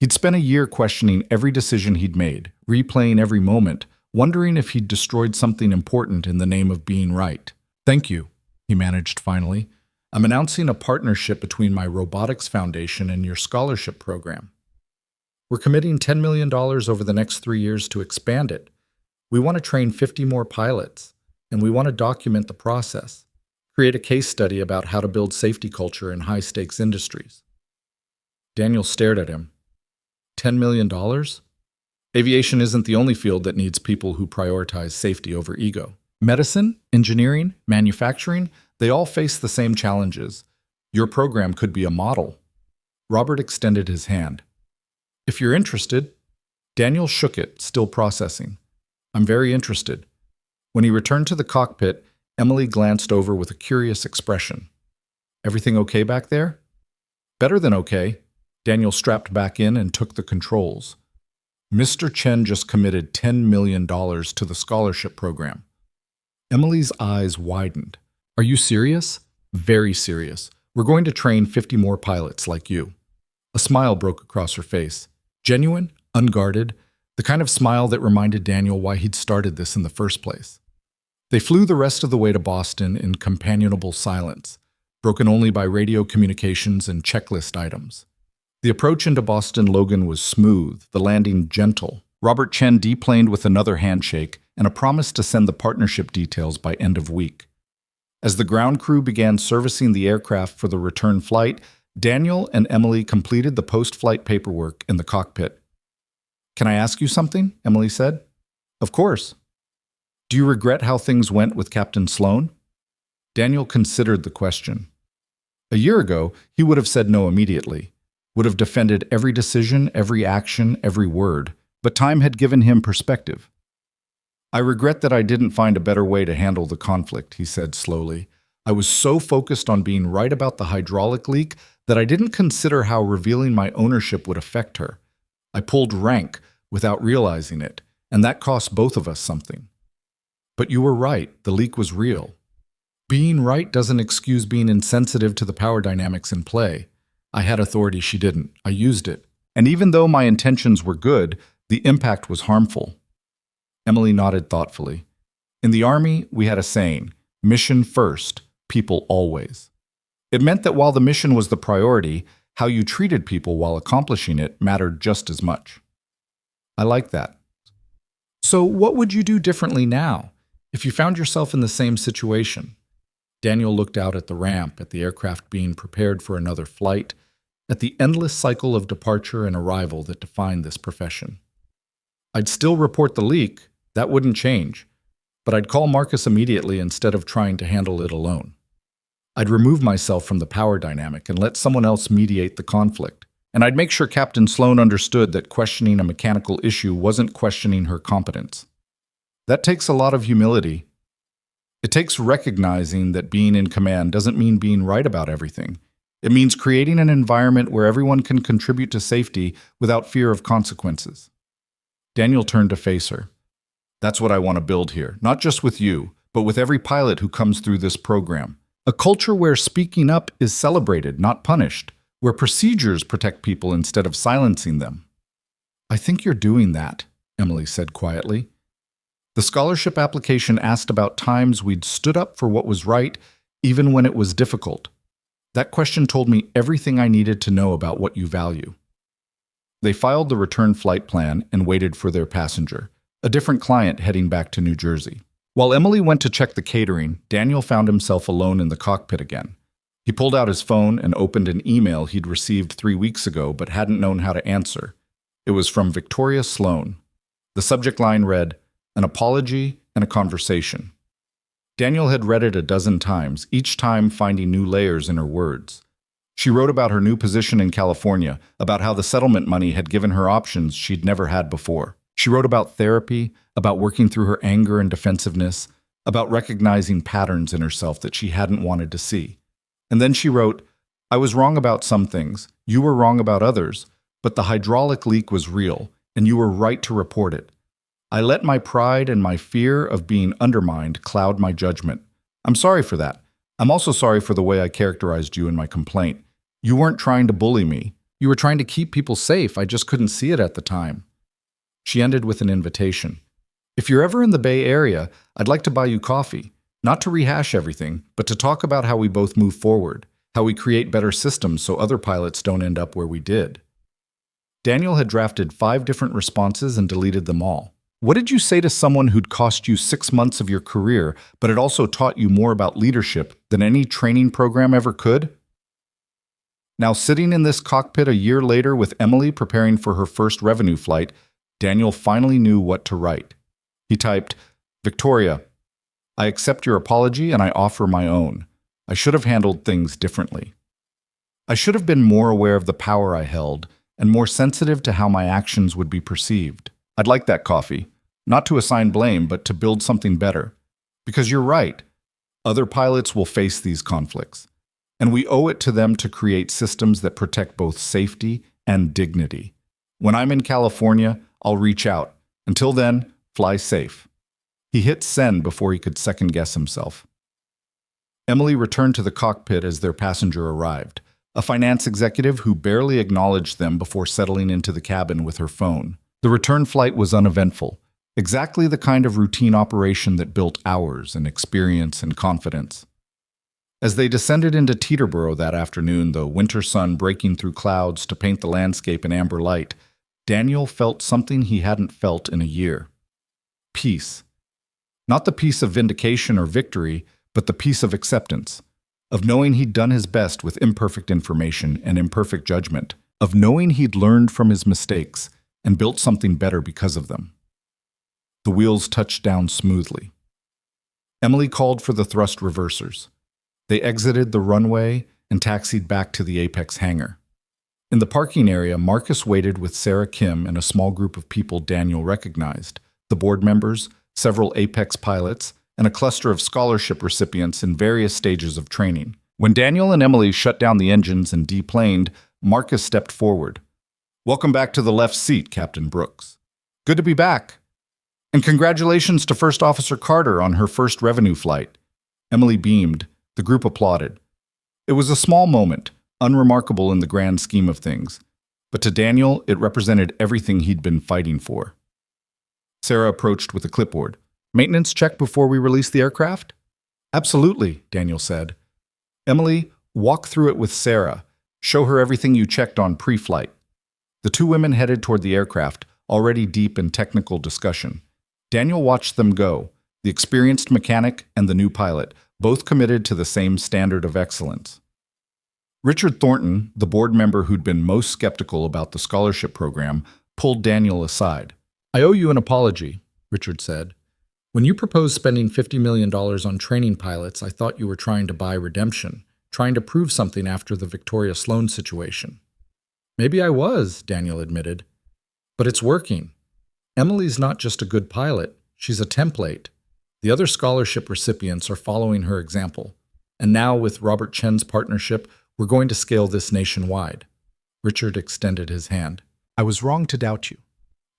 He'd spent a year questioning every decision he'd made, replaying every moment, wondering if he'd destroyed something important in the name of being right. Thank you, he managed finally. I'm announcing a partnership between my Robotics Foundation and your scholarship program. We're committing $10 million over the next 3 years to expand it. We want to train 50 more pilots, and we want to document the process, create a case study about how to build safety culture in high-stakes industries. Daniel stared at him. $10 million? Aviation isn't the only field that needs people who prioritize safety over ego. Medicine, engineering, manufacturing, they all face the same challenges. Your program could be a model. Robert extended his hand. If you're interested. Daniel shook it, still processing. I'm very interested. When he returned to the cockpit, Emily glanced over with a curious expression. Everything okay back there? Better than okay. Daniel strapped back in and took the controls. Mr. Chen just committed $10 million to the scholarship program. Emily's eyes widened. Are you serious? Very serious. We're going to train 50 more pilots like you. A smile broke across her face. Genuine, unguarded, the kind of smile that reminded Daniel why he'd started this in the first place. They flew the rest of the way to Boston in companionable silence, broken only by radio communications and checklist items. The approach into Boston Logan was smooth, the landing gentle. Robert Chen deplaned with another handshake and a promise to send the partnership details by end of week. As the ground crew began servicing the aircraft for the return flight, Daniel and Emily completed the post-flight paperwork in the cockpit. Can I ask you something? Emily said. Of course. Do you regret how things went with Captain Sloan? Daniel considered the question. A year ago, he would have said no immediately, would have defended every decision, every action, every word, but time had given him perspective. I regret that I didn't find a better way to handle the conflict, he said slowly. I was so focused on being right about the hydraulic leak that I didn't consider how revealing my ownership would affect her. I pulled rank without realizing it, and that cost both of us something. But you were right, the leak was real. Being right doesn't excuse being insensitive to the power dynamics in play. I had authority she didn't. I used it. And even though my intentions were good, the impact was harmful. Emily nodded thoughtfully. In the Army, we had a saying, mission first, people always. It meant that while the mission was the priority, how you treated people while accomplishing it mattered just as much. I like that. So what would you do differently now, if you found yourself in the same situation? Daniel looked out at the ramp, at the aircraft being prepared for another flight, at the endless cycle of departure and arrival that defined this profession. I'd still report the leak, that wouldn't change, but I'd call Marcus immediately instead of trying to handle it alone. I'd remove myself from the power dynamic and let someone else mediate the conflict, and I'd make sure Captain Sloan understood that questioning a mechanical issue wasn't questioning her competence. That takes a lot of humility. It takes recognizing that being in command doesn't mean being right about everything. It means creating an environment where everyone can contribute to safety without fear of consequences. Daniel turned to face her. That's what I want to build here, not just with you, but with every pilot who comes through this program. A culture where speaking up is celebrated, not punished, where procedures protect people instead of silencing them. I think you're doing that, Emily said quietly. The scholarship application asked about times we'd stood up for what was right, even when it was difficult. That question told me everything I needed to know about what you value. They filed the return flight plan and waited for their passenger, a different client heading back to New Jersey. While Emily went to check the catering, Daniel found himself alone in the cockpit again. He pulled out his phone and opened an email he'd received 3 weeks ago but hadn't known how to answer. It was from Victoria Sloan. The subject line read, "An apology and a conversation." Daniel had read it a dozen times, each time finding new layers in her words. She wrote about her new position in California, about how the settlement money had given her options she'd never had before. She wrote about therapy, about working through her anger and defensiveness, about recognizing patterns in herself that she hadn't wanted to see. And then she wrote, "I was wrong about some things, you were wrong about others, but the hydraulic leak was real, and you were right to report it. I let my pride and my fear of being undermined cloud my judgment. I'm sorry for that. I'm also sorry for the way I characterized you in my complaint. You weren't trying to bully me. You were trying to keep people safe. I just couldn't see it at the time." She ended with an invitation. "If you're ever in the Bay Area, I'd like to buy you coffee. Not to rehash everything, but to talk about how we both move forward, how we create better systems so other pilots don't end up where we did." Daniel had drafted 5 different responses and deleted them all. What did you say to someone who'd cost you 6 months of your career, but it also taught you more about leadership than any training program ever could? Now, sitting in this cockpit a year later with Emily preparing for her first revenue flight, Daniel finally knew what to write. He typed, "Victoria, I accept your apology and I offer my own. I should have handled things differently. I should have been more aware of the power I held and more sensitive to how my actions would be perceived. I'd like that coffee, not to assign blame, but to build something better. Because you're right, other pilots will face these conflicts, and we owe it to them to create systems that protect both safety and dignity. When I'm in California, I'll reach out. Until then, fly safe." He hit send before he could second-guess himself. Emily returned to the cockpit as their passenger arrived, a finance executive who barely acknowledged them before settling into the cabin with her phone. The return flight was uneventful, exactly the kind of routine operation that built hours and experience and confidence. As they descended into Teterboro that afternoon, the winter sun breaking through clouds to paint the landscape in amber light, Daniel felt something he hadn't felt in a year. Peace. Not the peace of vindication or victory, but the peace of acceptance, of knowing he'd done his best with imperfect information and imperfect judgment, of knowing he'd learned from his mistakes and built something better because of them. The wheels touched down smoothly. Emily called for the thrust reversers. They exited the runway and taxied back to the Apex hangar. In the parking area, Marcus waited with Sarah Kim and a small group of people Daniel recognized, the board members, several Apex pilots, and a cluster of scholarship recipients in various stages of training. When Daniel and Emily shut down the engines and deplaned, Marcus stepped forward. "Welcome back to the left seat, Captain Brooks. Good to be back. And congratulations to First Officer Carter on her first revenue flight." Emily beamed. The group applauded. It was a small moment, unremarkable in the grand scheme of things, but to Daniel, it represented everything he'd been fighting for. Sarah approached with a clipboard. "Maintenance check before we release the aircraft?" "Absolutely," Daniel said. "Emily, walk through it with Sarah. Show her everything you checked on pre-flight." The 2 women headed toward the aircraft, already deep in technical discussion. Daniel watched them go, the experienced mechanic and the new pilot, both committed to the same standard of excellence. Richard Thornton, the board member who'd been most skeptical about the scholarship program, pulled Daniel aside. "I owe you an apology," Richard said. "When you proposed spending $50 million on training pilots, I thought you were trying to buy redemption, trying to prove something after the Victoria Sloan situation." "Maybe I was," Daniel admitted. "But it's working. Emily's not just a good pilot, she's a template. The other scholarship recipients are following her example. And now, with Robert Chen's partnership, we're going to scale this nationwide." Richard extended his hand. "I was wrong to doubt you.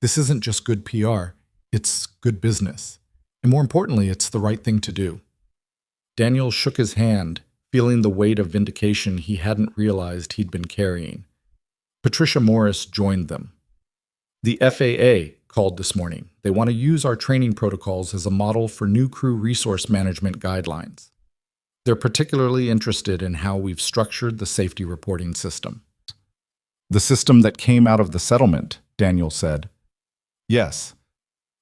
This isn't just good PR, it's good business. And more importantly, it's the right thing to do. Daniel shook his hand, feeling the weight of vindication he hadn't realized he'd been carrying. Patricia Morris joined them. The FAA called this morning. They want to use our training protocols as a model for new crew resource management guidelines. They're particularly interested in how we've structured the safety reporting system. The system that came out of the settlement, Daniel said. Yes.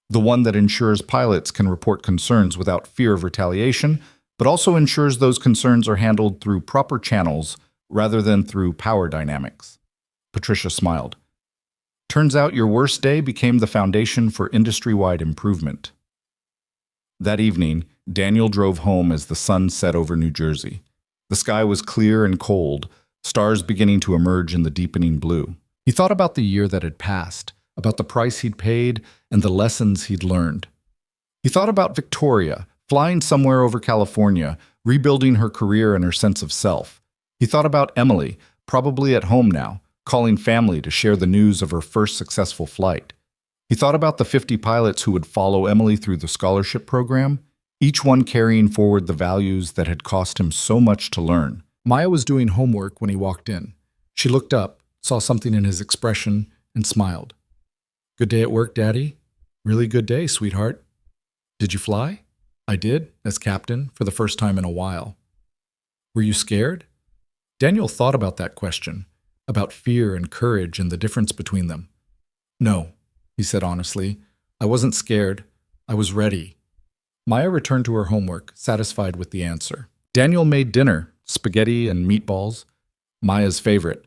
The one that ensures pilots can report concerns without fear of retaliation, but also ensures those concerns are handled through proper channels rather than through power dynamics. Patricia smiled. Turns out your worst day became the foundation for industry-wide improvement. That evening, Daniel drove home as the sun set over New Jersey. The sky was clear and cold, stars beginning to emerge in the deepening blue. He thought about the year that had passed, about the price he'd paid, and the lessons he'd learned. He thought about Victoria, flying somewhere over California, rebuilding her career and her sense of self. He thought about Emily, probably at home now, calling family to share the news of her first successful flight. He thought about the 50 pilots who would follow Emily through the scholarship program, each one carrying forward the values that had cost him so much to learn. Maya was doing homework when he walked in. She looked up, saw something in his expression, and smiled. Good day at work, Daddy? Really good day, sweetheart. Did you fly? I did, as captain, for the first time in a while. Were you scared? Daniel thought about that question, about fear and courage and the difference between them. No, he said honestly. I wasn't scared. I was ready. Maya returned to her homework, satisfied with the answer. Daniel made dinner, spaghetti and meatballs, Maya's favorite,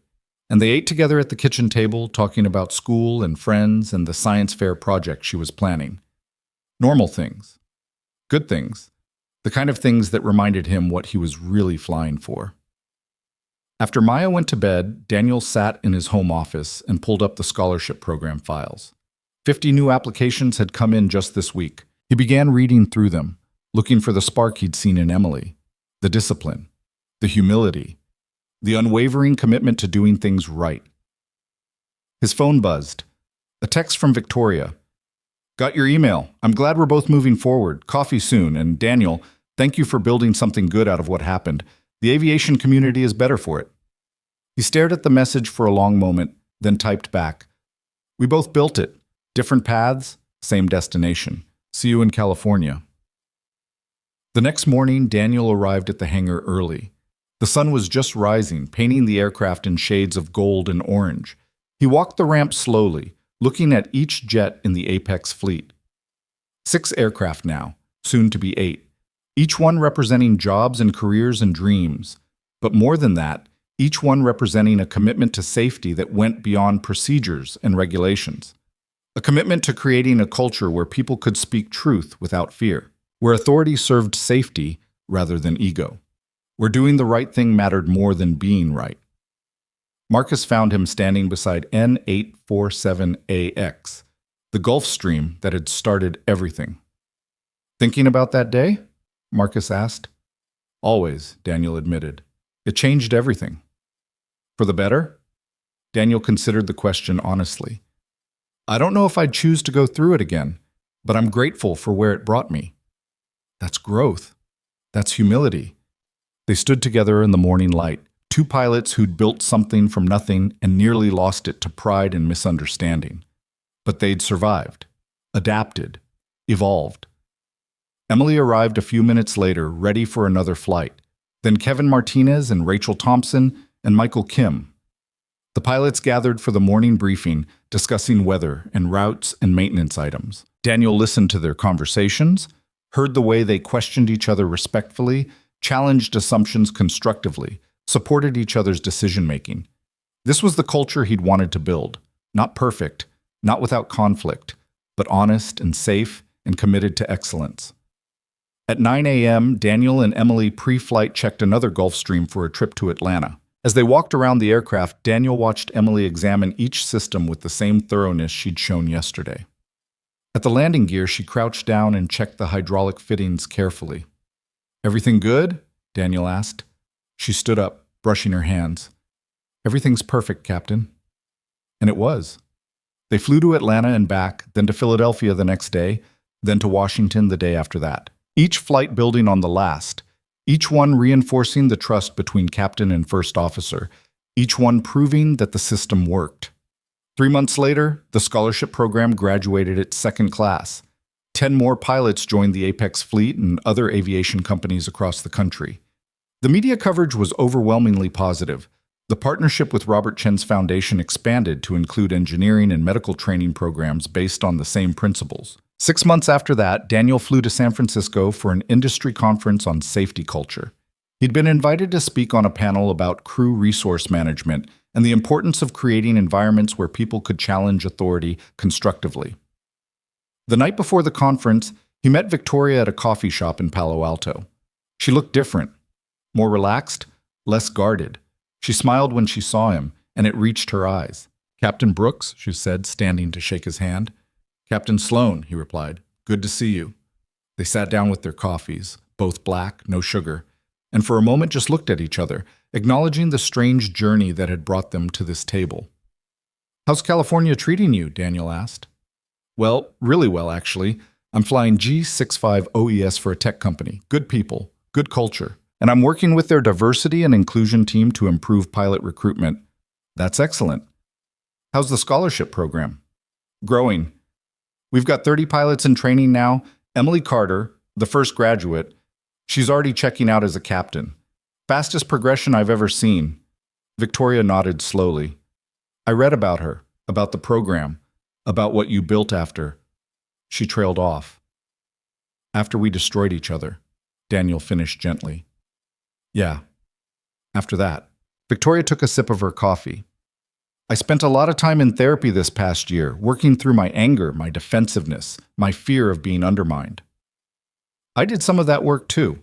and they ate together at the kitchen table, talking about school and friends and the science fair project she was planning. Normal things. Good things. The kind of things that reminded him what he was really flying for. After Maya went to bed, Daniel sat in his home office and pulled up the scholarship program files. 50 new applications had come in just this week. He began reading through them, looking for the spark he'd seen in Emily, the discipline, the humility, the unwavering commitment to doing things right. His phone buzzed. A text from Victoria. Got your email. I'm glad we're both moving forward. Coffee soon. And Daniel, thank you for building something good out of what happened. The aviation community is better for it. He stared at the message for a long moment, then typed back. We both built it. Different paths, same destination. See you in California. The next morning, Daniel arrived at the hangar early. The sun was just rising, painting the aircraft in shades of gold and orange. He walked the ramp slowly, looking at each jet in the Apex fleet. 6 aircraft now, soon to be 8. Each one representing jobs and careers and dreams. But more than that, each one representing a commitment to safety that went beyond procedures and regulations. A commitment to creating a culture where people could speak truth without fear, where authority served safety rather than ego, where doing the right thing mattered more than being right. Marcus found him standing beside N847AX, the Gulf Stream that had started everything. Thinking about that day? Marcus asked. Always, Daniel admitted. It changed everything. For the better? Daniel considered the question honestly. I don't know if I'd choose to go through it again, but I'm grateful for where it brought me. That's growth. That's humility. They stood together in the morning light, 2 pilots who'd built something from nothing and nearly lost it to pride and misunderstanding. But they'd survived, adapted, evolved. Emily arrived a few minutes later, ready for another flight. Then Kevin Martinez and Rachel Thompson and Michael Kim. The pilots gathered for the morning briefing, discussing weather and routes and maintenance items. Daniel listened to their conversations, heard the way they questioned each other respectfully, challenged assumptions constructively, supported each other's decision-making. This was the culture he'd wanted to build. Not perfect, not without conflict, but honest and safe and committed to excellence. At 9 a.m., Daniel and Emily pre-flight checked another Gulfstream for a trip to Atlanta. As they walked around the aircraft, Daniel watched Emily examine each system with the same thoroughness she'd shown yesterday. At the landing gear, she crouched down and checked the hydraulic fittings carefully. Everything good? Daniel asked. She stood up, brushing her hands. Everything's perfect, Captain. And it was. They flew to Atlanta and back, then to Philadelphia the next day, then to Washington the day after that. Each flight building on the last, each one reinforcing the trust between captain and first officer, each one proving that the system worked. 3 months later, the scholarship program graduated its second class. 10 more pilots joined the Apex fleet and other aviation companies across the country. The media coverage was overwhelmingly positive. The partnership with Robert Chen's foundation expanded to include engineering and medical training programs based on the same principles. 6 months after that, Daniel flew to San Francisco for an industry conference on safety culture. He'd been invited to speak on a panel about crew resource management and the importance of creating environments where people could challenge authority constructively. The night before the conference, he met Victoria at a coffee shop in Palo Alto. She looked different, more relaxed, less guarded. She smiled when she saw him, and it reached her eyes. "Captain Brooks," she said, standing to shake his hand. "Captain Sloan," he replied. "Good to see you." They sat down with their coffees, both black, no sugar, and for a moment just looked at each other, acknowledging the strange journey that had brought them to this table. "How's California treating you?" Daniel asked. "Well, really well, actually. I'm flying G65OES for a tech company. Good people, good culture. And I'm working with their diversity and inclusion team to improve pilot recruitment." "That's excellent." "How's the scholarship program?" "Growing. We've got 30 pilots in training now. Emily Carter, the first graduate, she's already checking out as a captain. Fastest progression I've ever seen." Victoria nodded slowly. "I read about her, about the program, about what you built after." She trailed off. "After we destroyed each other," Daniel finished gently. "Yeah, after that." Victoria took a sip of her coffee. "I spent a lot of time in therapy this past year, working through my anger, my defensiveness, my fear of being undermined." "I did some of that work too.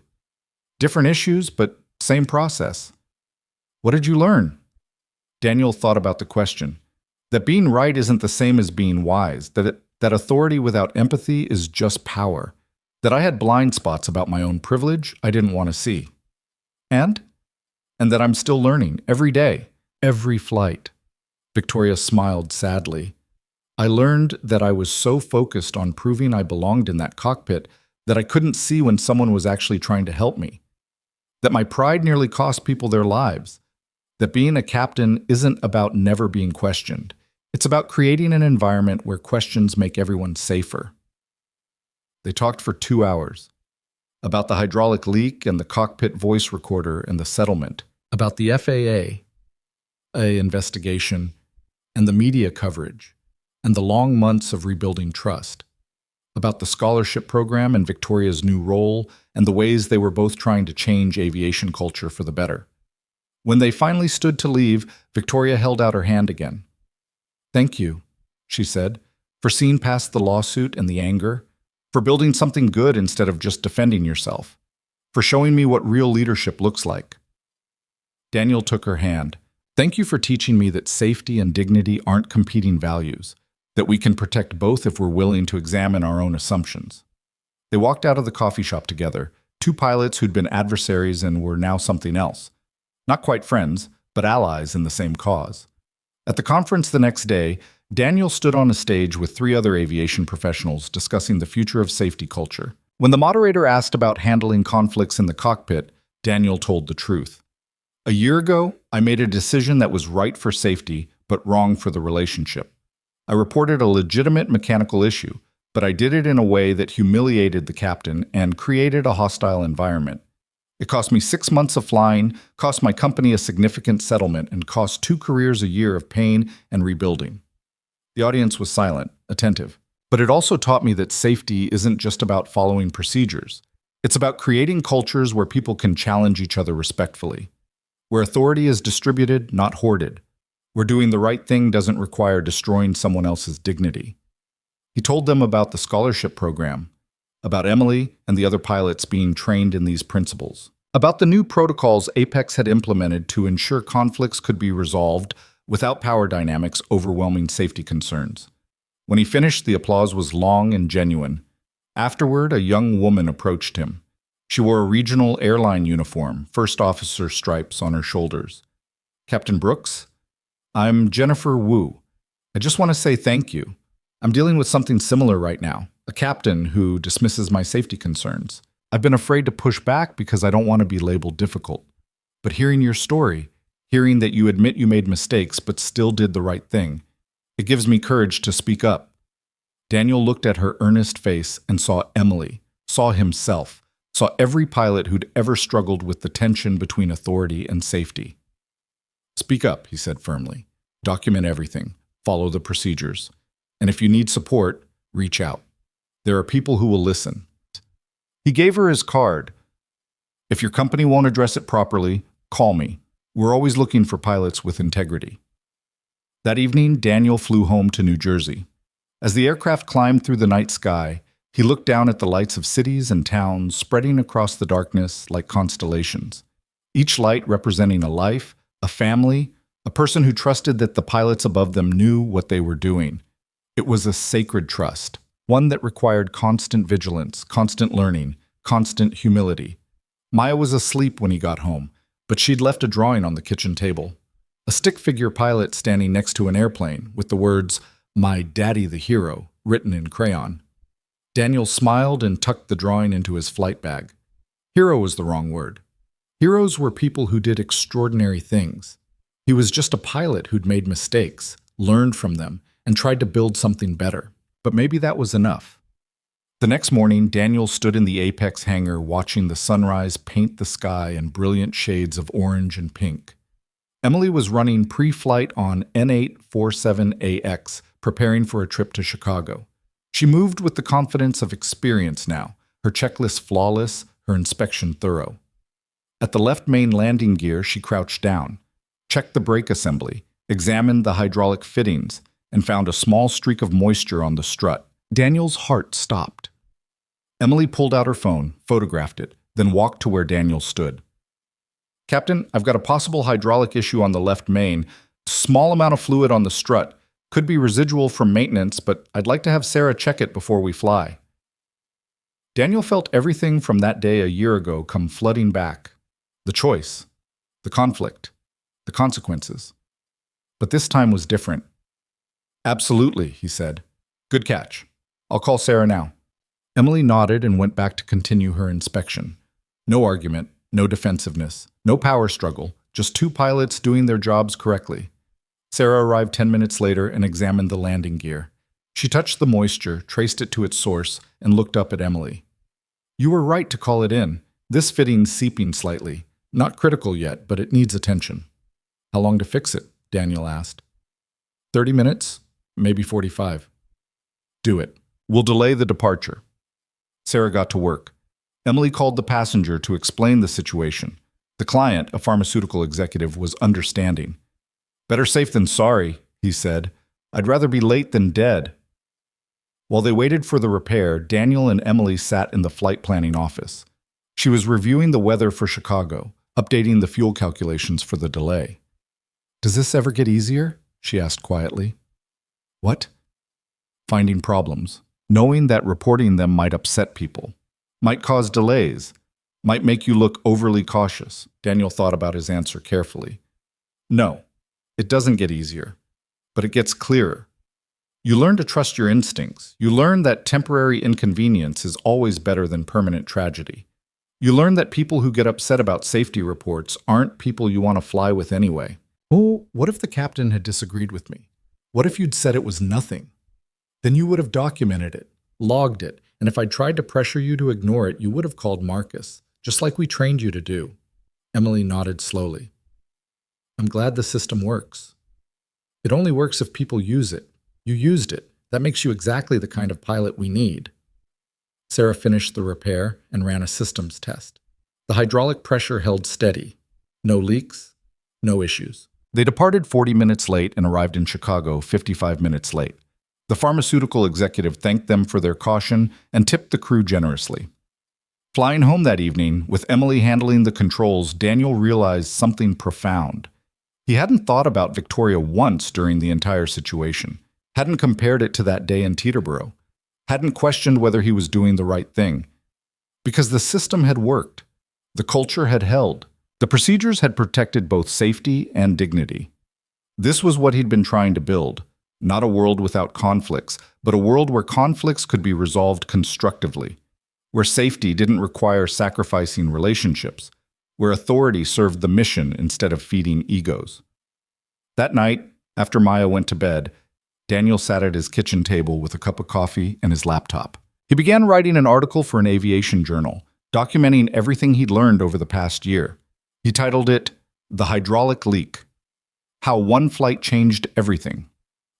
Different issues, but same process." "What did you learn?" Daniel thought about the question. That being right isn't the same as being wise, that authority without empathy is just power, that I had blind spots about my own privilege I didn't want to see. And that I'm still learning every day, every flight. Victoria smiled sadly. "I learned that I was so focused on proving I belonged in that cockpit that I couldn't see when someone was actually trying to help me. That my pride nearly cost people their lives. That being a captain isn't about never being questioned. It's about creating an environment where questions make everyone safer." They talked for 2 hours. About the hydraulic leak and the cockpit voice recorder and the settlement. About the FAA investigation and the media coverage and the long months of rebuilding trust. About the scholarship program and Victoria's new role and the ways they were both trying to change aviation culture for the better. When they finally stood to leave, Victoria held out her hand again. "Thank you," she said, "for seeing past the lawsuit and the anger, for building something good instead of just defending yourself, for showing me what real leadership looks like." Daniel took her hand. "Thank you for teaching me that safety and dignity aren't competing values, that we can protect both if we're willing to examine our own assumptions." They walked out of the coffee shop together, 2 pilots who'd been adversaries and were now something else. Not quite friends, but allies in the same cause. At the conference the next day, Daniel stood on a stage with 3 other aviation professionals discussing the future of safety culture. When the moderator asked about handling conflicts in the cockpit, Daniel told the truth. "A year ago, I made a decision that was right for safety, but wrong for the relationship. I reported a legitimate mechanical issue, but I did it in a way that humiliated the captain and created a hostile environment. It cost me 6 months of flying, cost my company a significant settlement, and cost 2 careers a year of pain and rebuilding." The audience was silent, attentive. But it also taught me that safety isn't just about following procedures. It's about creating cultures where people can challenge each other respectfully, where authority is distributed, not hoarded, where doing the right thing doesn't require destroying someone else's dignity. He told them about the scholarship program, about Emily and the other pilots being trained in these principles, about the new protocols Apex had implemented to ensure conflicts could be resolved without power dynamics overwhelming safety concerns. When he finished, the applause was long and genuine. Afterward, a young woman approached him. She wore a regional airline uniform, first officer stripes on her shoulders. "Captain Brooks, I'm Jennifer Wu, I just want to say thank you. I'm dealing with something similar right now, a captain who dismisses my safety concerns. I've been afraid to push back because I don't want to be labeled difficult. But hearing your story, hearing that you admit you made mistakes but still did the right thing, it gives me courage to speak up. Daniel looked at her earnest face and saw Emily, saw himself, saw every pilot who'd ever struggled with the tension between authority and safety. Speak up, he said firmly. Document everything. Follow the procedures. And if you need support, reach out. There are people who will listen. He gave her his card. If your company won't address it properly, call me. We're always looking for pilots with integrity. That evening, Daniel flew home to New Jersey. As the aircraft climbed through the night sky, he looked down at the lights of cities and towns spreading across the darkness like constellations. Each light representing a life, a family, a person who trusted that the pilots above them knew what they were doing. It was a sacred trust, one that required constant vigilance, constant learning, constant humility. Maya was asleep when he got home, but she'd left a drawing on the kitchen table. A stick figure pilot standing next to an airplane with the words, "My Daddy the Hero," written in crayon. Daniel smiled and tucked the drawing into his flight bag. Hero was the wrong word. Heroes were people who did extraordinary things. He was just a pilot who'd made mistakes, learned from them, and tried to build something better. But maybe that was enough. The next morning, Daniel stood in the Apex hangar watching the sunrise paint the sky in brilliant shades of orange and pink. Emily was running pre-flight on N847AX, preparing for a trip to Chicago. She moved with the confidence of experience now, her checklist flawless, her inspection thorough. At the left main landing gear, she crouched down, checked the brake assembly, examined the hydraulic fittings, and found a small streak of moisture on the strut. Daniel's heart stopped. Emily pulled out her phone, photographed it, then walked to where Daniel stood. "Captain, I've got a possible hydraulic issue on the left main. Small amount of fluid on the strut. Could be residual from maintenance, but I'd like to have Sarah check it before we fly." Daniel felt everything from that day a year ago come flooding back. The choice, the conflict, the consequences. But this time was different. "Absolutely," he said. "Good catch. I'll call Sarah now." Emily nodded and went back to continue her inspection. No argument, no defensiveness, no power struggle, just two pilots doing their jobs correctly. Sarah arrived 10 minutes later and examined the landing gear. She touched the moisture, traced it to its source, and looked up at Emily. "You were right to call it in. This fitting's seeping slightly. Not critical yet, but it needs attention." "How long to fix it?" Daniel asked. 30 minutes, maybe 45. "Do it. We'll delay the departure." Sarah got to work. Emily called the passenger to explain the situation. The client, a pharmaceutical executive, was understanding. "Better safe than sorry," he said. "I'd rather be late than dead." While they waited for the repair, Daniel and Emily sat in the flight planning office. She was reviewing the weather for Chicago, updating the fuel calculations for the delay. "Does this ever get easier?" she asked quietly. "What?" "Finding problems. Knowing that reporting them might upset people, might cause delays, might make you look overly cautious." Daniel thought about his answer carefully. "No, it doesn't get easier, but it gets clearer. You learn to trust your instincts. You learn that temporary inconvenience is always better than permanent tragedy. You learn that people who get upset about safety reports aren't people you want to fly with anyway. Oh, what if the captain had disagreed with me? What if you'd said it was nothing? Then you would have documented it, logged it, and if I tried to pressure you to ignore it, you would have called Marcus, just like we trained you to do." Emily nodded slowly. "I'm glad the system works. It only works if people use it. You used it. That makes you exactly the kind of pilot we need." Sarah finished the repair and ran a systems test. The hydraulic pressure held steady. No leaks, no issues. They departed 40 minutes late and arrived in Chicago 55 minutes late. The pharmaceutical executive thanked them for their caution and tipped the crew generously. Flying home that evening, with Emily handling the controls, Daniel realized something profound. He hadn't thought about Victoria once during the entire situation, hadn't compared it to that day in Teterboro, hadn't questioned whether he was doing the right thing. Because the system had worked, the culture had held, the procedures had protected both safety and dignity. This was what he'd been trying to build, Not a world without conflicts, but a world where conflicts could be resolved constructively, where safety didn't require sacrificing relationships, where authority served the mission instead of feeding egos. That night, after Maya went to bed, Daniel sat at his kitchen table with a cup of coffee and his laptop. He began writing an article for an aviation journal, documenting everything he'd learned over the past year. He titled it, "The Hydraulic Leak: How One Flight Changed Everything."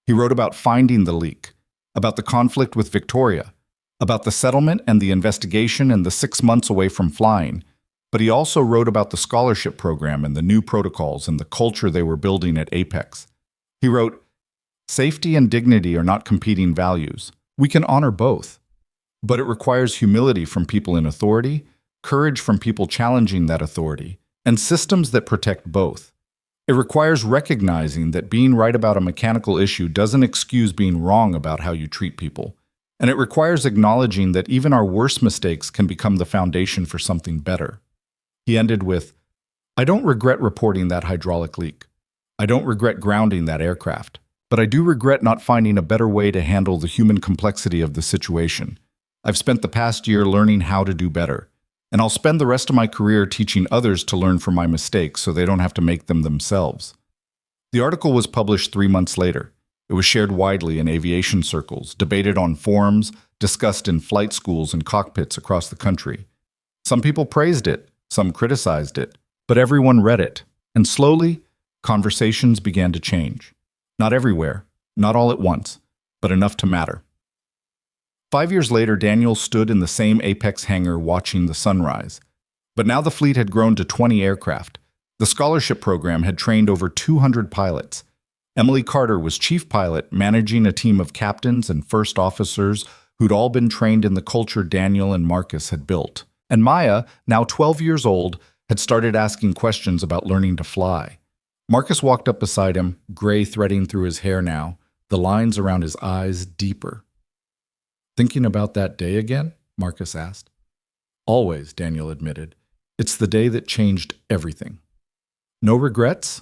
He wrote about finding the leak, about the conflict with Victoria, about the settlement and the investigation and the 6 months away from flying. But he also wrote about the scholarship program and the new protocols and the culture they were building at Apex. He wrote, "Safety and dignity are not competing values. We can honor both. But it requires humility from people in authority, courage from people challenging that authority, and systems that protect both. It requires recognizing that being right about a mechanical issue doesn't excuse being wrong about how you treat people. And it requires acknowledging that even our worst mistakes can become the foundation for something better." He ended with, "I don't regret reporting that hydraulic leak. I don't regret grounding that aircraft. But I do regret not finding a better way to handle the human complexity of the situation. I've spent the past year learning how to do better. And I'll spend the rest of my career teaching others to learn from my mistakes so they don't have to make them themselves." The article was published 3 months later. It was shared widely in aviation circles, debated on forums, discussed in flight schools and cockpits across the country. Some people praised it, some criticized it, but everyone read it. And slowly, conversations began to change. Not everywhere, not all at once, but enough to matter. 5 years later, Daniel stood in the same Apex hangar watching the sunrise. But now the fleet had grown to 20 aircraft. The scholarship program had trained over 200 pilots. Emily Carter was chief pilot, managing a team of captains and first officers who'd all been trained in the culture Daniel and Marcus had built. And Maya, now 12 years old, had started asking questions about learning to fly. Marcus walked up beside him, gray threading through his hair now, the lines around his eyes deeper. "Thinking about that day again?" Marcus asked. "Always," Daniel admitted. "It's the day that changed everything." "No regrets?"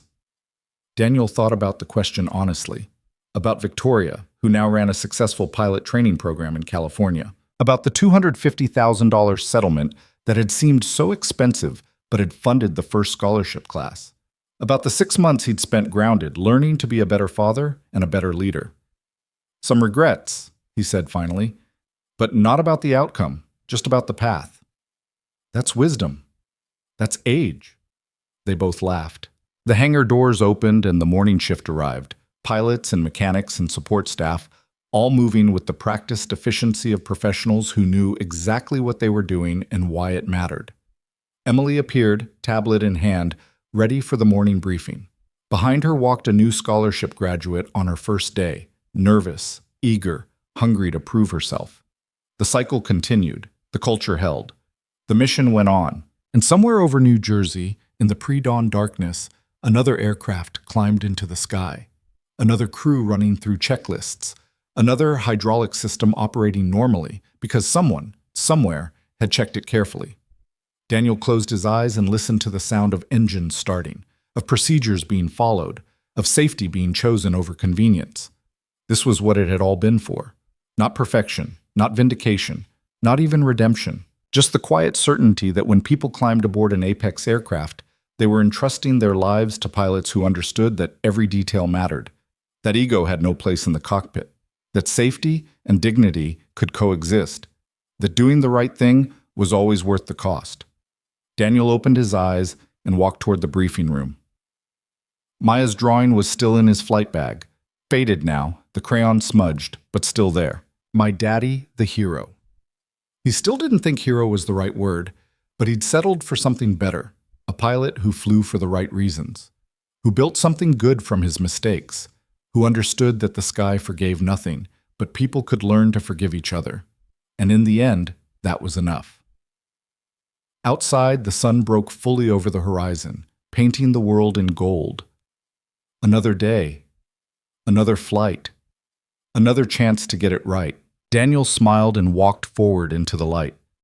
Daniel thought about the question honestly. About Victoria, who now ran a successful pilot training program in California. About the $250,000 settlement that had seemed so expensive but had funded the first scholarship class. About the 6 months he'd spent grounded, learning to be a better father and a better leader. "Some regrets," he said finally, "but not about the outcome, just about the path." "That's wisdom. That's age." They both laughed. The hangar doors opened and the morning shift arrived, pilots and mechanics and support staff, all moving with the practiced efficiency of professionals who knew exactly what they were doing and why it mattered. Emily appeared, tablet in hand, ready for the morning briefing. Behind her walked a new scholarship graduate on her first day, nervous, eager, hungry to prove herself. The cycle continued, the culture held. The mission went on, and somewhere over New Jersey, in the pre-dawn darkness, another aircraft climbed into the sky. Another crew running through checklists. Another hydraulic system operating normally because someone, somewhere, had checked it carefully. Daniel closed his eyes and listened to the sound of engines starting, of procedures being followed, of safety being chosen over convenience. This was what it had all been for. Not perfection, not vindication, not even redemption. Just the quiet certainty that when people climbed aboard an Apex aircraft, they were entrusting their lives to pilots who understood that every detail mattered, that ego had no place in the cockpit, that safety and dignity could coexist, that doing the right thing was always worth the cost. Daniel opened his eyes and walked toward the briefing room. Maya's drawing was still in his flight bag, faded now, the crayon smudged, but still there. My daddy, the hero. He still didn't think hero was the right word, but he'd settled for something better, a pilot who flew for the right reasons, who built something good from his mistakes, who understood that the sky forgave nothing, but people could learn to forgive each other. And in the end, that was enough. Outside, the sun broke fully over the horizon, painting the world in gold. Another day, another flight, another chance to get it right. Daniel smiled and walked forward into the light.